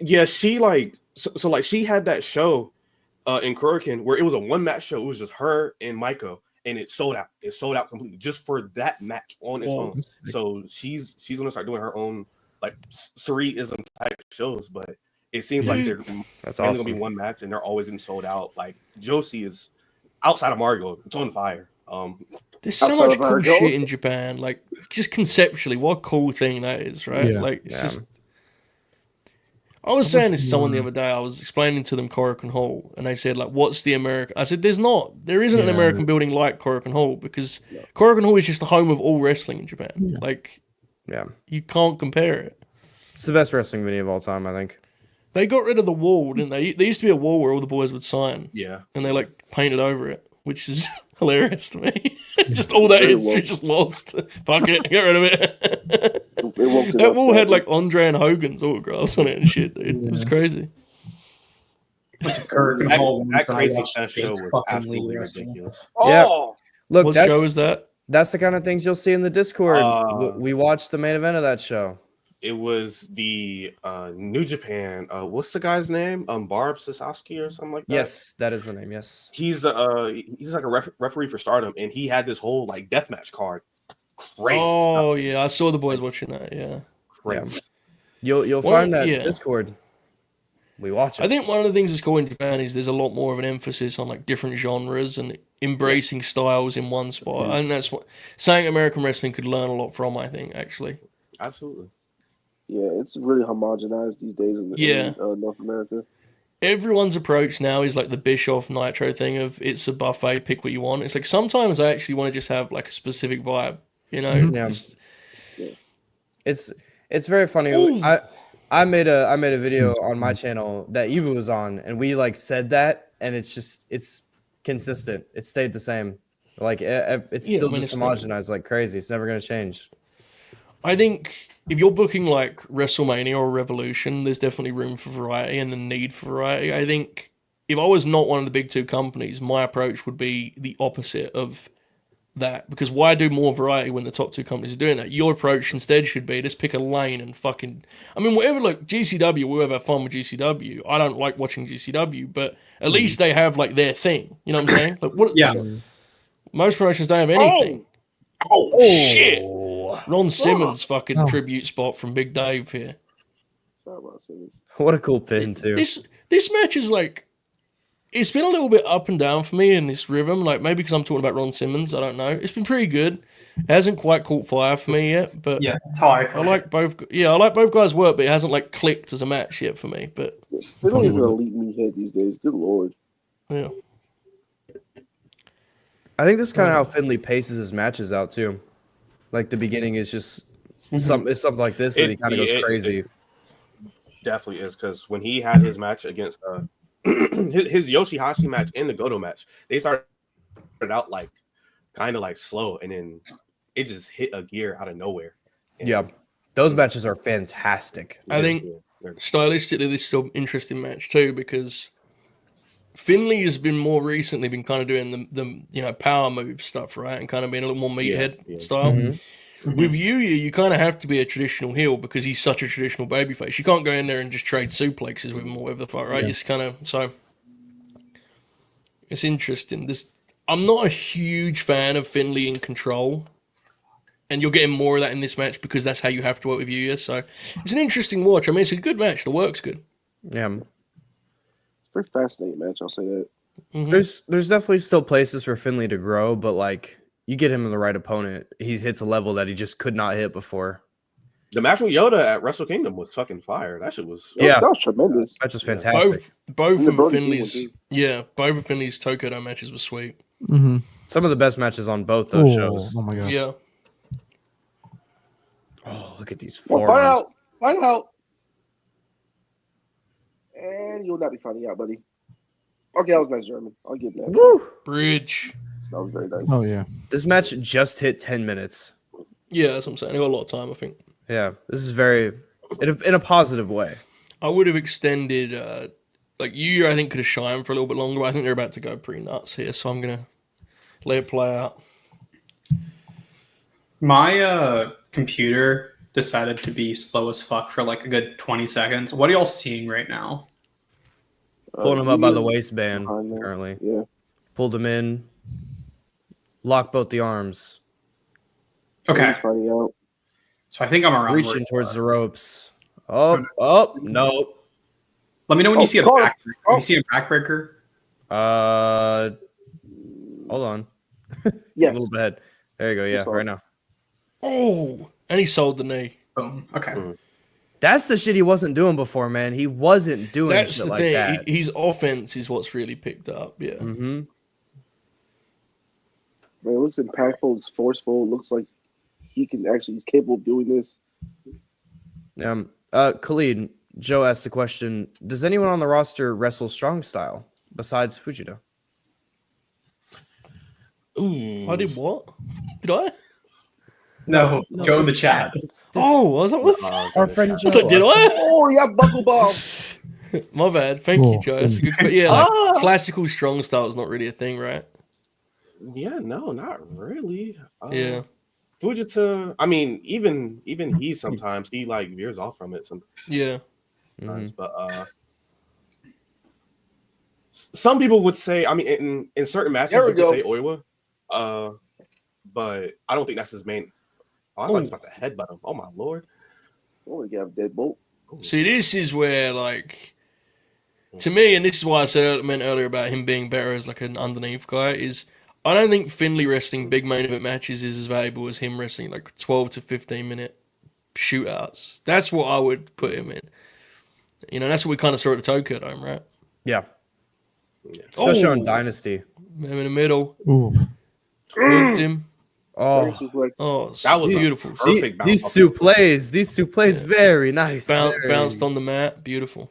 yeah. She like so like she had that show in Kurikan where it was a one match show. It was just her and Maiko, and it sold out. It sold out completely just for that match on its own. So she's gonna start doing her own like Suri-ism type shows, but it seems like they're That's only awesome. gonna be one match and they're always getting sold out. Like Josie is outside of Mario, it's on fire. There's so Outside much of our cool shit goals. in Japan. Like, just conceptually, what a cool thing that is, right? Yeah. Like, it's Yeah. just. I was saying this to someone the other day. I was explaining to them Korakuen Hall, and they said, like, what's the American? I said, there isn't an Yeah. American building like Korakuen Hall because Korakuen Hall is just the home of all wrestling in Japan. Yeah. Like, Yeah, you can't compare it. it's the best wrestling venue of all time, I think. They got rid of the wall, didn't they? There used to be a wall where all the boys would sign, Yeah. and they like painted over it, which is hilarious to me. Just all that Very history well. just lost. Fuck it, get rid of it. It woke it That up, wall had sadly. like Andre and Hogan's autographs on it and shit, dude. It was Yeah. crazy. Kirk and Hall That when I crazy watched Fest show was fucking absolutely Lee wrestle. ridiculous. Yeah. Oh, Look, What that's show is that? that's the kind of things you'll see in the Discord. Uh, We watched the main event of that show. It was the New Japan. What's the guy's name? Barb Sasaki or something like that. Yes, that is the name. Yes. He's like a referee for Stardom, and he had this whole like deathmatch card. Crazy. Oh yeah, I saw the boys watching that. Yeah, Crazy. You'll Well, find that yeah. Discord. We watch it. I think one of the things that's cool in Japan is there's a lot more of an emphasis on like different genres and embracing styles in one spot. And that's what saying American wrestling could learn a lot from. I think actually. Absolutely. yeah, it's really homogenized these days in North America. Everyone's approach now is like the Bischoff Nitro thing of it's a buffet, pick what you want. It's like sometimes I actually want to just have like a specific vibe, you know? Mhm. Yeah. It's very funny. Ooh. I made a video on my channel that Eva was on, and we like said that, and it's consistent. It stayed the same. Like it's Yeah, I still mean, just it's never- homogenized like crazy. It's never gonna change. I think if you're booking like WrestleMania or Revolution, there's definitely room for variety and a need for variety. I think if I was not one of the big two companies, my approach would be the opposite of that. Because why do more variety when the top two companies are doing that? Your approach instead should be just pick a lane and fucking. I mean, whatever. Like GCW, we'll have fun with GCW. I don't like watching GCW, but at least they have like their thing. You know what I'm saying? Like what? Yeah. Most promotions don't have anything. Oh shit! Ron Simmons fucking Oh. tribute spot from Big Dave here. Sorry about saying this. What a cool pin too. This match is like, it's been a little bit up and down for me in this rhythm. Like maybe because I'm talking about Ron Simmons, I don't know. It's been pretty good. It hasn't quite caught fire for me yet, but Yeah, that's how I I feel. like both. Yeah, I like both guys' work, but it hasn't like clicked as a match yet for me. But Finley is an elite meathead these days. Good lord. yeah, I think this is kind of how Finley paces his matches out too. Like the beginning is just it's something like this, and he kind of goes crazy. It definitely is, because when he had his match against his Yoshihashi match and the Goto match, they started out like kind of like slow, and then it just hit a gear out of nowhere. And Yeah, those matches are fantastic. I think stylistically this is still an interesting match too, because Finley has been more recently been kind of doing the power move stuff, right, and kind of being a little more meathead style. With Yuya, you kind of have to be a traditional heel because he's such a traditional babyface. You can't go in there and just trade suplexes with him or whatever the fuck, right? It's kind of so. It's interesting. I'm not a huge fan of Finley in control, and you're getting more of that in this match because that's how you have to work with Yuya. So it's an interesting watch. I mean, it's a good match. The work's good. Yeah, It's a pretty fascinating match. I'll say that. there's definitely still places for Finley to grow, but like you get him in the right opponent, he hits a level that he just could not hit before. The match with Yoda at Wrestle Kingdom was fucking fire. That shit was Yeah. That was tremendous. That's just fantastic. Both And the of Brody Finley's King both of Finley's Tokudo matches were sweet. Mm-hmm. Some of the best matches on both those shows. Oh my god. Yeah. Oh, look at these Well, forearms. find out. And you'll not be finding out, buddy. Okay, that was nice German. I'll give that. Woo! Bridge. That was very nice. Oh yeah. This match just hit 10 minutes. Yeah, that's what I'm saying. They got a lot of time, I think. Yeah, this is very in a positive way. I would have extended like you I think could have shined for a little bit longer, but I think they're about to go pretty nuts here, so I'm gonna let it play out. My computer decided to be slow as fuck for like a good 20 seconds. What are y'all seeing right now? Pulling him up by the Yuya's waistband behind there. currently. Yeah. Pulled him in. Lock both the arms. Okay, He's finding out. so I think I'm around. Reaching where- towards the ropes. Oh, no. Let me know when you see a Oh, back. When you see a backbreaker. Hold on. A Yes. little bit ahead. There you go. Yeah, It's right on. now. Oh, and he sold the knee. Boom. Okay. That's the shit he wasn't doing before, man. He wasn't doing That's shit the like thing. that. His offense is what's really picked up. Yeah. Mm-hmm. Man, it looks impactful. It's forceful. It looks like he's capable of doing this. Khalid, Joe asked the question: does anyone on the roster wrestle strong style besides Fujita? I did what? Did I? No, go in the chat. Oh, was that Our friend Joe. I was like, did I? Oh, yeah, buckle bomb. My bad. Thank you, Cool. Joe. That's a good question. Yeah, like, classical strong style is not really a thing, right? Yeah, no, not really. Yeah. Fujita, I mean, even he sometimes he like veers off from it Yeah. sometimes, but some people would say, I mean, in certain matches There we you could go. say Oiwa, but I don't think that's his main. Oh, I thought he was about to headbutt him. Oh my lord! I want to get a deadbolt. See, this is where, like, to me, and this is why I meant earlier about him being better as like an underneath guy, is I don't think Finley wrestling big main event matches is as valuable as him wrestling like 12 to 15-minute shootouts. That's what I would put him in. You know, that's what we kind of saw at the Tokyo Dome, right? Yeah, especially on Oh. Dynasty. Him in the middle, Ooh. hooked him. Oh, Thanks, Suplex. Oh, That was a beautiful. perfect bounce these off suplex, very nice. very- Bounced on the mat, beautiful.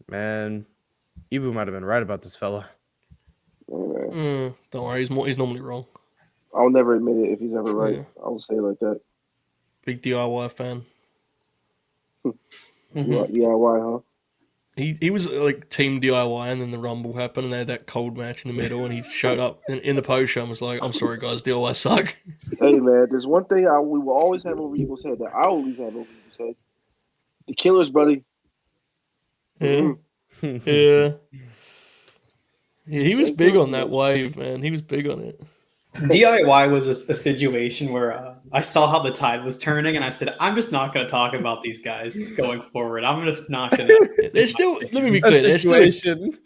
Man, Ibu might have been right about this fella. Yeah, man. Don't worry, he's normally wrong. I'll never admit it if he's ever right. Yeah. I'll say it like that. Big DIY fan. DIY, huh? He was like team DIY, and then the Rumble happened, and they had that cold match in the middle, and he showed up in the post show and was like, "I'm sorry, guys, DIY suck." Hey, man, there's one thing we will always have over people's head that I always have over people's head. The Killers, buddy. Yeah, yeah. Yeah, he was big on that wave, man. He was big on it. DIY was a situation where I saw how the tide was turning, and I said, "I'm just not going to talk about these guys going forward. I'm just not going to." They're still. Let me be A clear. situation.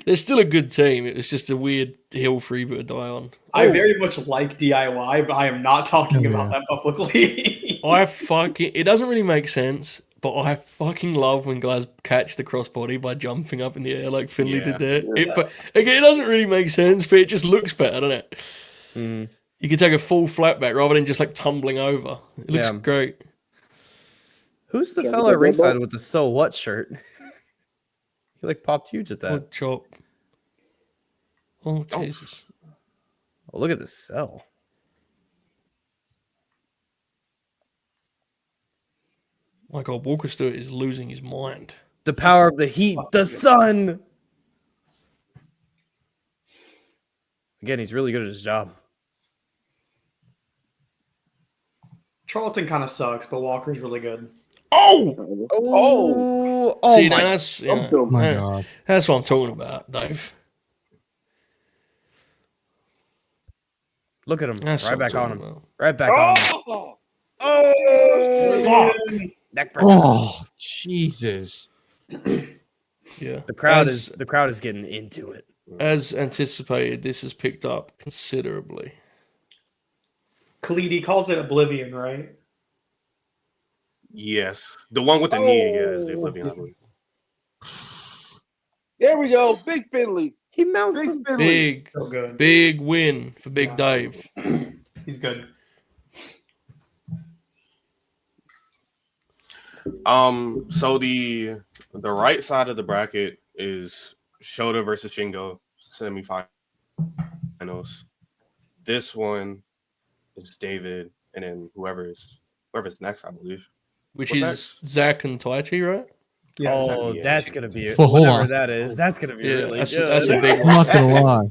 They're still a good team. It was just a weird hill for Eva to die on. I very much like DIY, but I am not talking Oh, about yeah. that publicly. It doesn't really make sense, but I fucking love when guys catch the crossbody by jumping up in the air like Finley Yeah. did there. Yeah. It doesn't really make sense, but it just looks better, doesn't it? Mhm. You can take a full flat back rather than just like tumbling over. It looks Yeah. great. Who's the Can I fella get at that ringside boat? with the so what shirt? He like popped huge at that. Good chop. Oh, Jesus. Oh, look at this cell. My God, Walker Stewart is losing his mind. The power of the heat, the sun. Again, he's really good at his job. Charlton kind of sucks, but Walker's really good. Oh! Oh See, my! now that's, you know, Oh My that- God. that's what I'm talking about, Dave. Look at him! That's Right what I'm back on talking him! about. Right back on him! Oh! Oh! Fuck! Neck breaker. Oh, Jesus. Yeah. The crowd As- is getting into it. As anticipated, this has picked up considerably. Khalid, he calls it Oblivion, right? Yes, the one with the knee. Yeah, is the Oblivion. I believe. There we go. Big Finley. He mounts Big him. Finley. So good. Big win for Big Yeah. Dave. He's good. So the right side of the bracket is Shota versus Shingo semifinals. This one is David, and then whoever's next, I believe. Which What's is Zach and Taichi, right? Yeah, Oh, yeah. that's gonna be it. Well, hold Whatever on. that is, that's gonna be Yeah, really that's good. a big I'm one. not gonna lie.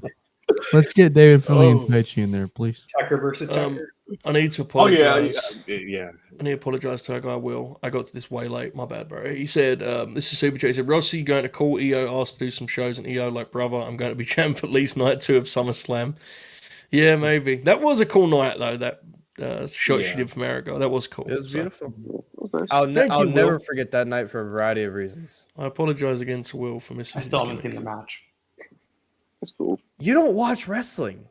Let's get David Finley and Oh. Taichi in there, please. Tucker versus Tucker. I need to Oh apologize. yeah. I need to apologize to our guy Will. I got to this way late. My bad, bro. He said, this is Super J. He said, Rossi going to call EO, asked to do some shows, and EO like, brother, I'm going to be champ at least night 2 of SummerSlam. Yeah, maybe. That was a cool night, though, that shot she Yeah. did from America. That was cool. It was So, beautiful. Okay. I'll Thank you, never Will. forget that night for a variety of reasons. I apologize again to Will for missing I still his haven't seen gimmick. the match. That's cool. You don't watch wrestling.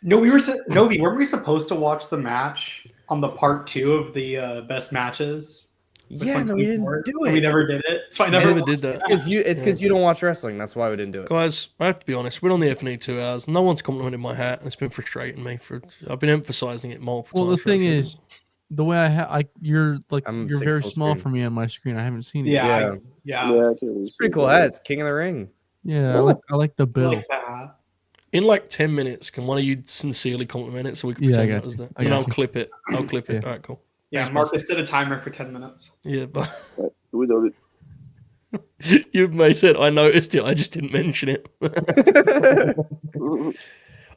No, Novi, weren't we supposed to watch the match on the part 2 of the best matches? Yeah, no, we didn't do And we it. never did it. So I I never never watched did that. It's because you don't watch wrestling. That's why we didn't do it. Guys, I have to be honest. We're on the FNE 2 hours. No one's complimented my hat, and it's been frustrating me. I've been emphasizing it multiple Well, the times. throughout thing the is, the way you're I'm you're seeing very full small screen. for me on my screen. I haven't seen it. Yeah, Yeah. yeah. Yeah, I can't really It's see pretty cool that. hat. It's King of the Ring. Yeah, Oh. I like the I bill. like that. In like 10 minutes, can one of you sincerely compliment it so we can Yeah, I pretend got that was you. the... I And got I'll you. clip it. I'll clip it. Yeah. All right, cool. Yeah, Thanks, Marcus set a timer for 10 minutes. Yeah, but Right. We know you may said I noticed it. I just didn't mention it. that.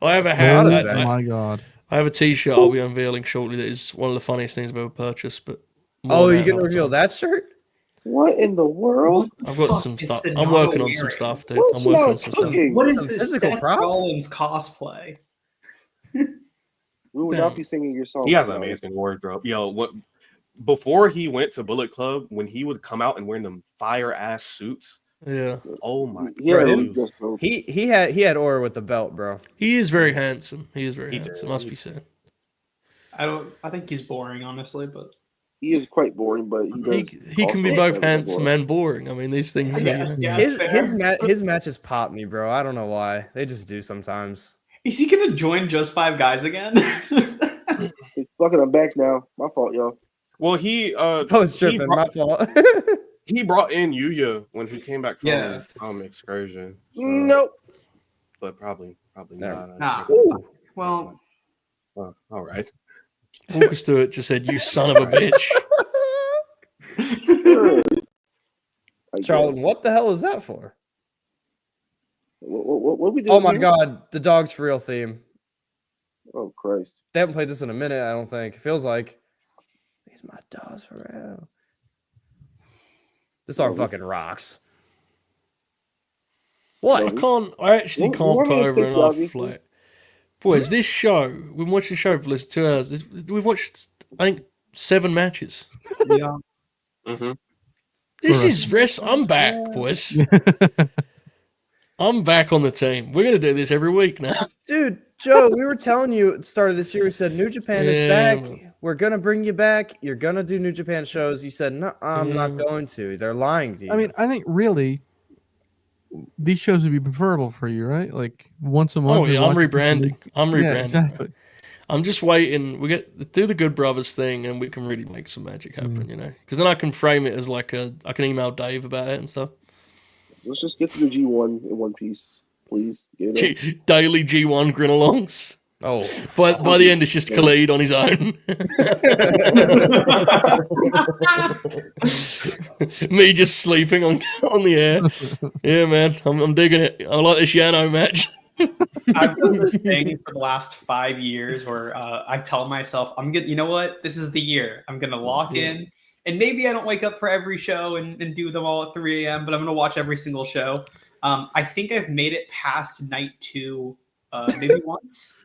I have a So hat. honest, Oh man. my God. I have a T-shirt I'll be unveiling shortly. That is one of the funniest things I've ever purchased. But more Oh, on you that gonna another reveal time. that shirt? What in the world? I've got Fuck some is stuff. I'm Sonata working on some wearing? stuff, dude. What's I'm working on not some stuff. cooking? What is Some this physical Seth props? Rollins cosplay? We would Damn. not be singing your song. He has an tonight. amazing wardrobe. Yo, what before he went to Bullet Club, when he would come out and wearing them fire ass suits. Yeah, Oh my He had Bro, a god. just bro. He had Aura with the belt, bro. he is very handsome. He is very He handsome. did. Must be said. I think he's boring, honestly, but He is quite boring, but he does. He can be also both have handsome boring. and boring. I mean, these things. I guess, yeah. His matches pop me, bro. I don't know why. They just do sometimes. Is he gonna join Just Five Guys again? Hey, fucking, I'm back now. My fault, y'all. Well, he I was tripping. My fault. he brought in Yuya when he came back from Yeah. excursion. So, Nope. but probably Never. not. Nah. Ooh. Well, Oh, all right. Walker Stewart just said, "You son of a bitch." I Charlton, guess. what the hell is that for? What we doing? Oh my here? god, the Dogs for Real theme. Oh Christ. They haven't played this in a minute, I don't think. It feels like these my dogs for real. This song fucking rocks. I What? can't. I actually You can't want put me to over stick enough. Doggy? Like, Boys, this show, we've watched the show for less than 2 hours. We've watched, I think, 7 matches. Yeah. Mm-hmm. This is rest. I'm back, boys. I'm back on the team. We're going to do this every week now. Dude, Joe, we were telling you at the start of this year, we said New Japan is Yeah, back. man. We're going to bring you back. You're going to do New Japan shows. You said, no, I'm not going to. They're lying to you. I mean, I think really these shows would be preferable for you, right? Like once a month. Oh, yeah, or I'm once rebranding. I'm Yeah, rebranding. exactly. I'm just waiting. We do the Good Brothers thing, and we can really make some magic happen, you know? Because then I can frame it as like I can email Dave about it and stuff. Let's just get to the G1 in one piece, please. Get it. Daily G1 Grinalongs. oh, By the end, it's just Khalid on his own. Me just sleeping on the air. Yeah, man, I'm digging it. I like this Yano match. I've done this thing for the last 5 years where I tell myself, you know what? This is the year. I'm going to lock in. And maybe I don't wake up for every show and do them all at 3 a.m., but I'm going to watch every single show. I think I've made it past night 2 maybe once.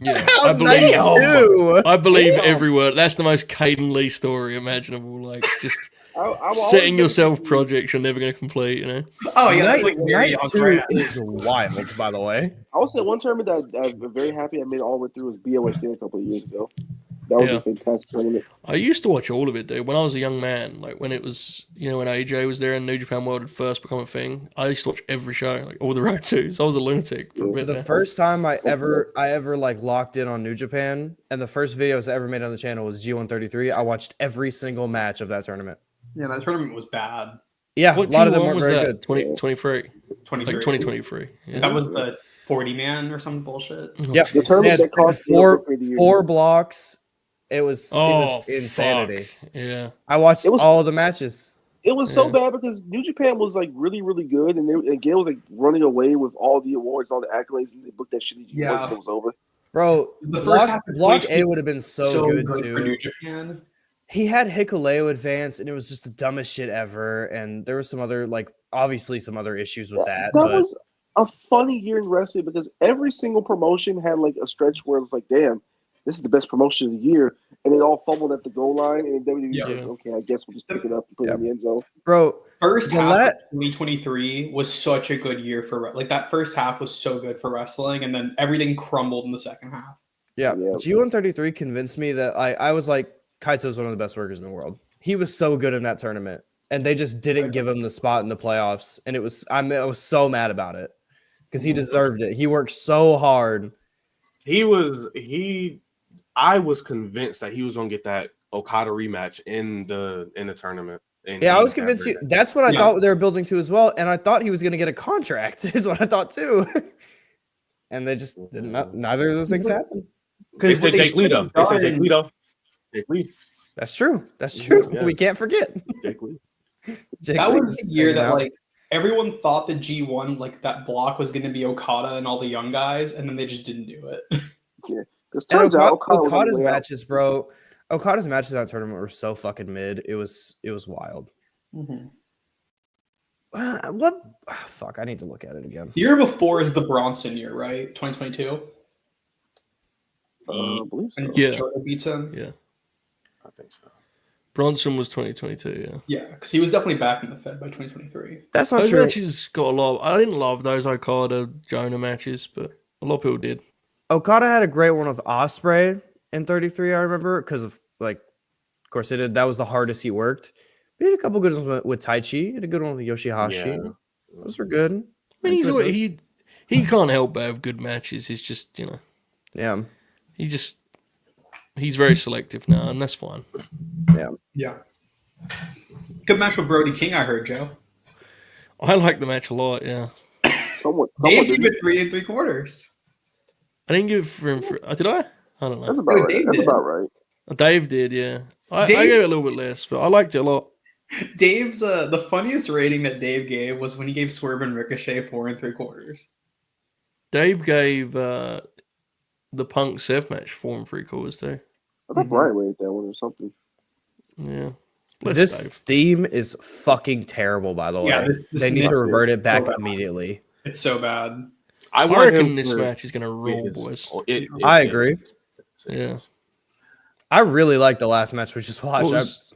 Yeah, I believe every word. That's the most Kaden Lee story imaginable. Like just I'm setting always- yourself projects you're never going to complete. You know. Oh, yeah. That's like Night very on 2 brand. is wild, by the way. I would say one tournament that I'm very happy I made it all the way through was BOSJ a couple of years ago. That was Yeah. a fantastic tournament. I used to watch all of it, dude. When I was a young man, like when it was, when AJ was there and New Japan World had first become a thing, I used to watch every show, like all the Road 2s. I was a lunatic for a bit The there. first time I ever like locked in on New Japan, and the first videos I ever made on the channel was G133. I watched every single match of that tournament. Yeah, that tournament was bad. Yeah, What a lot of them G1 weren't was very that? good. 2023, 23. like 2023. Yeah. That was the 40 man or some bullshit. Oh, Yep. The jeez. tournament They that had cost four blocks. It was Oh, insanity. fuck. Yeah. I watched It was- all of the matches. It was so Yeah. bad because New Japan was like really, really good, and Gail was like running away with all the awards, all the accolades, and they booked that shitty G1 Yeah. when it was over. Bro, The first Block, half of Block 2020 A would have been so good for too. New Japan. He had Hikuleo advance, and it was just the dumbest shit ever. And there was some other, obviously some other issues with that. That But was a funny year in wrestling because every single promotion had like a stretch where it was like, damn, this is the best promotion of the year, and they all fumbled at the goal line, and WWE was like, Yeah. okay, I guess we'll just pick it up and put it in the end zone. bro, First half Gillette- of 2023 was such a good year for that first half was so good for wrestling, and then everything crumbled in the second half. yeah, Yeah. G133 convinced me that I was like, Kaito's one of the best workers in the world. He was so good in that tournament, and they just didn't give him the spot in the playoffs. And I was so mad about it because he deserved it. He worked so hard. I was convinced that he was gonna get that Okada rematch in the tournament. Yeah, I was convinced. That's what I Yeah. thought they were building to as well, and I thought he was going to get a contract. Is what I thought too. And they just did not. Neither of those things happened. They said Jake Lee though. They said Jake Lee though. Jake Lee. That's true. That's true. Yeah. We can't forget. Jake Lee. Jake That Lee was the year hanging that out. like everyone thought the G1 like that block was going to be Okada and all the young guys, and then they just didn't do it. Because And turns out Okada was on Okada's the way out. matches, bro. Okada's matches in that tournament were so fucking mid. It was wild. What? Fuck! I need to look at it again. The year before is the Bronson year, right? 2022. I believe so. And Yeah. Jota beats him. Yeah. I think so. Bronson was 2022. Yeah. Yeah, because he was definitely back in the Fed by 2023. That's not Those true. matches got a lot. I didn't love those Okada Jonah matches, but a lot of people did. Okada had a great one with Ospreay in 33. I remember because of of course, it did. That was the hardest he worked. He had a couple good ones with Taichi. He had a good one with Yoshihashi. Yeah. Those were good. I mean, Enjoyed those. he can't help but have good matches. He's just Yeah. he's very selective now, and that's fine. Yeah. Good match with Brody King, I heard, Joe. I like the match a lot. Yeah, Somewhat Dave did gave it. it 3 3/4. I didn't give it for him. Did I? I don't That's know. about Dave right. That's did. about right. Dave did. Yeah, I Dave- gave it a little bit less, but I liked it a lot. Dave's the funniest rating that Dave gave was when he gave Swerve and Ricochet 4 3/4. Dave gave the Punk Seth match 4 3/4 too. I thought Brian rated that one or something. Yeah. Bless This Dave. theme is fucking terrible, by the way. Yeah, this they need to theme revert is it back so bad. immediately. It's so bad. I want reckon him this to match is gonna roll, get his- boys. I agree. Yeah. I really like the last match we just watched. It was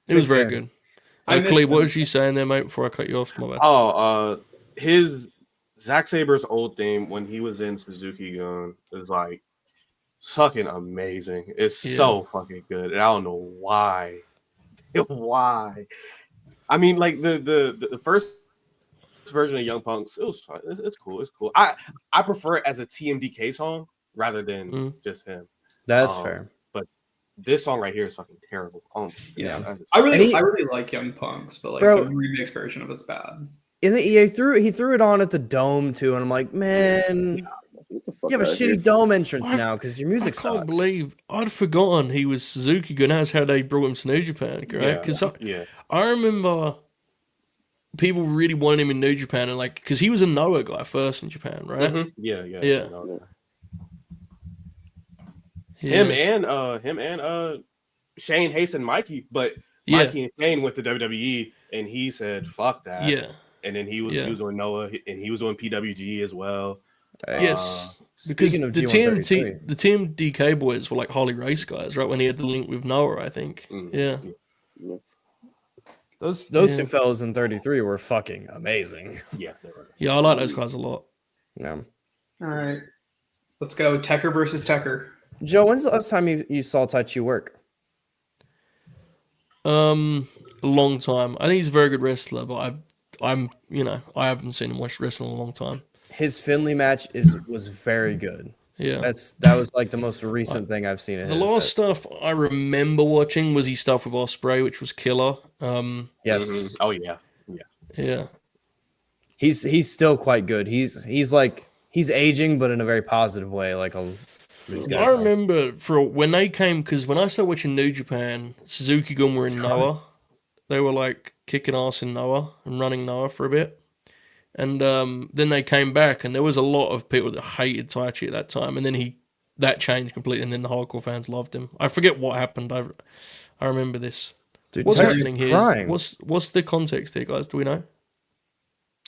big very fan. good. I missed Khalid, what him. was you saying there, mate? Before I cut you off, my bad. Oh, his Zack Saber's old theme when he was in Suzuki Gun is like fucking amazing. It's so fucking good, and I don't know why. Why? I mean, like the first version of Young Punks, it was fun. It's cool. It's cool. I prefer it as a TMDK song rather than just him. That's fair. But this song right here is fucking terrible. Yeah. I really like Young Punks, but like Bro, the remix version of it's bad. In the EA he threw it on at the Dome too, and I'm like, man, you have a shitty Dome entrance now because your music sucks. I can't believe I'd forgotten he was Suzuki Gun. That's how they brought him to New Japan, right? Because I remember people really wanted him in New Japan, and like because he was a Noah guy first in Japan, right? Mm-hmm. Yeah. Him and Shane, Hayes, and Mikey, but Mikey and Shane went to WWE, and he said, "Fuck that." Yeah. And then he was doing Noah, and he was doing PWG as well. Yes, because the team DK boys were like Harley race guys, right? When he had the link with Noah, I think. Yeah. Those two fellas in 33 were fucking amazing. Yeah, they were. Yeah, I like those guys a lot. Yeah. All right, let's go. Tekker versus Tekker. Joe, when's the last time you saw Taichi work? A long time. I think he's a very good wrestler, but I haven't seen him watch wrestling in a long time. His Finley match was very good. Yeah, that was like the most recent thing I've seen. The last stuff I remember watching was his stuff with Ospreay, which was killer. Yes. Oh yeah. He's still quite good. He's aging, but in a very positive way. Like I remember when they came, because when I started watching New Japan, Suzuki Gun were in Noah. They were like kicking ass in Noah and running Noah for a bit. And then they came back, and there was a lot of people that hated Taichi at that time. And then that changed completely, and then the hardcore fans loved him. I forget what happened. I remember this. Dude, what's happening here? What's the context here, guys? Do we know?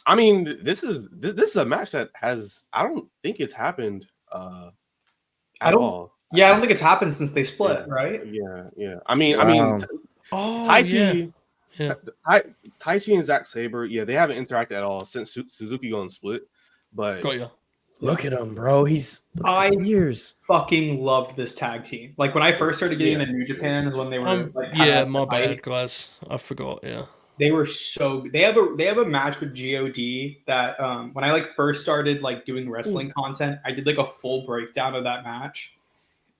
I mean, this is a match that I don't think it's happened at all. Yeah, I don't think it's happened since they split, right? Yeah. I mean, Taichi. Yeah. Taichi and Zack Sabre, they haven't interacted at all since Suzuki Gun split. But got you. Look at him, bro. Years. Fucking loved this tag team. Like when I first started getting into New Japan is when they were my bad, guys. I forgot. Yeah. They were they have a match with God that when I like first started like doing wrestling content, I did like a full breakdown of that match.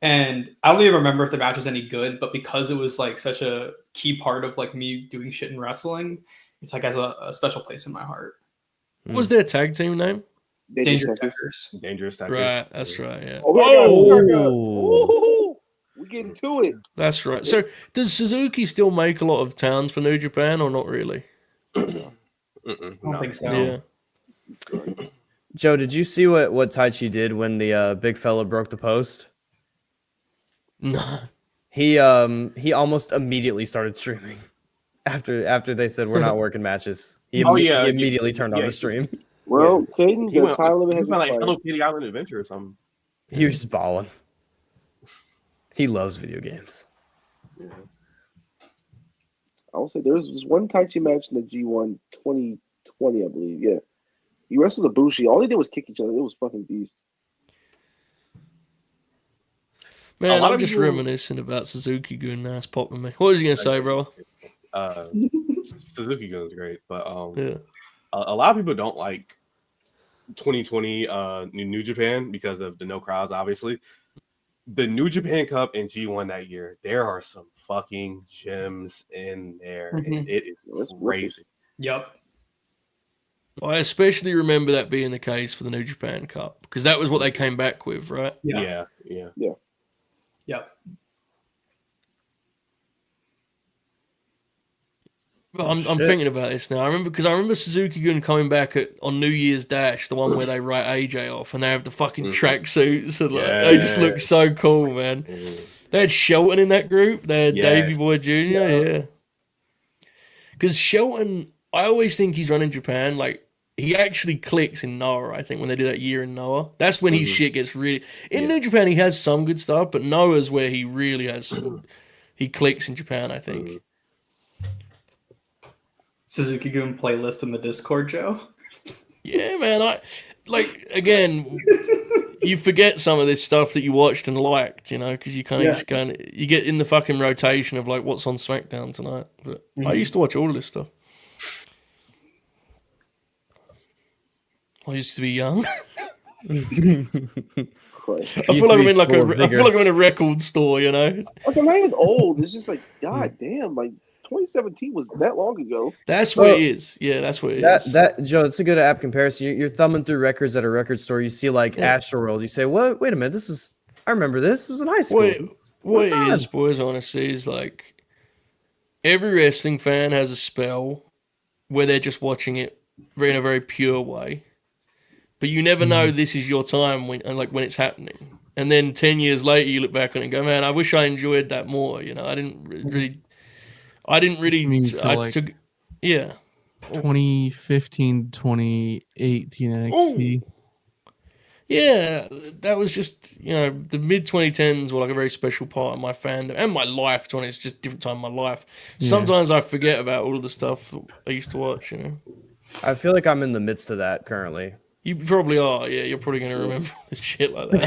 And I don't even remember if the match was any good, but because it was like such a key part of like me doing shit in wrestling, it's like has a special place in my heart. What was their tag team name? Dangerous Tekkers. Dangerous Tekkers. Right, that's right, yeah. We're getting to it. That's right. So does Suzuki still make a lot of towns for New Japan or not really? I don't think so. Yeah. Joe, did you see what Taichi did when the big fella broke the post? No. He almost immediately started streaming after they said we're not working matches. He immediately turned on the stream. Well, Kaden, the time limit has like expired. Hello Kitty Island Adventure or something. He was just balling. He loves video games. Yeah. I will say there was one Taichi match in the G1 2020, I believe. Yeah, he wrestled Ibushi. All they did was kick each other. It was fucking beast. Man, I'm just reminiscing about Suzuki Gun now. It's popping me. What was you gonna say, bro? Suzuki Gun is great, but a lot of people don't like 2020 New Japan because of the no crowds, obviously. The New Japan Cup and G1 that year, there are some fucking gems in there, and it is crazy. Yep. I especially remember that being the case for the New Japan Cup because that was what they came back with, right? Yeah. Yep. But I'm thinking about this now. I remember Suzuki Gun coming back on New Year's Dash, the one where they write AJ off and they have the fucking tracksuits and they just look so cool, man. They had Shelton in that group. They had Davey Boy Jr. Yeah. Because Shelton, I always think he's running Japan. Like he actually clicks in Noah, I think, when they do that year in Noah. That's when his Mhm. shit gets really... In Yeah. New Japan, he has some good stuff, but Noah's where he really has some... He clicks in Japan, I think. Mhm. Suzuki-gun playlist in the Discord, Joe. Yeah, man. Again, you forget some of this stuff that you watched and liked, you know, because you kind of you get in the fucking rotation of like what's on SmackDown tonight. But I used to watch all of this stuff. I used to be young. I feel like I'm in like I feel like I'm in a record store, you know. Like, I'm not even old. It's just like, god damn, like 2017 was that long ago. That's what it is. Yeah, that's what it is. That Joe, it's a good app comparison. You're thumbing through records at a record store. You see like Astroworld. You say, "What? Wait a minute. I remember this. It was in high school." What it is, boys, honestly, is like every wrestling fan has a spell where they're just watching it in a very pure way. But you never know this is your time when it's happening. And then 10 years later, you look back on it and go, man, I wish I enjoyed that more. You know, I didn't really. I took 2015, 2018 NXT. Yeah, that was just, you know, the mid 2010s were like a very special part of my fandom and my life. To be honest, it's just a different time in my life. Sometimes I forget about all of the stuff I used to watch, you know. I feel like I'm in the midst of that currently. You probably are. Yeah, you're probably going to remember this shit like that.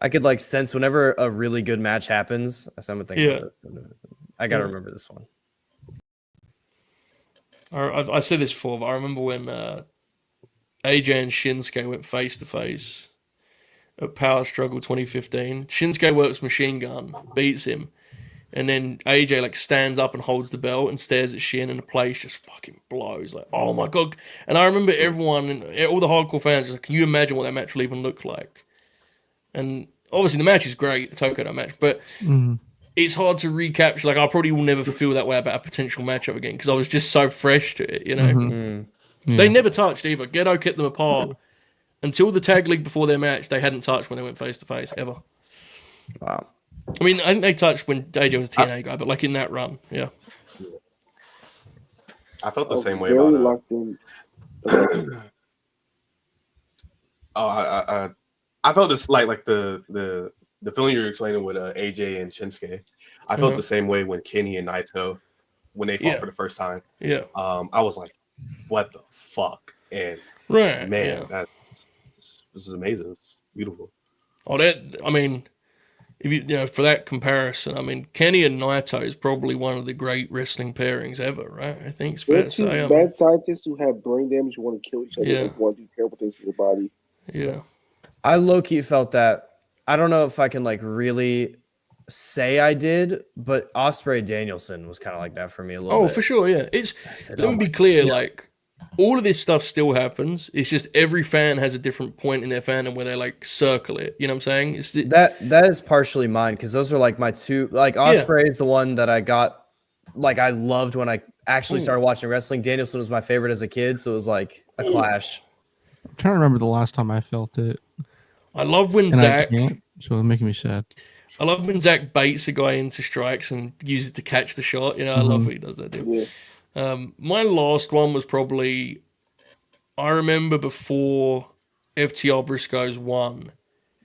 I could like sense whenever a really good match happens. I'm thinking about this. I got to remember this one. I said this before, but I remember when AJ and Shinsuke went face to face at Power Struggle 2015. Shinsuke works Machine Gun, beats him, and then AJ like stands up and holds the belt and stares at Shin, and the place just fucking blows. Like, oh my god! And I remember everyone, all the hardcore fans, was like, can you imagine what that match will even look like? And obviously the match is great, the Tokyo match, but it's hard to recapture. Like, I probably will never feel that way about a potential matchup again because I was just so fresh to it, you know. They never touched either. Ghetto kept them apart until the tag league before their match. They hadn't touched when they went face to face ever. Wow. I mean, I think they touched when AJ was a TNA guy, but like in that run, yeah. I felt the same way about locked in. I felt this like the feeling you were explaining with AJ and Shinsuke. I felt the same way when Kenny and Naito when they fought for the first time. Yeah. I was like, what the fuck? And man, this is amazing. It's beautiful. Oh, I mean, if you know, for that comparison, I mean, Kenny and Naito is probably one of the great wrestling pairings ever, right? I think it's fair to say. Bad scientists who have brain damage who want to kill each other and want to do terrible things to their body. Yeah. I low-key felt that. I don't know if I can like really say I did, but Ospreay Danielson was kind of like that for me a little bit. Oh, for sure, yeah. Let me be clear, like all of this stuff still happens. It's just every fan has a different point in their fandom where they like circle it. You know what I'm saying? That is partially mine because those are like my two. Like Ospreay is the one that I got. Like I loved when I actually started watching wrestling. Danielson was my favorite as a kid, so it was like a clash. I'm trying to remember the last time I felt it. I love when Zach. So it's making me sad. I love when Zach baits a guy into strikes and uses it to catch the shot. You know, I love when he does that deal. Yeah. My last one was probably, I remember before FTR Briscoes won,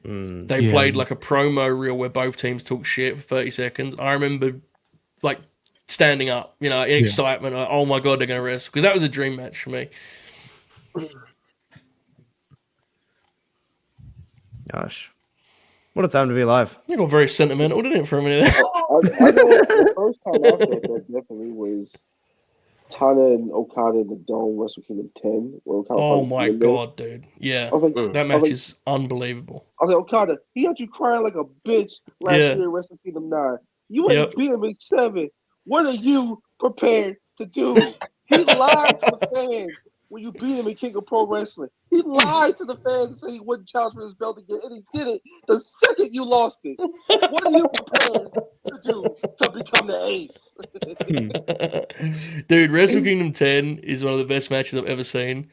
they played like a promo reel where both teams talk shit for 30 seconds. I remember like standing up, you know, in excitement. Like, oh my God, they're going to wrestle. Because that was a dream match for me. Gosh. What a time to be alive. You got very sentimental, didn't it, for a minute? I know the first time I felt that definitely was Tana and Okada in the Dome Wrestle Kingdom 10. Oh my God, dude. Yeah. I was like, that match is unbelievable. I was like, Okada, he had you crying like a bitch last year at Wrestle Kingdom 9. You ain't beat him in 7. What are you prepared to do? He lied to the fans when you beat him in King of Pro Wrestling. He lied to the fans and said he wouldn't challenge for his belt again, and he did it the second you lost it. What are you prepared to do to become the ace? Dude, Wrestle Kingdom 10 is one of the best matches I've ever seen.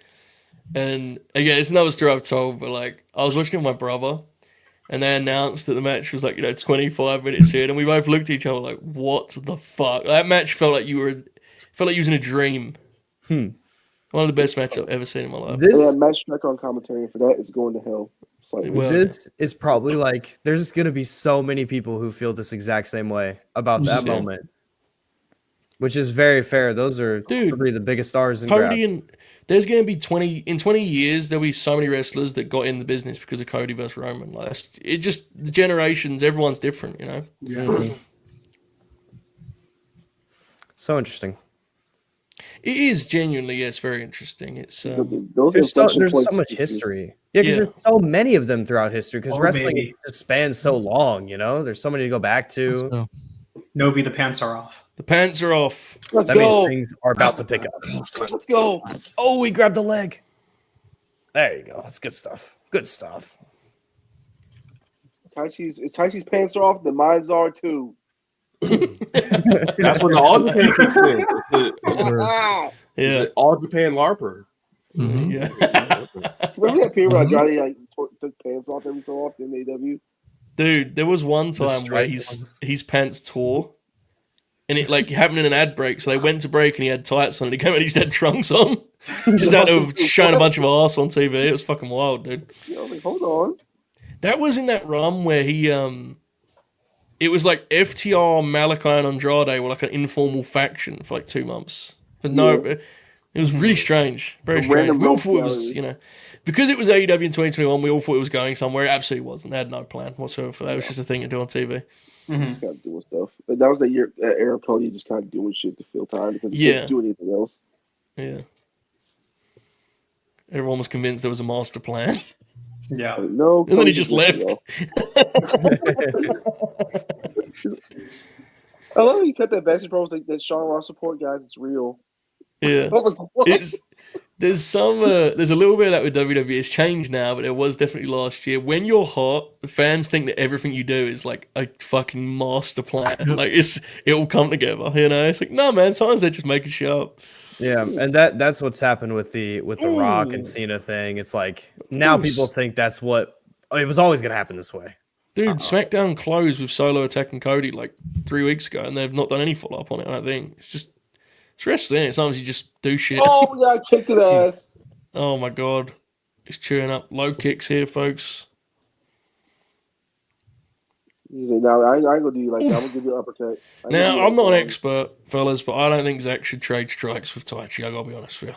And again, it's another story I've told, but like I was watching with my brother and they announced that the match was like, 25 minutes in, and we both looked at each other like, what the fuck? That match felt like you were felt like he was in a dream. One of the best matches I've ever seen in my life. Yeah, Match Tracker on commentary for that is going to hell. Slightly. Well, this is probably like there's going to be so many people who feel this exact same way about that Yeah. moment, which is very fair. Those are Dude, three of the biggest stars in Cody grab. and there's going to be 20 years. There'll be so many wrestlers that got in the business because of Cody versus Roman. Like it just the generations. Everyone's different, you know. Mhm. So interesting. It is genuinely, yes, very interesting. It's Those There's so inflection points much is- history. Yeah, because Yeah. there's so many of them throughout history. Because Oh, wrestling baby. just spans so long. You know, there's so many to go back Let's to. go. Novi, the pants are off. the pants are off. Let's That go. means things are about to pick up. Let's go. Oh, we grabbed the leg. There you go. That's good stuff. Good stuff. Taichi's pants are off. The mine's are too. That's when the All Japan kicks in. It's Yeah, the All Japan LARPer. Mhm. yeah. Remember that period where Andrade like took pants off every so often in AW? Dude, there was one time where straight his pants tore, and it like happened in an ad break. So they went to break, and he had tights on, and he came out, he just had trunks on, just out of showing a bunch of ass on TV. It was fucking wild, dude. You know, like, hold on. That was in that run where he it was like FTR, Malachi, and Andrade were like an informal faction for like 2 months. But no, it was really strange, very A strange. random We all rope thought it was, gallery. you know, because it was AEW in 2021. We all thought it was going somewhere. It absolutely wasn't. They had no plan whatsoever for that. It was just a thing to do on TV. Mm-hmm. Just kind of doing stuff. But that was the year era of Cody just kind of doing shit to fill time because he Yeah. couldn't do anything else. Yeah. Everyone was convinced there was a master plan. Yeah. Like, no, And then he Cody just let me left. go. I love how you cut that backstage promo like that Sean Ross support, guys. It's real. Yeah. I was like, what? There's a little bit of that with WWE. It's changed now, but it was definitely last year. When you're hot, the fans think that everything you do is like a fucking master plan. Like it will come together, you know? It's like, no man, sometimes they're just making shit up. Yeah, and that's what's happened with the Rock and Cena thing. It's like now people think that's what it was always going to happen this way. Dude, SmackDown closed with Solo attacking Cody like 3 weeks ago, and they've not done any follow up on it. I think it's wrestling. Sometimes you just do shit. Oh yeah, I kicked his ass. Oh my god, he's chewing up low kicks here, folks. He's like, no, I ain't gonna do you like that. I'm gonna give you an uppercut. Now, I'm not an expert, fellas, but I don't think Zach should trade strikes with Taichi. I gotta be honest with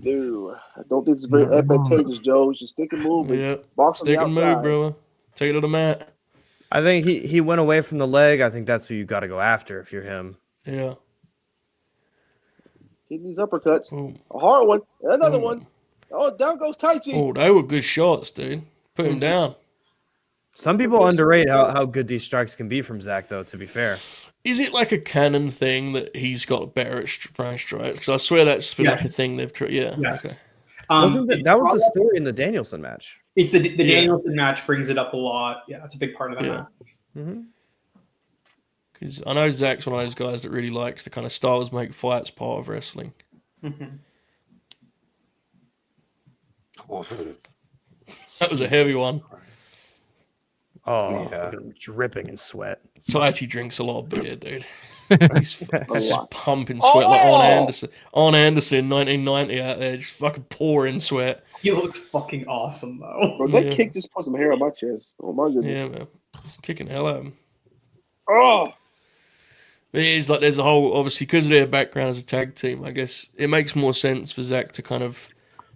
Dude, I don't think it's very advantageous, Joe. You should stick and move. you. And Yeah, box on the stick and move, outside. brother. Take it to the mat. I think he went away from the leg. I think that's who you got to go after if you're him. Yeah. Hitting these uppercuts. Oh, A hard one. Another Mm. one. Oh, down goes Taichi. oh, they were good shots, dude. Put him down. Some people underrate how good these strikes can be from Zach, though. To be fair, Is it like a canon thing that he's got better at throwing strikes? Because I swear that's been like Yes. a thing they've tried. Yeah. Yes. Okay. wasn't It's that was the story in the Danielson match? It's the Yeah. Danielson match brings it up a lot. Yeah, it's a big part of that Yeah. match. Mm-hmm. Because I know Zach's one of those guys that really likes the kind of styles make fights part of wrestling. Mhm. That was a heavy one. Oh, Yeah. look at him dripping in sweat. Taichi drinks a lot of beer, dude. He's A just lot. pumping sweat like Oh! on Anderson. On Anderson in 1990 out there, just fucking pouring sweat. He looks fucking awesome though. Bro, that Yeah. kick just put some hair on my chest. Oh my goodness. Yeah, man. He's kicking the hell out of him. Oh, But it is like there's a whole, obviously, because of their background as a tag team, I guess it makes more sense for Zach to kind of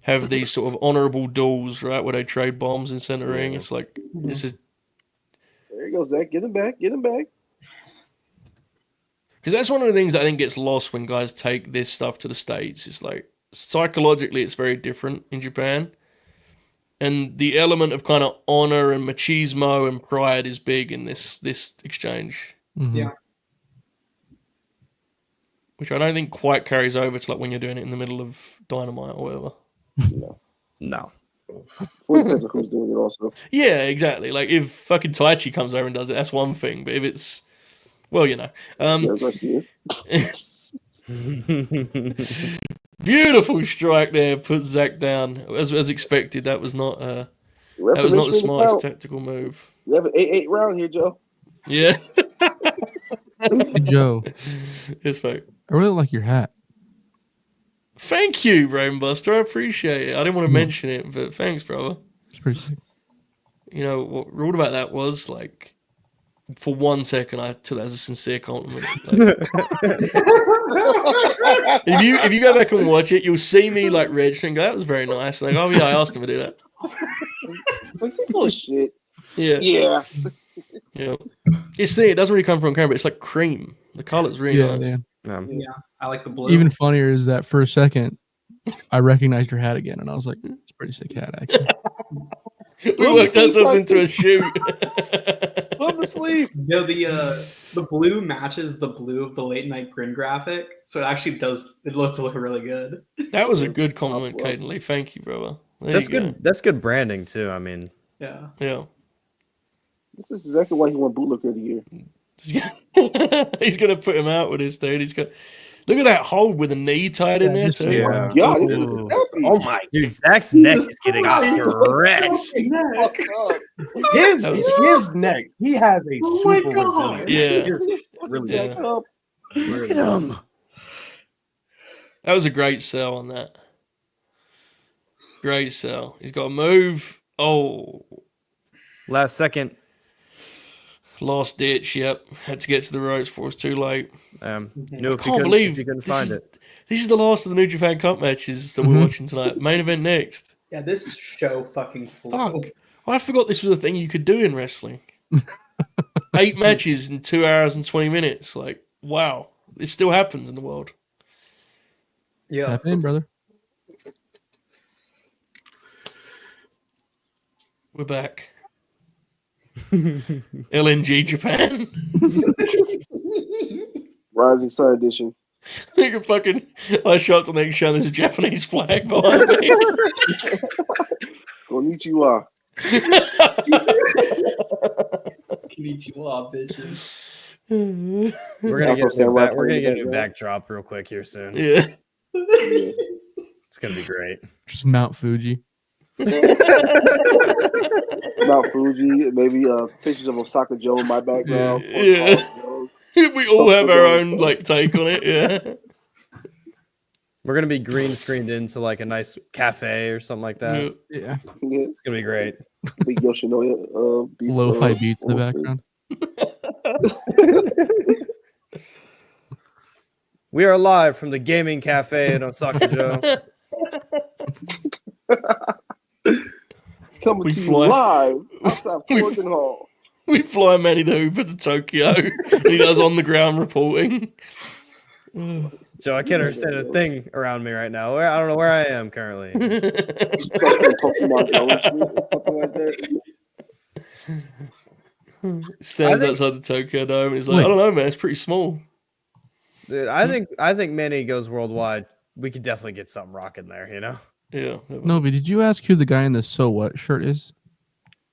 have these sort of honorable duels, right, where they trade bombs in center ring. It's like, this is, there you go, Zach. Get him back. Get him back. because that's one of the things that I think gets lost when guys take this stuff to the States. It's like, psychologically, it's very different in Japan. And the element of kind of honor and machismo and pride is big in this exchange, Mhm. Yeah. which I don't think quite carries over to like when you're doing it in the middle of Dynamite or whatever. No. Well, it depends on who's doing it also. Yeah, exactly. Like if fucking Taichi comes over and does it, that's one thing. But if it's, well, you know, Yeah, Garcia. beautiful strike there, puts Zach down as expected. That was not that was not the smartest tactical move. We have an 8-8 round here, Joe. Yeah, Hey, Joe, it's fake. I really like your hat. Thank you, Rainbuster. I appreciate it. I didn't want to mention it, but thanks, brother. It's pretty sick. You know, what ruled about that was, like, for 1 second, I took that as a sincere compliment. Like, if you go back and watch it, you'll see me, like, registering and go, that was very nice. Like, oh, yeah, I asked him to do that. That's bullshit. Yeah. Yeah. Yeah. You see, it doesn't really come from camera, but it's like cream. The color's really Yeah, nice. man. Yeah, I like the blue. Even funnier is that for a second, I recognized your hat again, and I was like, "It's a pretty sick hat, actually." We worked ourselves into a shoot. Put him to sleep. You know, the blue matches the blue of the late night Grin graphic, so it actually does. It looks really good. That was a good compliment, Kaden Lee. Thank you, brother. There That's you go. good. That's good branding too. I mean, Yeah. Yeah. This is exactly why he won Bootlicker of the Year. He's gonna put him out with his dude. He's got look at that hold with a knee tied in there too. Yeah. Yeah, this is Ooh. heavy. Oh my! dude, Zach's neck is getting God, he's so stretched. Fuck up. His neck. He has a Oh my super God. resilient. Yeah. He is really Yeah. good. Fuck up. Look at him. That was a great sell on that. Great sell. He's got a move. Oh, Last second. lost ditch. Yep, had to get to the ropes before it's too late. Knew I if you can't couldn't, believe if you couldn't this find is, it. this is the last of the New Japan Cup matches that we're watching tonight. Main event next. Yeah, this show fucking flew. Fuck. I forgot this was a thing you could do in wrestling. 8 matches in 2 hours and 20 minutes. Like, wow. It still happens in the world. Yeah. Tap in, brother. We're back. LNG Japan. Rising Sun Edition. Look at fucking. I shot on the next show. There's a Japanese flag behind me. Konnichiwa. Konnichiwa, bitches. We're gonna get Samurai we're gonna get a playing new that, backdrop real quick here soon. Yeah. It's gonna be great. Just Mount Fuji. Mount Fuji, maybe pictures of Osaka Joe in my background. Yeah. We all have our own like take on it. Yeah. We're gonna be green screened into like a nice cafe or something like that. Yeah. Yeah. Yeah, It's gonna be great. big Yoshinoya. Beef, Lo-fi beats in the background. We are live from the gaming cafe in Osaka Joe. Coming We to you fly- live outside we- Forkin Hall. We fly Manny the Hooper to Tokyo. And he does on the ground reporting. Joe, I can't understand a thing around me right now. I don't know where I am currently. Pokemon Go and shit, or something like that. Stands I think- outside the Tokyo Dome. And he's like, Wait. I don't know, man. It's pretty small. Dude, I think Manny goes worldwide. We could definitely get something rocking there, you know? Yeah. Novi, did you ask who the guy in the "So What" shirt is?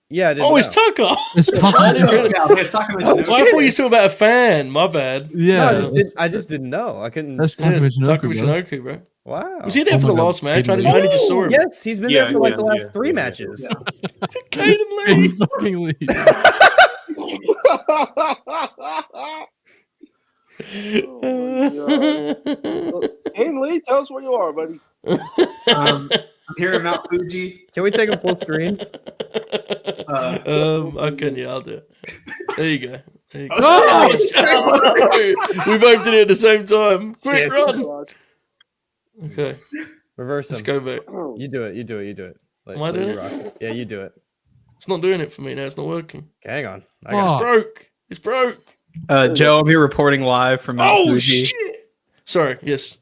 Yeah, I didn't Oh, it's know. Tucker. It's I didn't Tucker. really- Yeah, it's talking about Well, I thought you were talking about a fan. My bad. Yeah, No, I just didn't know. I couldn't. that's Yeah, Tucker Michinoku, Tucker bro. Michinoku, bro. Wow. Was he there Oh for my the God. last match? I Kaden didn't. I only just saw him. Yes, he's been there for like the last yeah, 3 yeah. matches. Kaden Hey, Lee. fucking leave. Hey Lee, tell us where you are, buddy. I'm here in Mount Fuji. Can we take a full screen? Okay, yeah, I'll do it. There you go. There you go. Oh, shut up. We both did it at the same time. Quick, Shit. run. Okay, Reverse let's him. go back. Oh, You do it. You do it. You do it. Let- Am I let doing you it? rock it. Yeah, you do it. It's not doing it for me now. It's not working. Okay, hang on. I Oh. got It's broke. It's broke. Joe, I'm here reporting live from Mount Oh Fuji. shit! Sorry. Yes.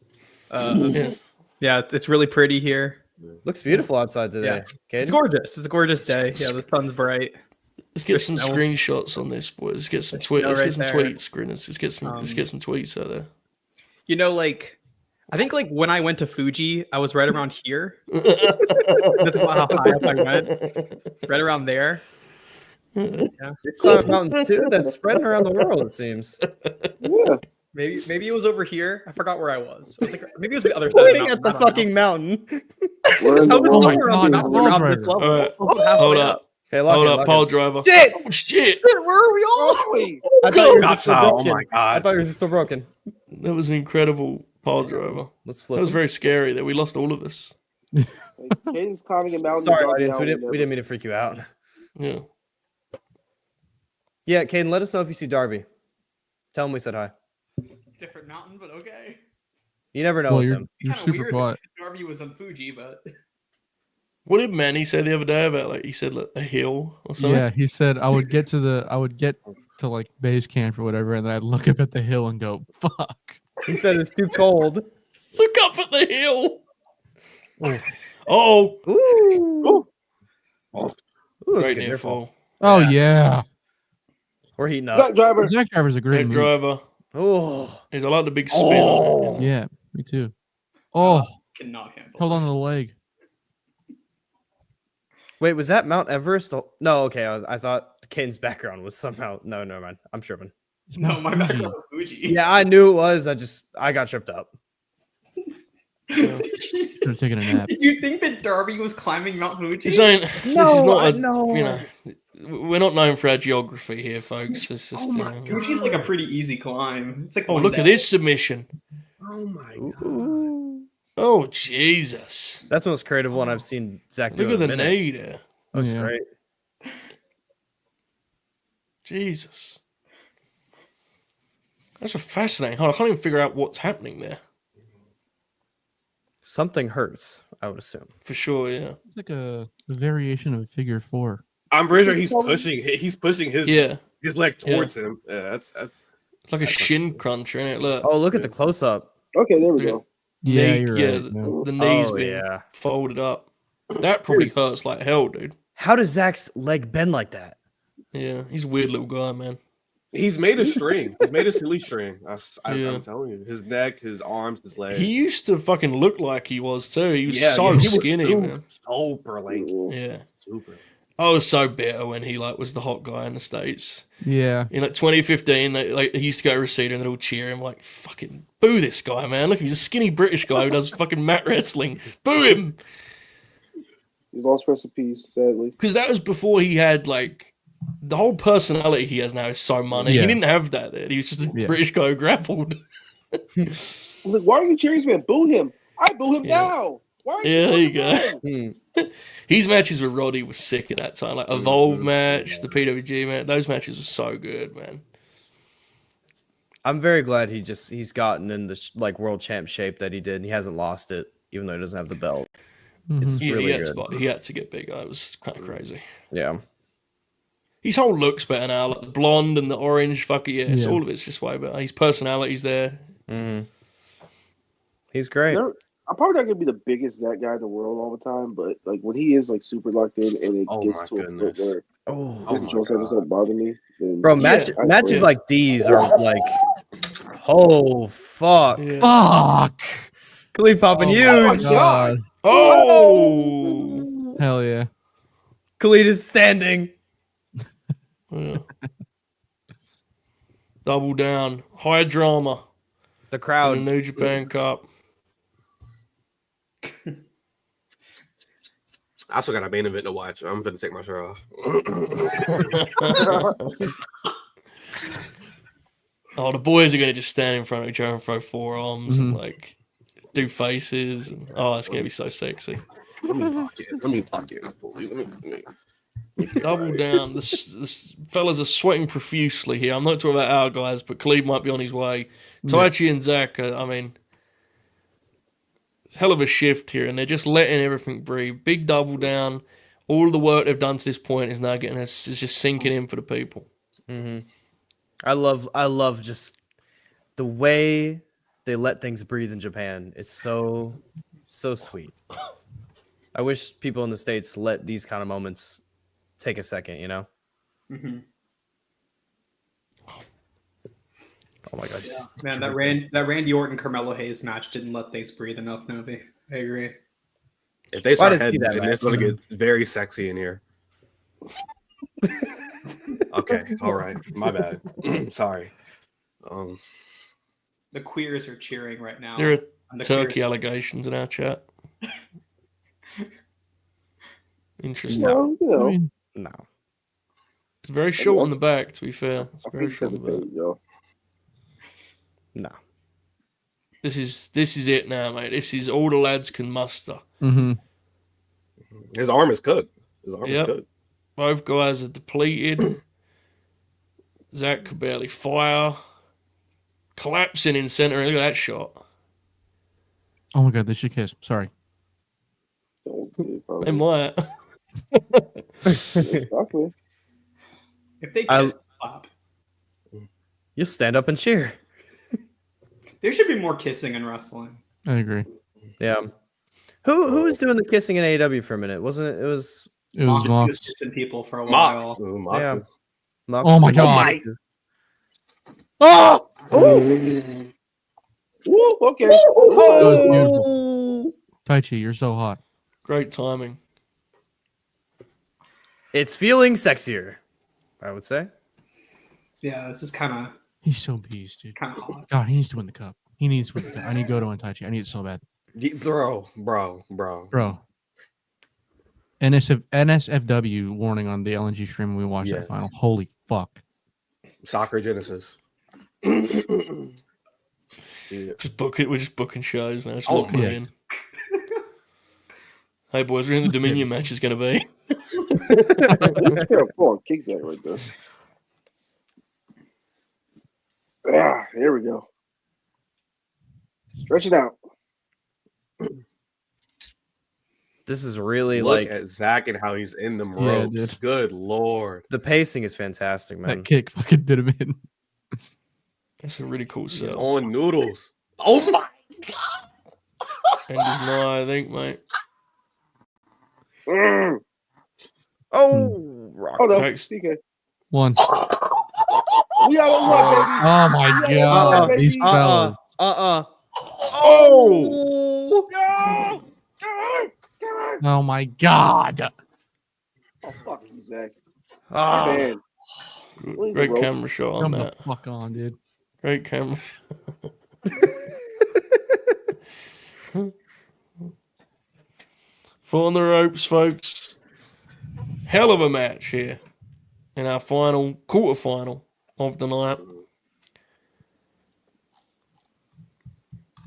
Yeah. Yeah, it's really pretty here. you. Looks beautiful outside today. Yeah. Okay. It's gorgeous. It's a gorgeous day. Yeah, the sun's bright. Let's get There's some snow. screenshots on this, boys. Let's get some There's tweets. snow Let's get some right there. tweets, Grinners. Let's get some tweets out there. You know, like I think like when I went to Fuji, I was right around here. That's about how high up I went. Right around there. You're climbing mountains too. That's spreading around the world, it seems. yeah. Maybe it was over here. I forgot where I was. I was like, maybe it was the other side. Pointing of the at the mountain. I don't know. fucking mountain. We're in I the was Oh my somewhere God, around, that around was this right. level. All right. I was halfway Hold up. up. Okay, lock Hold it, up, lock Paul it. Driver. Shit! Oh, shit! Where are we all? Wait, I thought you were Not still foul. Oh broken. my I god. thought you were still broken. That was an incredible Pile driver. Let's That flip. was him. very scary that we lost all of us. Like, Kaden's climbing a mountain. Sorry, dog audience. now We or didn't whatever. mean to freak you out. Yeah. Yeah, Kaden, let us know if you see Darby. Tell him we said hi. Different mountain, but okay. You never know Well, with you're, him. you're Kind of super weird quiet. if Darby was on Fuji, but What did Manny say the other day about like he said like a hill or something? Yeah, he said I would get to like base camp or whatever, and then I'd look up at the hill and go, "Fuck." He said it's too cold. Look up at the hill. Oh, Oh, Ooh. Ooh, that's great good. near fall. oh Yeah. yeah. We're heating up. Zack driver. Zack Driver's a great Great move. driver. Oh. He's I like the big spin on it. Yeah, me too. Oh, cannot handle. hold on to this. the leg. Wait, was that Mount Everest? No, okay. I thought Kane's background was somehow. No, never mind. I'm tripping. It's No, Mount my Fuji. background was Fuji. Yeah, I knew it was. I got tripped up. Should have taken a nap. Did you think that Darby was climbing Mount Fuji? This ain't. This is No, not I a. know. You know, we're not known for our geography here, folks. It's just. Oh my Fuji's like a pretty easy climb. It's like Oh, one look at day. this submission. Oh my god. Ooh. Oh Jesus! That's the most creative one I've seen Zach do. Look at in the a minute. knee there. Looks Yeah. great. Jesus. That's a fascinating. Hold on, I can't even figure out what's happening there. Something hurts, I would assume. For sure, yeah. It's like a variation of figure 4. I'm pretty sure he's pushing his Yeah. his leg towards him. Yeah, that's It's like a shin cruncher, isn't it? Look. Oh, look at the close up. Okay, there we Yeah. go. Yeah, Knee- you're yeah, right. Yeah. The knees Oh, being yeah. folded up. That probably hurts like hell, dude. How does Zach's leg bend like that? Yeah, he's a weird little guy, man. he's made a string. He's made a silly string. Yeah. I'm telling you, his neck, his arms, his legs. He used to fucking look like he was too. He was Yeah, so he was skinny, super, man. super lanky. Yeah. Super. I was so bitter when he like was the hot guy in the States. Yeah. In like 2015, like he used to go to Reseda and they'd all cheer him like, fucking boo this guy, man. Look, he's a skinny British guy who does fucking mat wrestling. Boo him. He lost recipes, sadly. Because that was before he had like the whole personality he has now is so money. Yeah. He didn't have that then. He was just a Yeah. British guy who grappled. I was like, why are you cheering this man? Boo him. I boo him Yeah. now. Why are Yeah, there you go. booing him? His matches with Roddy was sick at that time. Like Evolve match, the PWG match, those matches were so good, man. I'm very glad he's gotten in the like world champ shape that he did. And he hasn't lost it, even though he doesn't have the belt. It's Yeah, really he, had good. he had to get bigger. It was kind of crazy. Yeah. His whole look's better now, like the blonde and the orange. Fuck it, yeah. It's Yeah. all of it's just way better. His personality's there. hmm He's great. I'm probably not gonna be the biggest Zach guy in the world all the time, but like when he is like super locked in and it Oh gets my to a goodness. point where Oh, the control centers don't bother me, then bro, Yeah. matches Yeah. like these are like, oh fuck, Yeah. Fuck. Khalid popping Oh huge. my God. God. Oh! Hell yeah. Khalid is standing. Yeah. Double down. High drama. The In crowd. the New Japan Cup. I also got a main event to watch. I'm gonna take my shirt off. Oh, the boys are going to just stand in front of each other and throw forearms and like do faces. And, oh, it's going to be so sexy. Let me lock it. Double down. This fellas are sweating profusely here. I'm not talking about our guys, but Khalid might be on his way. Taichi and Zach, I mean, hell of a shift here, and they're just letting everything breathe. Big double down. All the work they've done to this point is now getting us. Is just sinking in for the people. Mm-hmm. I love just the way they let things breathe in Japan. It's so sweet. I wish people in the States let these kind of moments take a second, you know? Mhm. Oh my gosh. Man, that Randy Orton Carmelo Hayes match didn't let things breathe enough, Novi. I agree. If they Why start did you see that, headbanging, it's gonna get very sexy in here. Okay, all right, my bad. Sorry. The queers are cheering right now. There are And the turkey allegations in our chat. Interesting. well, you know, I mean, No. It's very short on the back, to be fair. It's I very think short that's on the back. okay, yo. No. This is it now, mate. This is all the lads can muster. Mm-hmm. His arm is cooked. His arm is Yep. cooked. Both guys are depleted. Zach could barely fire. Collapsing in center. Look at that shot. Oh my god, they should kiss. Sorry. They might. Exactly. If they kiss, clap. You'll stand up and cheer. There should be more kissing in wrestling. I agree. Yeah. Who was doing the kissing in AEW for a minute? Wasn't it? It was It was Mox Mox. was kissing people for a Mox. while. Mox. Yeah. Mox. Oh my god. Oh! Woo, okay. That was beautiful. Taichi, you're so hot. Great timing. It's feeling sexier, I would say. Yeah, this is kind of He's so beast, dude. hot. God, he needs to win the cup. He needs to win the cup. I need Goto and Taichi. I need it so bad. Bro. Bro. NSFW warning on the LNG stream when we watched that Yes. final. Holy fuck. Soccer Genesis. Yeah. Just book it. We're just booking shows now. Just Oh, locking it yeah. in. Hey boys, we're in the Dominion match is going to be. That's kind of full kick that right there. Yeah, here we go. Stretch it out. This is really Look like at Zach and how he's in them Yeah, ropes. dude. Good lord. the pacing is fantastic, man. That kick fucking did him in. That's a really cool He's sell. on noodles. Oh my And he's not, I think, mate. Mm. Oh, rock. Oh no, Thanks. PK. One. We got a what, baby? Oh my Yeah, god. baby. These fellas. Oh! No! Oh my god. Oh, fuck you, Zach. Ah. Man. Great camera shot on Come that. the fuck on, dude. Great camera. Foot on the ropes, folks. Hell of a match here in our final quarterfinal of the night.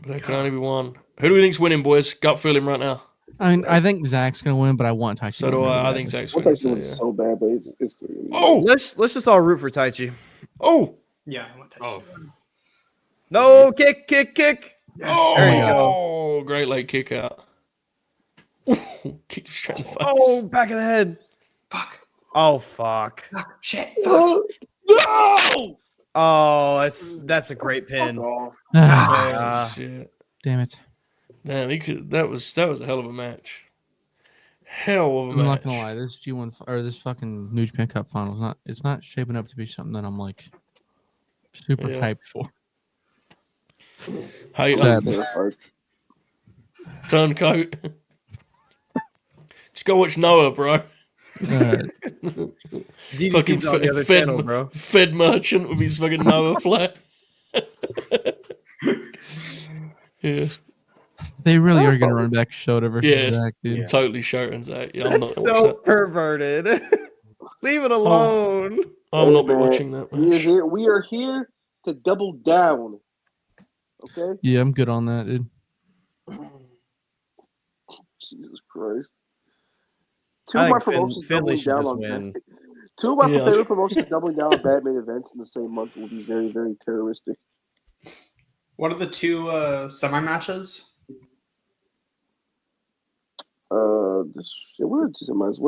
There can only be one. Who do we think's winning, boys? Gut feeling right now. I mean, I think Zach's gonna win, but I want Taichi. So to do win I. I really think bad. Zach's What winning. that was So, yeah. so bad, but it's good. Oh! Let's just all root for Taichi. Oh! Yeah, I want to. Oh. No, kick. Yes. Oh! There you go. Oh, great late kick out. Ooh, kicked him straight in the face. Oh, back of the head. Fuck. Oh, fuck. Fuck. Shit. Fuck. Oh, no! Oh, that's a great Fuck pin. off. Oh, shit. Damn it. Damn, he could. That was a hell of a match. Hell of a I'm match. not gonna lie. This G1 or this fucking New Japan Cup final is not. It's not shaping up to be something that I'm like super Yeah. hyped for. Hey, Sad. turncoat. Just go watch Noah, bro. DDT's on the other channel, bro. Fed merchant with his fucking Noah flag. Yeah, They really are gonna run back Shota versus Yes. Zach, dude. Yeah. totally shouting Zach. Yeah, I'm That's not gonna watch so that. perverted. Leave it alone. I'm not Hey, man, watching that We are match. here. We are here to double down. Okay. Yeah, I'm good on that, dude. Jesus Christ. Two I of my think promotions Finley doubling should down just on win. two of my Yeah. favorite promotions doubling down on bad main events in the same month will be very, very terroristic. What are the two semi matches? What's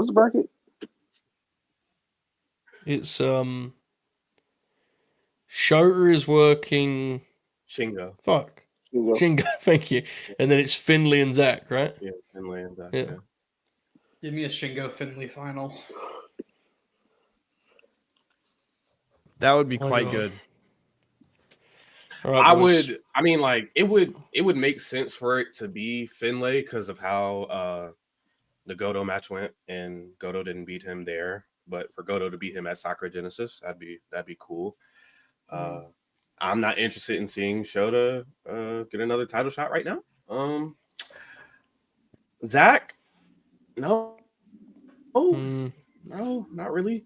the bracket? It's Shota is working. Shingo. Fuck. Shingo. Shingo, thank you. And then it's Finley and Zach, right? Yeah, Finley and Zach. Yeah. Yeah. Give me a Shingo Finley final. That would be Oh, quite God. good. All right, I boys. would. I mean, like it would make sense for it to be Finlay because of how the Goto match went, and Goto didn't beat him there. But for Goto to beat him at Sakura Genesis, that'd be cool. I'm not interested in seeing Shota get another title shot right now. Zach, no, no, not really.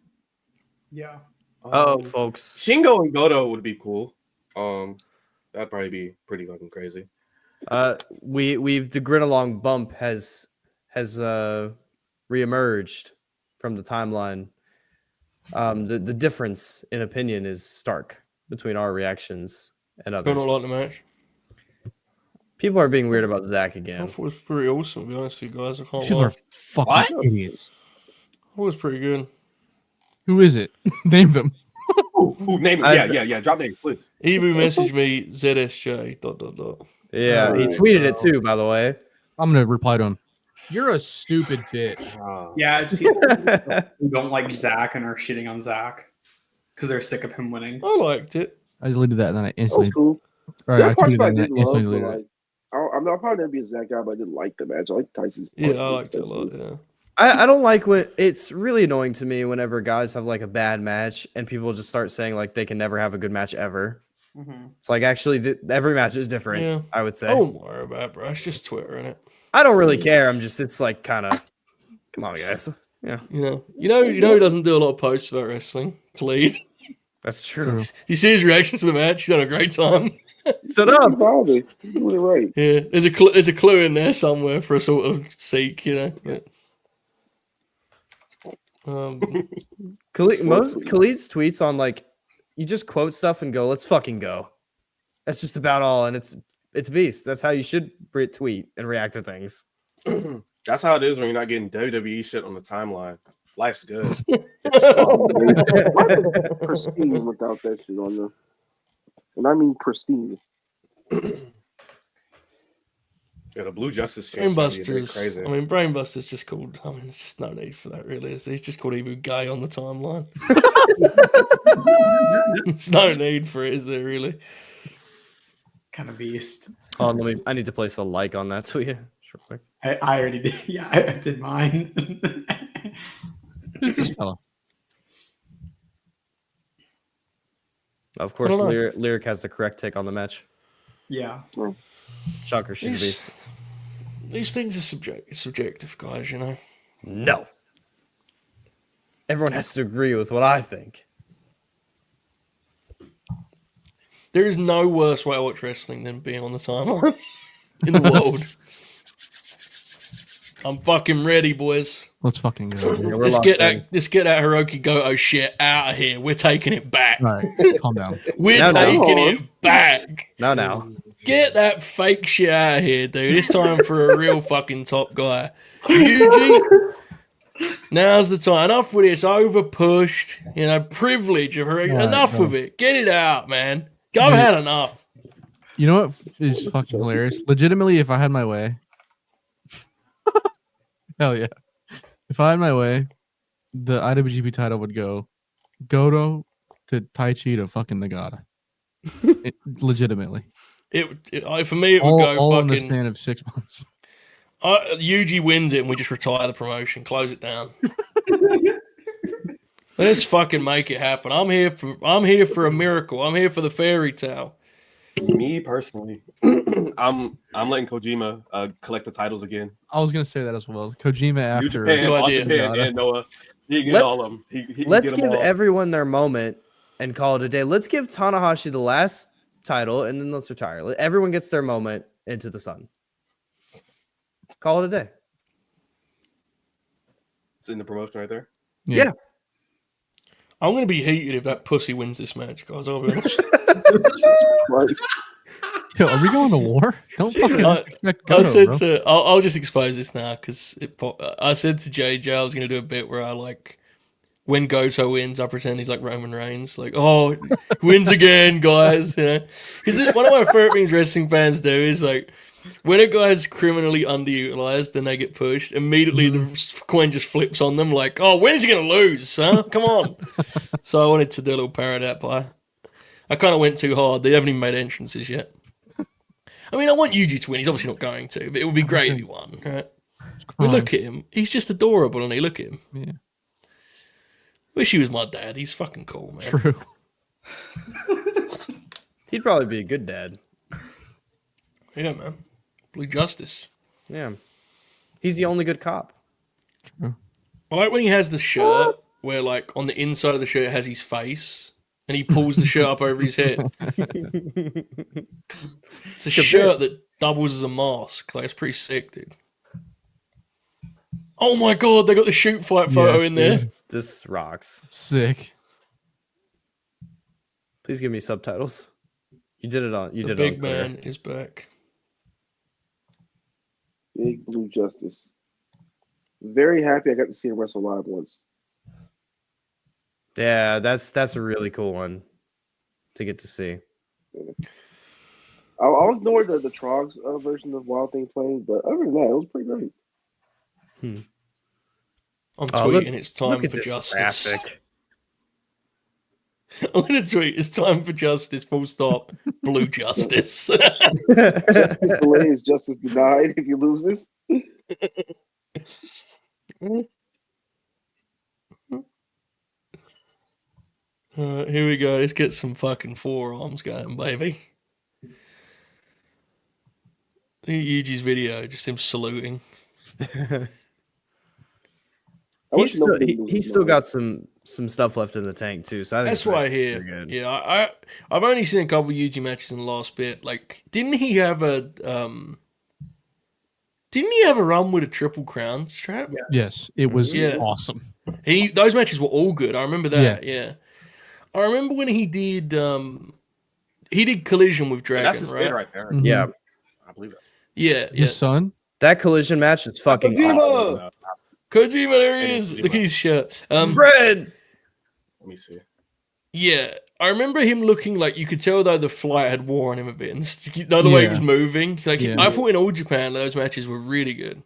Yeah. Oh, folks. Shingo and Goto would be cool. That'd probably be pretty fucking crazy. We've the Grinalong bump has reemerged from the timeline. The difference in opinion is stark between our reactions and I others. not like the match. People are being weird about Zach I again. thought it was pretty awesome, to be honest with you guys. I can't People lie. are fucking What? idiots. I thought it was pretty good. Who is it? Name them. Ooh, name it. Yeah. Drop names, please. Ebu messaged me ZSJ. ... Yeah, he Alright, tweeted it too, by the way. I'm gonna reply to him. You're a stupid bitch. Yeah, it's people who don't like Zach and are shitting on Zach because they're sick of him winning. I liked it. I deleted that and then I That was instantly. cool. Or There I are parts tweeted of that it I and I didn't instantly love, but deleted it. like, I'm not probably never be a Zach guy, but I didn't like the match. I like Taichi's. Yeah, parts I of it liked it a lot. especially. Yeah. I don't like when it's really annoying to me whenever guys have like a bad match and people just start saying like they can never have a good match ever. It's like actually every match is different. Yeah. I would say. I wouldn't worry about it, bro. It's just Twitter, innit? I don't really care. I'm just it's like kind of come on, guys. Yeah, You know who doesn't do a lot of posts about wrestling? Khalid. that's true. You see his reaction to the match? He's done a great time. Stood up. He's valid. He's doing it right. Yeah, there's a clue in there somewhere for a sort of seek, you know. Yeah. Khalid's tweets on like you just quote stuff and go, let's fucking go. That's just about all, and it's beast. That's how you should tweet and react to things. That's how it is when you're not getting WWE shit on the timeline. Life's good. Life is pristine without that shit on there. And I mean pristine. Yeah, the Blue Justice change might be a bit Brainbusters. crazy. I mean, Brainbusters just called. I mean, there's just no need for that, really. Is there? He's just called Ebu gay on the timeline. There's no need for it, is there? Really? Kind of beast. Oh, I need to place a like on that tweet. Real quick. I already did. Yeah, I did mine. Who's this fellow? Of course, I don't know. Lyric has the correct take on the match. Yeah. Shocker, she's a beast. These things are subjective, guys. You know. No. Everyone has to agree with what I think. There is no worse way to watch wrestling than being on the timeline in the world. I'm fucking ready, boys. Let's fucking go. dude. We're Let's get locked in. that Hirooki Goto shit out of here. We're taking it back. All right, calm down. We're No, no. taking it back. Now. Get that fake shit out of here, dude. It's time for a real fucking top guy. Yuji, now's the time. Enough with this over pushed, privilege of Hirooki. All right, Enough bro. of it. Get it out, man. I've had enough. You know what is fucking hilarious? Legitimately, if I had my way, hell yeah. If I had my way, the IWGP title would go Goto to Taichi to fucking Nagata. Legitimately. For me, it would go all in the fucking. span of 6 months. Yuji wins it and we just retire the promotion, close it down. Let's fucking make it happen. I'm here for a miracle. I'm here for the fairy tale. Me personally, I'm letting Kojima collect the titles again. I was gonna say that as well. Kojima New after Japan, Good All idea. Japan, and Noah. He can get Let's- all of them. He can Let's get them give all. everyone their moment and call it a day. Let's give Tanahashi the last title and then let's retire. Everyone gets their moment into the sun. Call it a day. It's in the promotion right there. Yeah. I'm going to be heated if that pussy wins this match, guys. I'll be honest. Christ. Yo, are we going to war? Don't fucking expect I Goto, said bro. I'll just expose this now because I said to JJ I was going to do a bit where I when Goto wins, I pretend he's like Roman Reigns, like, oh, wins again, guys, Because one of my favorite things wrestling fans do is like when a guy's criminally underutilized, then they get pushed. Immediately, the coin just flips on them, like, oh, when's he going to lose, huh? Come on. So I wanted to do a little parody of that, but I kind of went too hard. They haven't even made entrances yet. I mean, I want Yuji to win. He's obviously not going to, but it would be great if he won, right? But look at him. He's just adorable, and look at him. Yeah. Wish he was my dad. He's fucking cool, man. True. He'd probably be a good dad. Yeah, man. Blue Justice. Yeah. He's the only good cop. I like when he has the shirt where, like, on the inside of the shirt it has his face, and he pulls the shirt up over his head. It's a Good shirt that doubles as a mask. Like, it's pretty sick, dude. Oh my god, they got the shoot fight photo Yes, in there. dude. This rocks. Sick. Please give me subtitles. You did it on. You The did it on big Twitter. man is back. Big Blue Justice. Very happy I got to see him wrestle live once. Yeah, that's a really cool one to get to see. I was nowhere the Trogs version of Wild Thing playing, but other than that, it was pretty great. I'm Oh, look- tweeting, it's time Look at for this justice. graphic. I'm going to tweet, it's time for justice, full stop. Blue justice. Justice delayed is justice denied if you lose this. Here we go. Let's get some fucking forearms going, baby. Yuji's video, just him saluting. He's still got some stuff left in the tank too. So I think That's it's what I pretty hear. good. Yeah, I've only seen a couple of Yuji matches in the last bit. Like, didn't he have a run with a Triple Crown strap? Yes, it was Yeah. awesome. Those matches were all good. I remember that. Yeah. I remember when he did Collision with Dragon, That's his right? spin right there. Mhm. Yeah, I believe it. Yeah, His son. that collision match is fucking Kojima! awesome. Kojima, there he It is. is Look at his shirt. Red. Let me see. Yeah, I remember him looking like, you could tell though the flight had worn him a bit. And the way he Yeah. was moving, like Yeah. I thought in All Japan those matches were really good.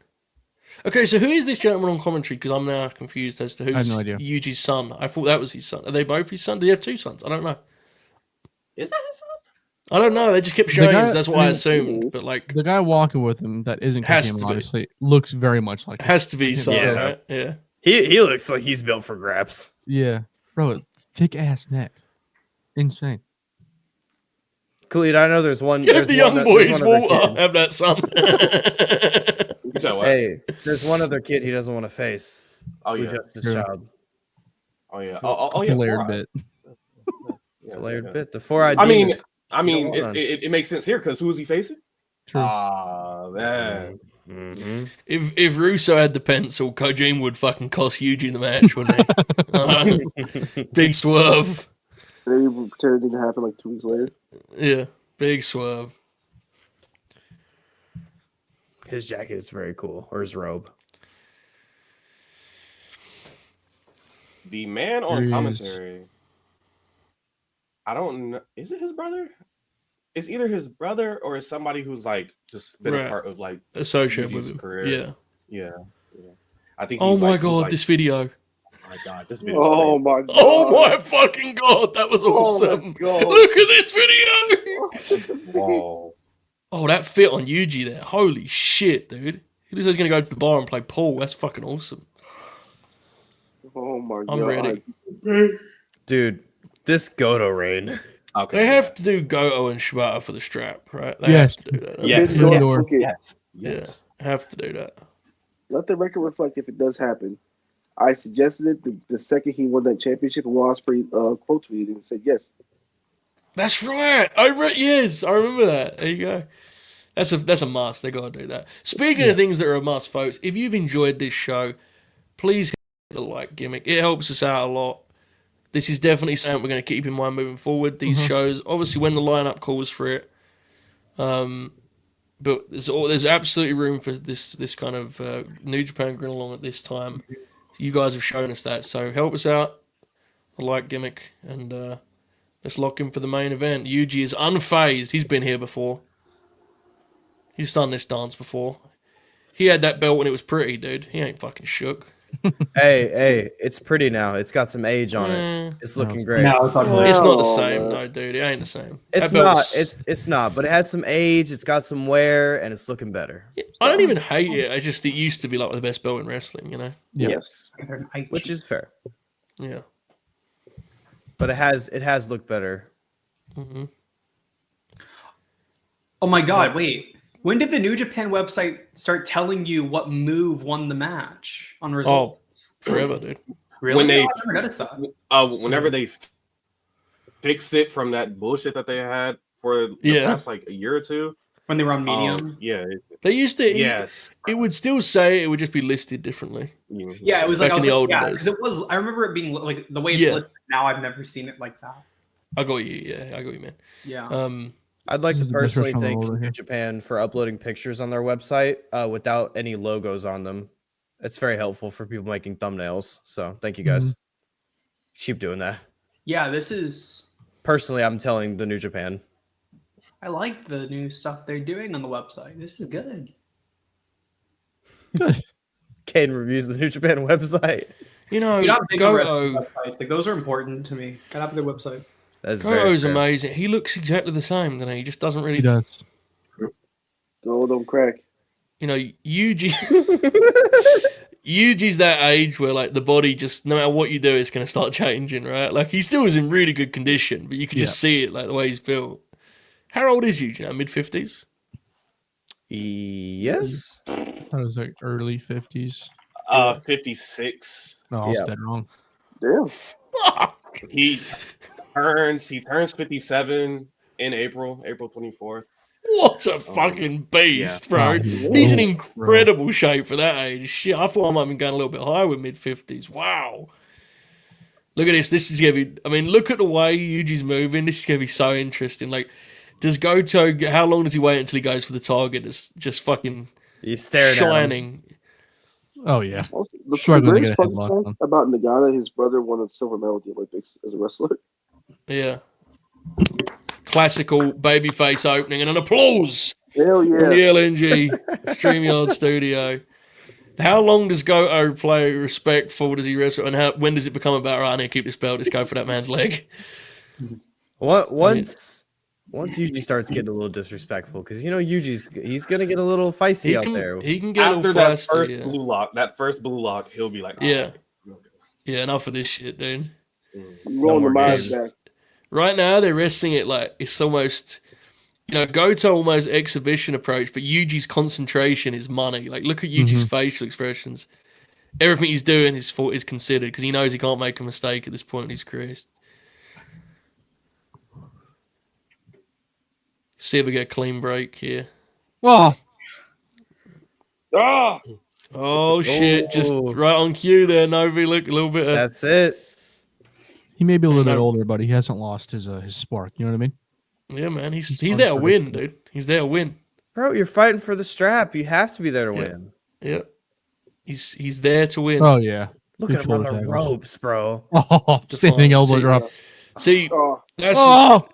Okay, so who is this gentleman on commentary? Because I'm now confused as to who's I have no idea. Yuji's son. I thought that was his son. Are they both his son? Do they have two sons? I don't know. Is that his son? I don't know. They just kept The showing him, guy- so that's why I assumed. But like, The guy walking with him that isn't Has Kojima, to be. obviously looks very much like him. has to be his son, Yeah. right? Yeah. He looks like he's built for graps. Yeah, bro, thick ass neck, insane. Khalid, I know there's one. Give there's the one- young there's boys one other water. kid. Have that son. You said what? Hey, there's one other kid he doesn't want to face. Oh Blue yeah. Justice True. Child. Oh yeah. It's Yeah. a layered Four Eye. bit. It's a Yeah, layered yeah. bit. The 4-eyed I mean, Don't it's, run. it makes sense here because who is he facing? True. Ah, man. Mm-hmm. If Russo had the pencil, Kojima would fucking cost Yuji the match, wouldn't he? Big swerve. They pretended it didn't happen like 2 weeks later. Yeah, big swerve. His jacket is very cool, or his robe. The man There on he is. commentary. I don't know. Is it his brother? It's either his brother or it's somebody who's like just been Right. a part of like Associated with Yuji's him. career. Yeah. Yeah. I think. Oh he's my like, he's god, like, this video. Oh my god, this video. Oh my god. Oh my fucking god, that was Oh, awesome. let's go. Look at this video. This is Whoa. Oh, that fit on Yuji there. Holy shit, dude. He looks like he's gonna go to the bar and play pool. That's fucking awesome. Oh my I'm god. ready. Dude, this Goto rain. Okay. They have to do Goto and Shibata for the strap, right? They Yes. have to do that. Yes. Good Yes. door. Okay. Yes. Yeah, have to do that. Let the record reflect if it does happen. I suggested it the second he won that championship, and Ospreay quote tweeted and said yes. That's right. Yes, I remember that. There you go. That's a must. They gotta do that. Speaking of things that are a must, folks, if you've enjoyed this show, please hit the like gimmick. It helps us out a lot. This is definitely something we're going to keep in mind moving forward. These shows, obviously, when the lineup calls for it, but there's absolutely room for this kind of New Japan Grinalong at this time. You guys have shown us that, so help us out. The like gimmick, and let's lock in for the main event. Yuji is unfazed. He's been here before. He's done this dance before. He had that belt when it was pretty, dude. He ain't fucking shook. Hey, it's pretty now. It's got some age on it. Eh, It's looking great. No, it's ugly. it's not the Oh, same, man. no, dude. It ain't the same. It's That belt not. was- It's not. But it has some age. It's got some wear, and it's looking better. I don't even hate it. I just it used to be like the best belt in wrestling, you know. Yeah. Yes, which is fair. Yeah. But it has looked better. hmm Oh my god, wait. When did the New Japan website start telling you what move won the match on results? Forever, dude. Really? When they- I never noticed that. Whenever they fix it from that bullshit that they had for the past like a year or two. When they were on Medium? Yeah. They used to. Yes. It would still say it would just be listed differently. Yeah, it was back like, in the olden yeah, days. because it was. I remember it being like the way it's listed now. I've never seen it like that. I got you. Yeah, I got you, man. Yeah. I'd like to This is the best personally restaurant in the thank world right New here. Japan for uploading pictures on their website without any logos on them. It's very helpful for people making thumbnails. So thank you guys. Keep doing that. Yeah, this is. Personally, I'm telling the New Japan. I like the new stuff they're doing on the website. This is good. Good. Kaden reviews the New Japan website. You know, Goto. Like, those are important to me. Get up their website. That's Goto's amazing. He looks exactly the same, doesn't he? He just doesn't really. He does. Go, don't crack. You know, Yuji. Yuji's that age where like the body just no matter what you do, it's gonna start changing, right? Like he still is in really good condition, but you can just see it like the way he's built. How old is Yuji now? Mid-50s? Yes. That was like early 50s. 56. No, I was dead wrong. Damn. He turns 57 in April 24th. What a fucking beast, bro. He's in incredible shape for that age. Shit, I thought I might have been going a little bit higher with mid-50s. Wow. Look at this. This is going to be... I mean, look at the way Yuji's moving. This is going to be so interesting. Like, does Goto... How long does he wait until he goes for the target? It's just fucking He's staring shining. Oh, yeah. Also, the Struggling to greatest get a fun headlock fact about Nagata, his brother won a silver medal at the Olympics as a wrestler. Yeah. Classical babyface opening and an applause Hell yeah. from the LNG StreamYard studio. How long does Goto play respectful? Does he wrestle? And when does it become about, right, I need to keep this belt, let's go for that man's leg? Once Yuji starts getting a little disrespectful, because you know he's gonna get a little feisty out there. He can get After a that little first feisty, blue lock, he'll be like, yeah. Enough of this shit, dude. Rolling the mind back. Right now, they're wrestling it like it's almost, you know, Goto almost exhibition approach, but Yuji's concentration is money. Like, look at Yuji's facial expressions. Everything he's doing is considered because he knows he can't make a mistake at this point in his career. See if we get a clean break here. Oh, oh shit! Just right on cue there, Novi. Look, a little bit. That's it. he may be a little bit older, but he hasn't lost his spark. You know what I mean? Yeah, man. He's there to win, dude. He's there to win. Bro, you're fighting for the strap. You have to be there to win. Yeah. He's there to win. Oh yeah. Look Good at him on the shoulder tackles. ropes, bro. Oh, standing elbow drop. See, that's Oh,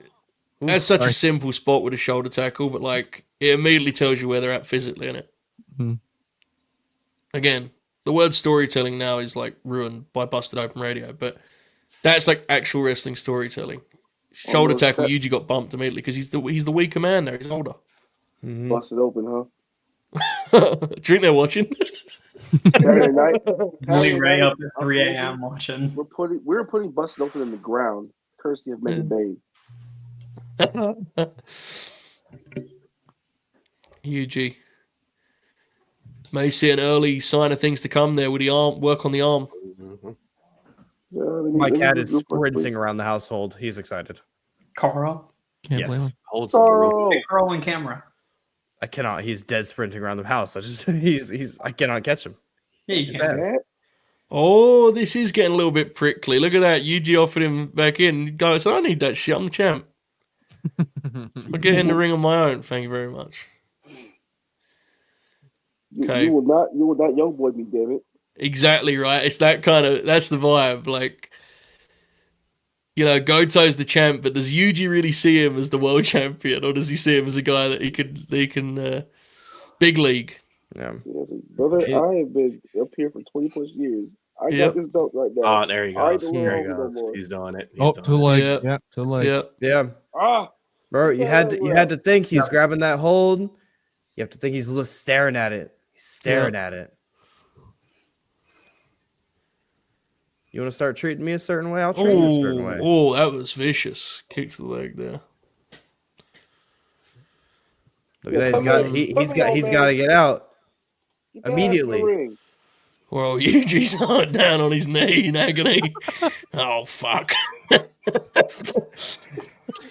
such sorry. a simple spot with a shoulder tackle, but like it immediately tells you where they're at physically in it. Again, the word storytelling now is like ruined by Busted Open Radio, but that's like actual wrestling storytelling. Shoulder tackle, Yuji got bumped immediately because he's the weaker man there. He's older. Busted open, huh? Do you think they're watching? Saturday night. Only Ray up at 3 a.m. watching. We're putting Busted Open in the ground, courtesy of Mega Bay. Yuji. May see an early sign of things to come there with the arm, work on the arm. My cat is sprinting around the household. He's excited. Carl? Can't blame him. Carl on camera. I cannot. He's dead sprinting around the house. I cannot catch him. Yeah, you can. Oh, this is getting a little bit prickly. Look at that. Yuji offered him back in. He goes, I don't need that shit. I'm the champ. I'll get in the ring on my own. Thank you very much. Okay. You will not young boy me, damn it. Exactly right. It's that kind of, that's the vibe. Like, you know, Goto's the champ, but does Yuji really see him as the world champion, or does he see him as a guy that he can big league? Yeah. Brother, I have been up here for 20 plus years. I got this belt right now. Oh, there he goes. There he goes. He's doing it. To the leg. Yeah, to the leg. Yeah. Bro, you had to think he's grabbing that hold. You have to think he's staring at it. He's staring at it. You want to start treating me a certain way? I'll treat you a certain way. Oh, that was vicious. Kick to the leg there. Look at that. He's got to get out immediately. Well, Yuji's down on his knee in agony. Oh, fuck.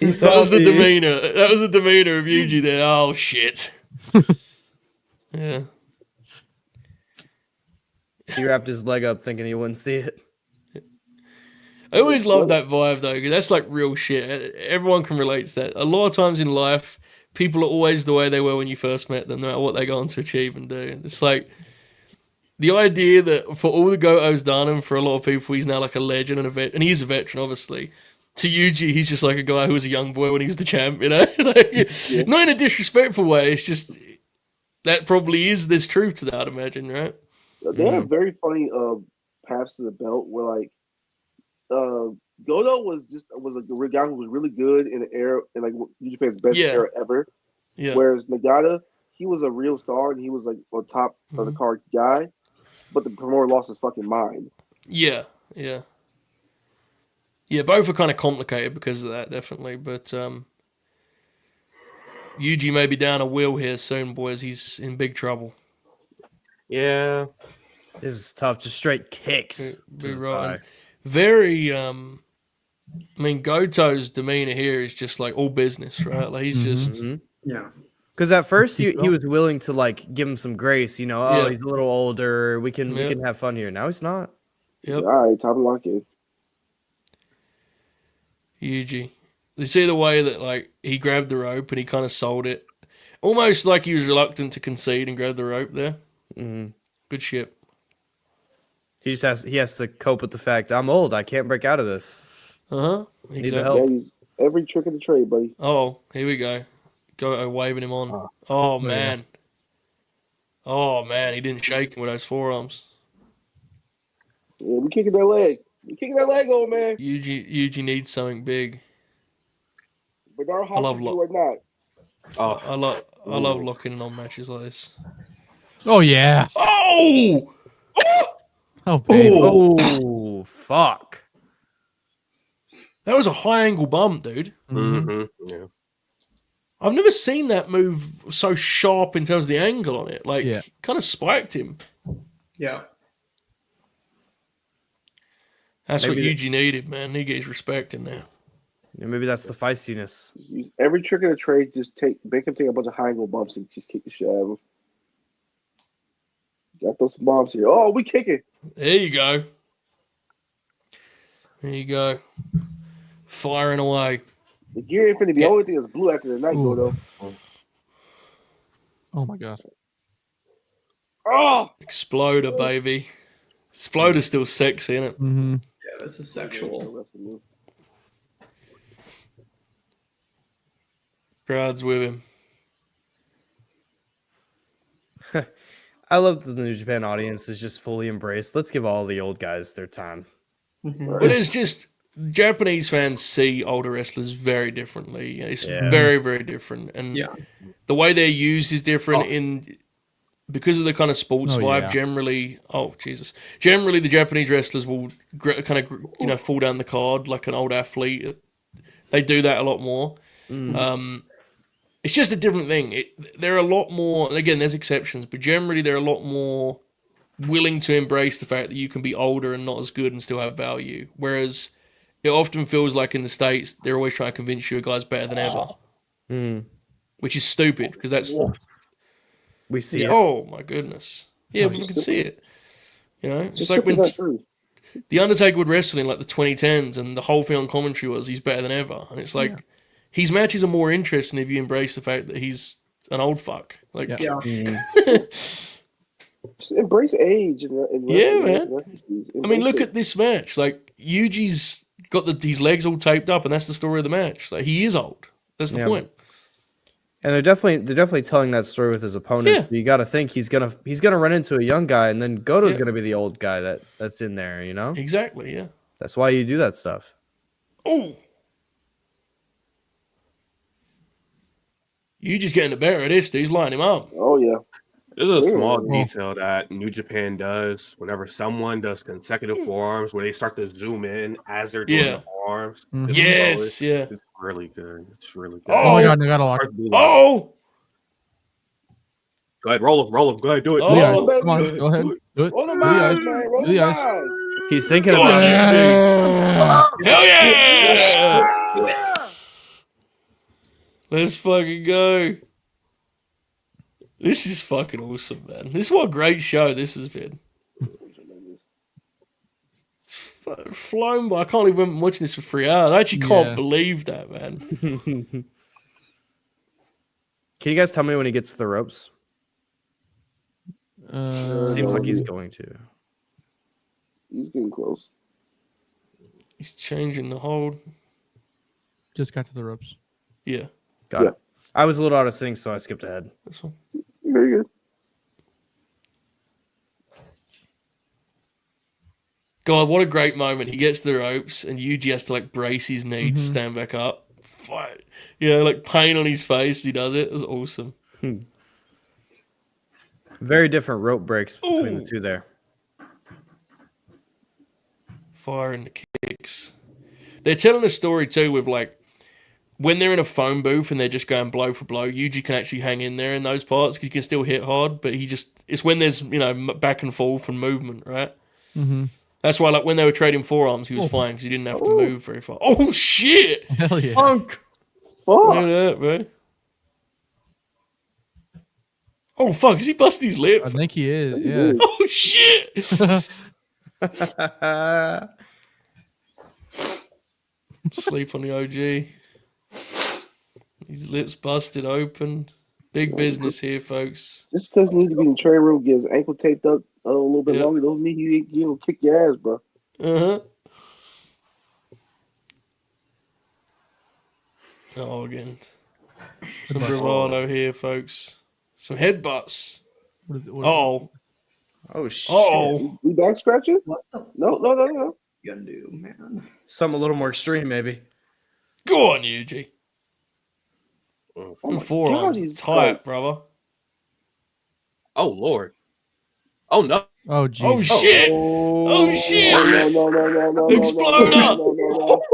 That was the demeanor. That was the demeanor of Yuji there. Oh shit. Yeah. He wrapped his leg up thinking he wouldn't see it. I always love that vibe though, because that's like real shit. Everyone can relate to that. A lot of times in life, people are always the way they were when you first met them, no matter what they go on to achieve and do. It's like the idea that for all the Goto's done, and for a lot of people, he's now like a legend and a vet, and he is a veteran, obviously. To Yuji, he's just like a guy who was a young boy when he was the champ, you know? Like, not in a disrespectful way. It's just that probably is there's truth to that, I'd imagine, right? They have very funny paths to the belt where like Goto was a guy who was really good in the era in like New Japan's best era ever. Yeah. Whereas Nagata, he was a real star and he was like on top of the card guy, but the promoter lost his fucking mind. Yeah, yeah. Yeah, both are kind of complicated because of that, definitely. But Yuji may be down a wheel here soon, boys. He's in big trouble. Yeah. This is tough. Just straight kicks. Be right. Very, I mean, Goto's demeanor here is just like all business, right? Like he's just... Yeah. Because at first he was willing to like give him some grace, you know. Oh, he's a little older. We can have fun here. Now he's not. Yep. All right, time to lock in. Yuji. You see the way that like he grabbed the rope and he kind of sold it, almost like he was reluctant to concede and grab the rope there. Mm-hmm. Good shit. He has to cope with the fact I'm old. I can't break out of this. Exactly. Need the help. Yeah, he's every trick of the trade, buddy. Oh, here we go. Go waving him on. Oh man. Oh man, he didn't shake him with those forearms. Yeah, we kicking that leg. We kicking that leg, old man. Yuji needs something big. Bernard Hopkins or not. Oh, I love locking in on matches like this. Oh yeah. Oh! Oh baby. Oh fuck. That was a high angle bump, dude. Yeah. I've never seen that move so sharp in terms of the angle on it. Like, kind of spiked him. Yeah. That's what Yuji needed, man. He gets respect in there. Yeah, maybe that's the feistiness. Use every trick of the trade, just make him take a bunch of high angle bumps and just kick the shit out of him. Got those bombs here. Oh, we kicking. There you go. There you go. Firing away. The gear ain't finna be the only thing that's blue after the night, Goto. Oh my god. Oh! Exploder, baby. Exploder's still sexy, isn't it? Yeah, this is sexual. Crowd's with him. I love that the New Japan audience is just fully embraced. Let's give all the old guys their time. But it's just Japanese fans see older wrestlers very differently. It's very, very different. And the way they're used is different because of the kind of sports vibe. Generally the Japanese wrestlers will kind of fall down the card like an old athlete. They do that a lot more. It's just a different thing. They're a lot more, and again, there's exceptions, but generally they're a lot more willing to embrace the fact that you can be older and not as good and still have value. Whereas it often feels like in the States, they're always trying to convince you a guy's better than ever. Which is stupid, because that's... We see it. Oh, my goodness. Yeah, we can see it. You know, it's like when The Undertaker would wrestle in like the 2010s and the whole thing on commentary was he's better than ever. And it's like... His matches are more interesting if you embrace the fact that he's an old fuck. Like, just embrace age. Man. I mean, look at this match. Like, Yuji's got his legs all taped up, and that's the story of the match. Like, he is old. That's the point. And they're definitely telling that story with his opponents. But you got to think he's gonna run into a young guy, and then Goto's gonna be the old guy that's in there. You know, exactly. Yeah, that's why you do that stuff. Oh. You just getting the better of this, dude. He's lining him up. Oh, yeah. There's a small detail that New Japan does whenever someone does consecutive forearms where they start to zoom in as they're doing the forearms. It's really good. It's really good. Oh my god, Nagata lock. Oh! Go ahead, roll him. Go ahead, do it. Come on, go ahead. Do it. Roll him out, man. Roll him out. He's thinking Go about on, it. Yuji. Hell yeah! Let's fucking go. This is fucking awesome, man. This is what a great show this has been. It's flown by. I can't even remember watching this for 3 hours. I actually can't believe that, man. Can you guys tell me when he gets to the ropes? Seems like he's going to. He's getting close. He's changing the hold. Just got to the ropes. Yeah. Got it. I was a little out of sync, so I skipped ahead. This one. Very good. God, what a great moment. He gets the ropes and Yuji has to like brace his knee to stand back up. Fight. Yeah, like pain on his face. He does it. It was awesome. Very different rope breaks between the two there. Fire and the kicks. They're telling a story too with like when they're in a phone booth and they're just going blow for blow, Yuji can actually hang in there in those parts because he can still hit hard, but it's when there's, back and forth and movement, right? Mm-hmm. That's why, like, when they were trading forearms, he was fine because he didn't have to move very far. Oh, shit! Hell yeah. Punk! Look at that, man. Oh, fuck, is he busting his lip? I think he is, yeah. Oh, shit! Sleep on the OG. His lips busted open. Big business here, folks. Just because he needs to be in the training room, get his ankle taped up a little bit longer, don't mean he gonna kick your ass, bro. Uh-huh. Oh, again. Some bravado here, folks. Some headbutts. Oh shit. Oh. We back scratching? What the No. you gonna do, man? Something a little more extreme, maybe. Go on, Yuji. Oh my forearms God, he's tight, tight. brother. Oh Lord. Oh no. Oh, geez. Oh, shit. Oh, shit. No. Explode up.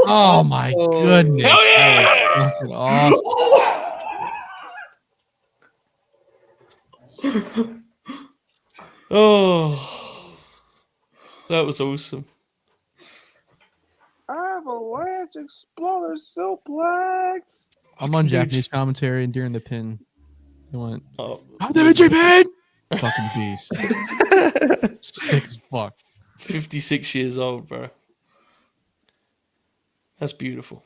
Oh, my goodness. Hell That was fucking awesome. Oh. That was awesome. Avalanche Exploder Suplex. I'm on Japanese commentary, and during the pin, he went, Oh, IWGP! Fucking beast. Sick as fuck. 56 years old, bro. That's beautiful.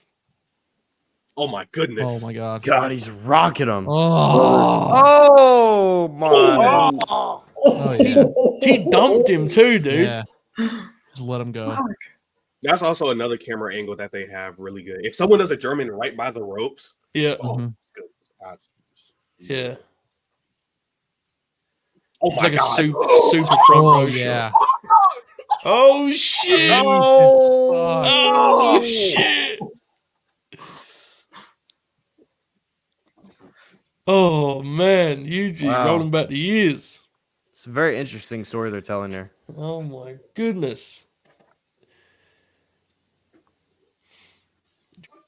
Oh my goodness. Oh, my God. God, he's rocking him. Oh, My. oh yeah. He dumped him too, dude. Yeah. Just let him go. That's also another camera angle that they have really good. If someone does a German right by the ropes, Yeah. Mhm. good. Yeah. Oh It's my like God. a super front row Oh, shot. yeah. Oh, shit. Oh, shit. Oh, man. Yuji rolling back the years. It's a very interesting story they're telling here. Oh, my goodness.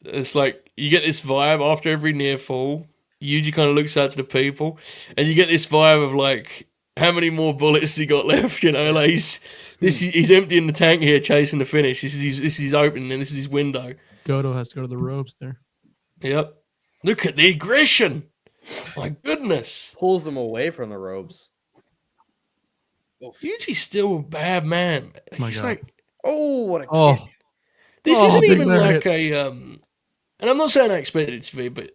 It's like you get this vibe after every near fall. Yuji kind of looks out to the people, and you get this vibe of like, how many more bullets he got left? You know, like he's emptying the tank here, chasing the finish. This is his opening, and this is his window. Goto has to go to the ropes there. Yep. Look at the aggression. My goodness. Pulls him away from the ropes. Yuji's still a bad man. My He's God. like, Oh, what a Oh, kick. this Oh, isn't big even lariat. like a and I'm not saying I expected it to be, but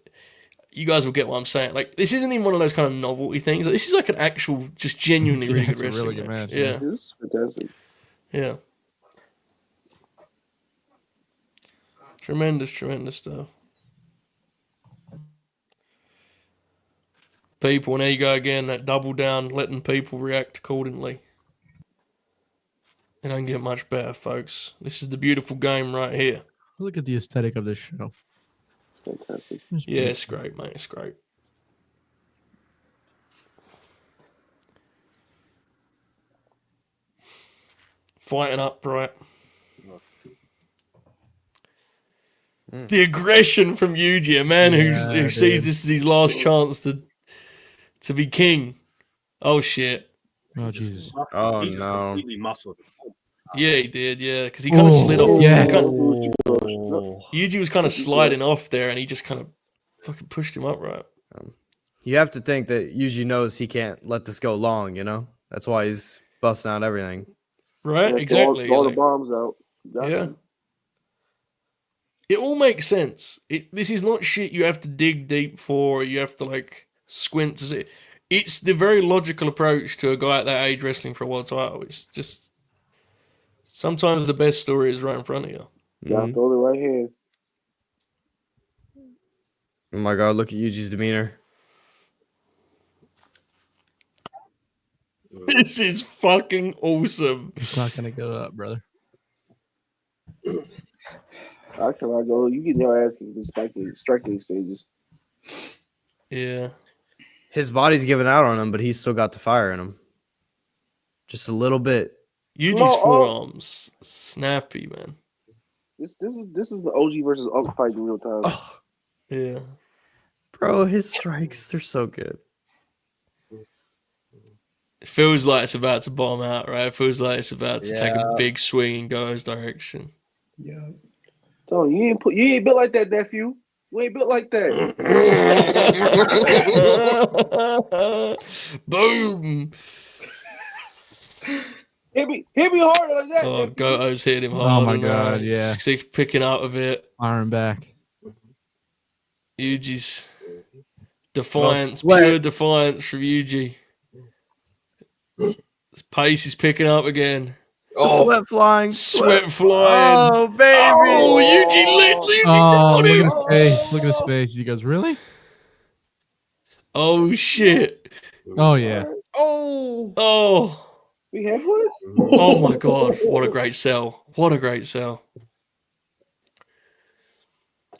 you guys will get what I'm saying. Like, this isn't even one of those kind of novelty things. Like, this is like an actual, just genuinely really Yeah, good it's a wrestling really good match. match, Yeah, This is fantastic. yeah. Tremendous stuff. People, and there you go again, that double down, letting people react accordingly. It don't get much better, folks. This is the beautiful game right here. look at the aesthetic of this show. Fantastic. It's Yeah, it's beautiful. great, mate. It's great. Fighting upright. The aggression from Yuji, a man who Yeah, sees dude. this as his last chance to be king. Oh shit! Oh, Jesus. Oh, He just no. completely muscled. Yeah, he did. Yeah, because he kind of slid off. yeah. Yuji was kind of sliding off there, and he just kind of fucking pushed him up right. You have to think that Yuji knows he can't let this go long, you know? That's why he's busting out everything. Right, Yeah, exactly. Throw all the like- bombs out. Got yeah. them. It all makes sense. This is not shit you have to dig deep for. You have to like squint to see. It's the very logical approach to a guy at that age wrestling for a world title. It's just sometimes the best story is right in front of you. Gotta throw the right hand. Oh my god, look at Yuji's demeanor. This is fucking awesome. It's not gonna go up, brother. How can I go? You get your ass kicked in striking stages. Yeah. His body's giving out on him, but he's still got the fire in him. Just a little bit. Yuji's forearms snappy, man. This is the OG versus Unk fight in real time. Oh, Yeah. bro, his strikes, they're so good. It feels like it's about to bomb out, right? It feels like it's about to take a big swing in Go's direction. Yeah. So you ain't built like that, nephew. You ain't built like that. Boom. Hit me harder like that. Oh, nephew. Goto's hit him hard. Oh my god, yeah. He's picking out of it. Iron back. Yuji's defiance, sweat. pure defiance from Yuji. His pace is picking up again. Sweat flying. Sweat flying. Oh, baby. Oh, Yuji lit. Oh, Yuji look got at his him. face. Look at his face. He goes, really? Oh, shit. Oh, yeah. Oh. Oh. We had one? Oh, my God. What a great sell. What a great sell.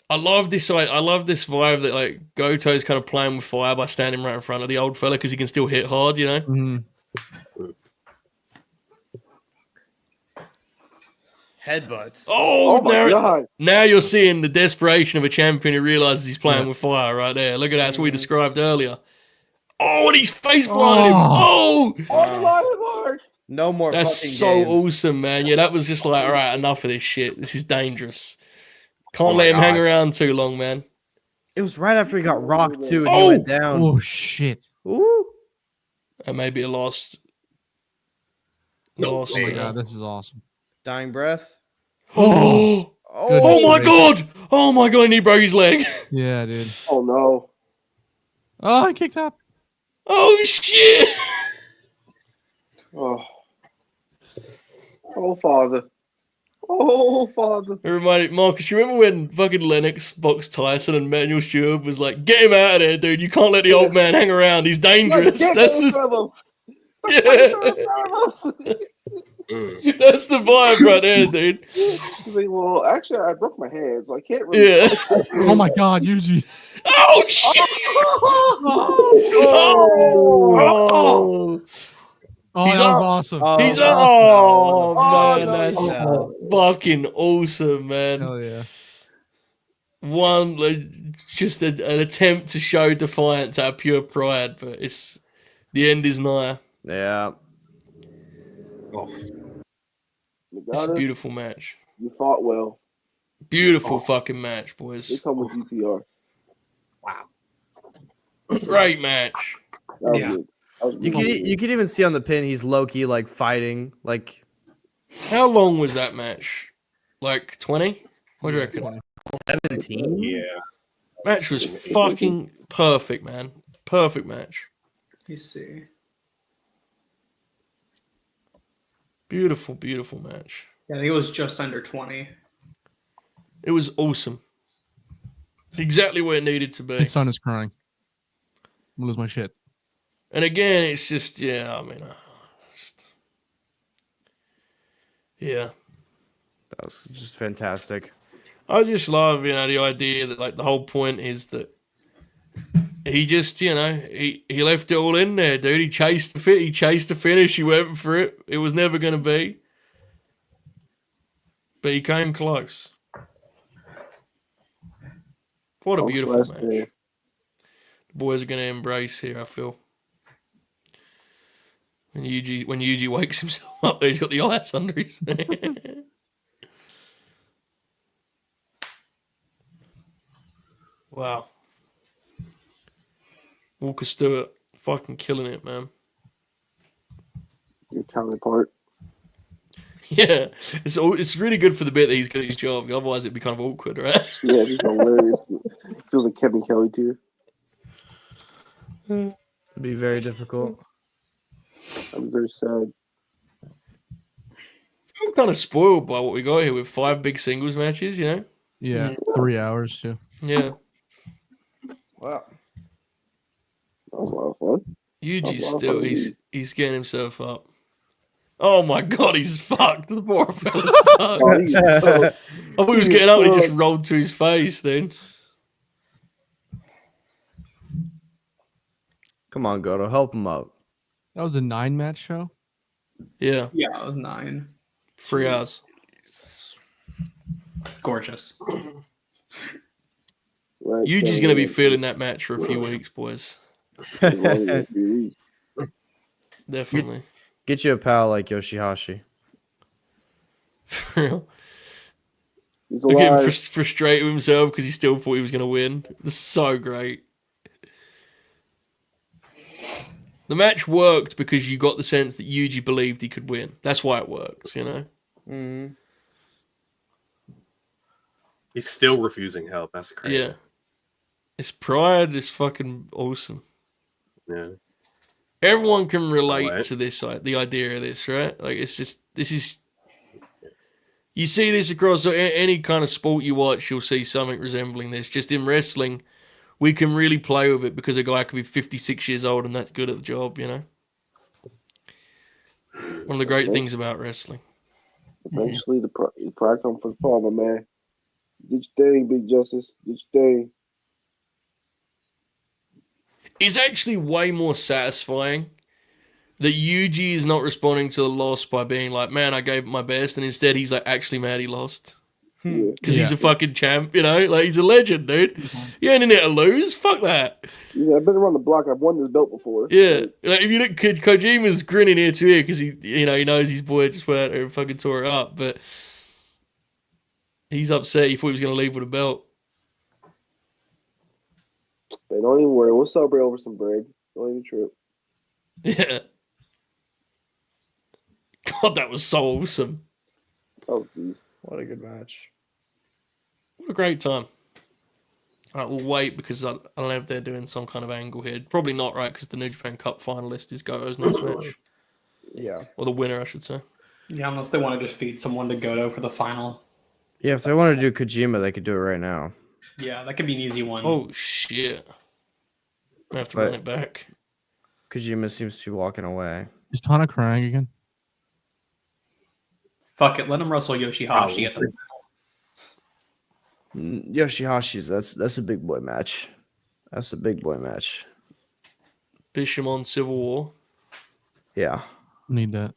I love this vibe that like Goto's kind of playing with fire by standing right in front of the old fella because he can still hit hard, you know? Mhm. Headbutts. Oh, my God. now you're seeing the desperation of a champion who realizes he's playing with fire right there. Look at that. That's what we described earlier. Oh, and he's face planted him. Oh, On the line, Mark. No more that's fucking so games. awesome, man. Yeah, that was just like, all right, enough of this shit. This is dangerous. Can't Oh my let him hang God. around too long, man. It was right after he got rocked, too, and he Oh. went down. Oh, shit. Ooh. And maybe a lost. Oh, my God. This is awesome. Dying breath. Oh, Oh, my God. Oh, my God. And he broke his leg. Yeah, dude. Oh, no. Oh, I kicked up. Oh, shit. Oh. Oh, Father. Oh, Father. It reminded Marcus, you remember when fucking Lennox boxed Tyson and Manuel Stewart was like, get him out of there, dude. You can't let the old man hang around. He's dangerous. Get That's that the, fellow. yeah. That's the vibe right there, dude. He's like, well, actually, I broke my hand, so I can't really. Yeah. Oh, my God, Yuji. Oh, shit. Oh. Oh, He's that was up. awesome. He's That was oh, Oh, man, no, that's no. fucking awesome, man. Hell yeah. One, like, just an attempt to show defiance out of pure pride, but it's the end is nigh. Yeah. It's a Nagata, beautiful match. you fought well. Beautiful fucking match, They boys. come with GTR. Great match. That was Yeah. good. That was You really can good. you can even see on the pin he's low key like fighting like How long was that match? Like 20? What do you reckon? 17. Yeah. Match was fucking perfect, man. Perfect match. Let me see. Beautiful, beautiful match. Yeah, I think it was just under 20. It was awesome. Exactly where it needed to be. His son is crying. I'm gonna lose my shit. And again, it's just, yeah, I mean, yeah. That was just fantastic. I just love, the idea that, like, the whole point is that he just, he left it all in there, dude. He chased the fit. He chased the finish. He went for it. It was never going to be. But he came close. What a Folks, beautiful last match. day. The boys are going to embrace here, I feel. When Yuji wakes himself up, he's got the ice under his. Wow. Walker Stewart, fucking killing it, man. Your counterpart. Yeah, it's really good for the bit that he's good at his job. Otherwise, it'd be kind of awkward, right? Yeah, it's hilarious. It feels like Kevin Kelly too. It'd be very difficult. I'm very sad. I'm kind of spoiled by what we got here with 5 big singles matches, you know? Yeah, 3 hours too. Yeah. Wow. That was a lot of fun. Yuji's Oh, wow, still, indeed. he's getting himself up. Oh my god, he's fucked. The poor fella's fucked. Oh, he's I thought he was getting up and he just fucked. rolled to his face then. Come on, Goto, help him out. That was a 9-match show. Yeah, Yeah, it was 9. 3 hours. Gorgeous. Right, Yuji's going to be feeling that match for a few weeks, boys. Definitely. Get you a pal like Yoshihashi. For real. He's Look at him alive. frustrated with himself because he still thought he was going to win. It's so great. The match worked because you got the sense that Yuji believed he could win. That's why it works, you know? Mm-hmm. He's still refusing help. That's crazy. Yeah. His pride is fucking awesome. Yeah. Everyone can relate Right. to this, the idea of this, right? Like, it's just, this is, you see this across any kind of sport you watch, you'll see something resembling this. Just in wrestling, we can really play with it because a guy could be 56 years old and that's good at the job, you know? One of the great things about wrestling. Eventually, the pride comes from the fall, my man. Did your thing, Big Justice. Did your thing. It's actually way more satisfying that Yuji is not responding to the loss by being like, man, I gave it my best. And instead he's like, actually mad he lost. Yeah. Because he's a fucking champ, you know? Like, he's a legend, dude. You ain't in there to lose. Fuck that. He's like, I've been around the block. I've won this belt before. Yeah. Like, if you look, Kojima's grinning ear to ear because he knows his boy just went out there and fucking tore it up. But he's upset. He thought he was going to leave with a belt. Hey, don't even worry. We'll celebrate over some bread. Don't even trip. Yeah. God, that was so awesome. Oh, jeez. What a good match. What a great time. All right, we'll wait because I don't know if they're doing some kind of angle here. Probably not, right? Because the New Japan Cup finalist is Goto's next match. Yeah. Or the winner, I should say. Yeah, unless they want to just feed someone to Goto for the final. Yeah, if they want to do Kojima, they could do it right now. Yeah, that could be an easy one. Oh, shit. I have to run it back. Kojima seems to be walking away. Is Tana crying again? Fuck it, let him wrestle Yoshihashi at the Yoshihashi's that's a big boy match. That's a big boy match. Bishamon Civil War. Yeah. Need that.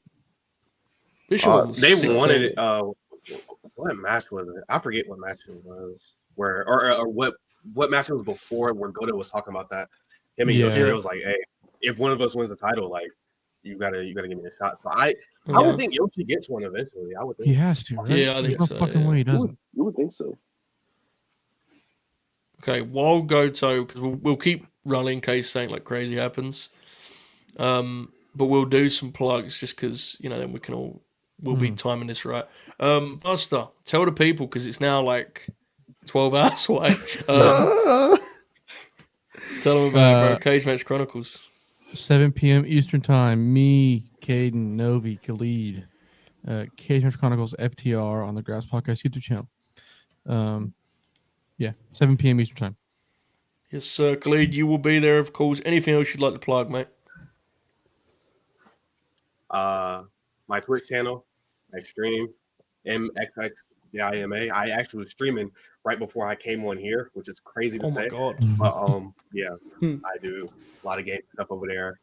Bishamon was They sick wanted too. it. What match was it? I forget what match it was. Or what match it was before where Goto was talking about that. Him and Yoshihiro was like, hey, if one of us wins the title, like you gotta give me a shot. So I would think Yoshi gets one eventually. I would think He has to, right? Yeah, I There's think no so, fucking yeah. way he doesn't. You would think so. Okay, while Goto, because we'll keep running in case something like crazy happens. But we'll do some plugs just because, then we'll be timing this right. Buster, tell the people because it's now like 12 hours away. Tell them about bro. Cage Match Chronicles. 7 p.m. Eastern Time. Me, Kaden, Novi, Khalid. Cage Match Chronicles FTR on the Grass Podcast YouTube channel. 7 p.m. Eastern Time. Yes, sir. Khalid, you will be there, of course. Anything else you'd like to plug, mate? my Twitch channel, I stream MXXDIMA. I actually was streaming right before I came on here, which is crazy to say. Oh my god! But I do a lot of game stuff over there.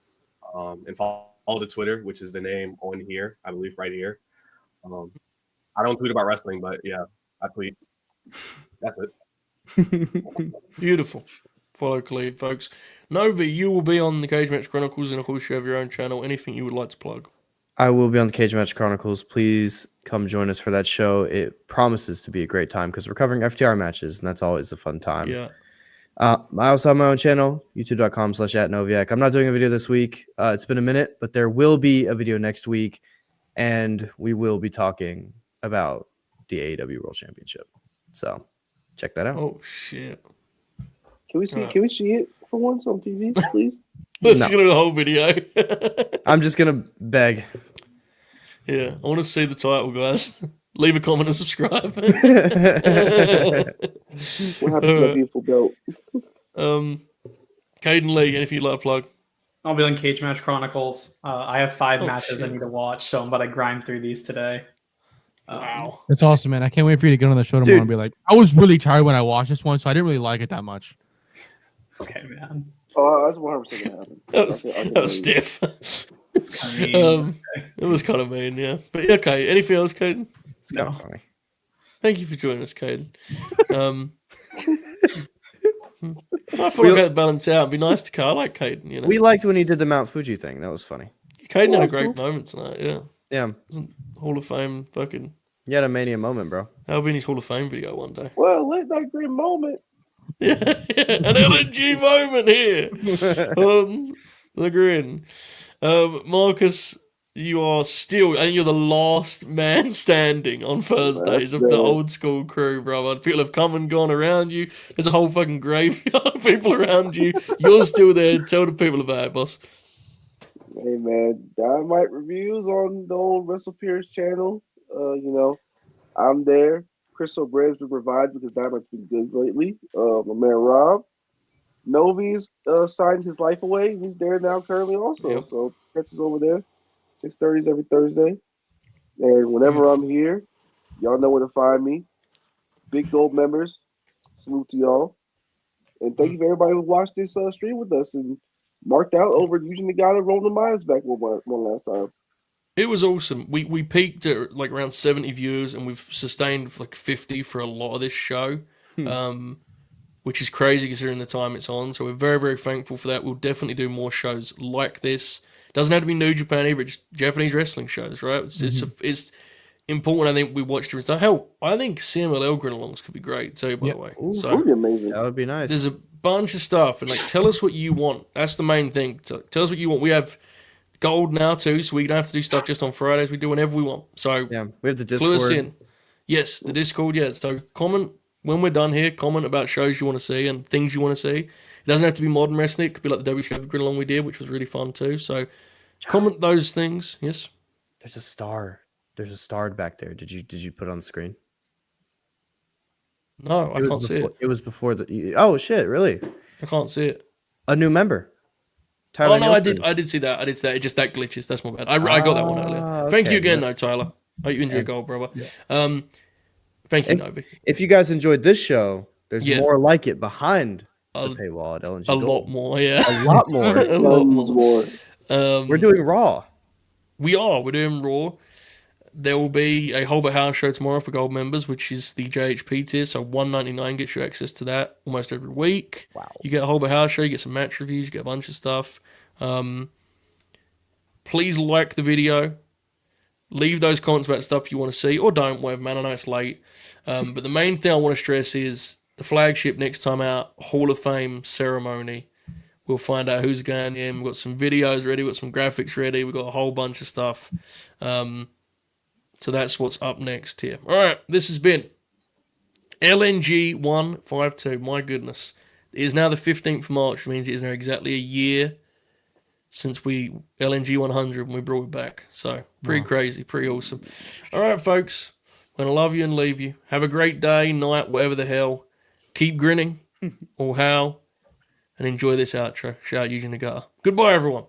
And follow the Twitter, which is the name on here, I believe, right here. I don't tweet about wrestling, but yeah, I tweet. That's it. Beautiful. Follow Khalid, folks. Novi, you will be on the Cage Match Chronicles, and of course, you have your own channel. Anything you would like to plug? I will be on the Cage Match Chronicles. Please come join us for that show. It promises to be a great time because we're covering FTR matches, and that's always a fun time. Yeah. I also have my own channel, youtube.com/@Noviak. I'm not doing a video this week. It's been a minute, but there will be a video next week, and we will be talking about the AEW World Championship. So check that out. Oh, shit. Can we see it for once on TV, please? Let's No. get the whole video. I'm just going to beg. Yeah, I want to see the title, guys. Leave a comment and subscribe. What happened to my beautiful belt? Kaden Lee, anything you'd like to plug? I'll be on Cage Match Chronicles. I have 5 Oh, matches I shit. need to watch, so I'm about to grind through these today. Wow. It's awesome, man. I can't wait for you to get on the show tomorrow and be like, I was really tired when I watched this one, so I didn't really like it that much. Okay, man. Oh, that's 100% gonna happen. That was stiff. It's kind of It was kind of mean, yeah. But yeah, okay. Anything else, Kaden? It's kind of funny. Thank you for joining us, Kaden. I thought I could balance out. It'd be nice to car like Kaden, you know. We liked when he did the Mount Fuji thing. That was funny. Kaden had a great moment tonight, yeah. Yeah. Wasn't Hall of Fame fucking. You had a Mania moment, bro. That'll be in his Hall of Fame video one day. Well, let that great moment. Yeah, an LNG moment here. The Grin. Marcus, you are still, I think you're the last man standing on Thursdays of the old school crew, brother. People have come and gone around you. There's a whole fucking graveyard of people around you. You're still there. Tell the people about it, boss. Hey man, Dynamite reviews on the old WrestlePeers channel. I'm there. Chris O'Brien's been revived because Dynamite's been good lately. My man Rob. Novi's signed his life away. He's there now currently also. Yep. So catch us over there. 6:30s every Thursday. And whenever I'm here, y'all know where to find me. Big Gold members, salute to y'all. And thank you for everybody who watched this stream with us and marked out over Yuji Nagata rolling the minds back one last time. It was awesome. We peaked at like around 70 viewers, and we've sustained like 50 for a lot of this show, which is crazy considering the time it's on. So we're very, very thankful for that. We'll definitely do more shows like this. Doesn't have to be New Japan either, just Japanese wrestling shows, right? It's important. I think we watch different stuff. Hell, I think CMLL Grinalongs could be great too, by the way. Ooh, So that would be amazing. That would be nice. there's a bunch of stuff, and like tell us what you want. That's the main thing. Tell us what you want. We have Gold now too, so we don't have to do stuff just on Fridays. We do whenever we want. So Yeah, we have the clue us Discord. in. Yes, the Discord. Yeah. So comment when we're done here. Comment about shows you want to see and things you want to see. It doesn't have to be modern wrestling. It could be like the WCW Grinalong we did, which was really fun too. So comment those things. Yes. There's a star. There's a star back there. Did you put it on the screen? No, I It was can't see before- it. It was before the. Oh shit! Really? I can't see it. A new member. Oh Tyler no, I Nielsen. did see that. I did see that. It just that glitches. That's my bad. I got that one earlier. Thank you okay, again, yeah. though, Tyler. Hope you enjoy Gold, brother. Yeah. Thank you, If- Novi. If you guys enjoyed this show, there's Yeah. more like it behind the A, paywall at LNG a Gold. lot more, yeah. A lot more. a lot Tons more. more. We're doing Raw. We're doing Raw. There will be a Holbert House show tomorrow for Gold members, which is the JHP tier. So $1.99 gets you access to that almost every week. Wow. You get a Holbert House show, you get some match reviews, you get a bunch of stuff. Please like the video. Leave those comments about stuff you want to see, or don't, whatever, man. I know it's late. But the main thing I want to stress is the flagship next time out, Hall of Fame ceremony. We'll find out who's going in. We've got some videos ready, we've got some graphics ready, we've got a whole bunch of stuff. So that's what's up next here. All right, this has been LNG 152. My goodness. It is now the 15th of March, which means it is now exactly a year since LNG 100 when we brought it back. So pretty crazy, pretty awesome. All right, folks. I'm going to love you and leave you. Have a great day, night, whatever the hell. Keep grinning or how. And enjoy this outro. Shout out Yuji Nagata. Goodbye, everyone.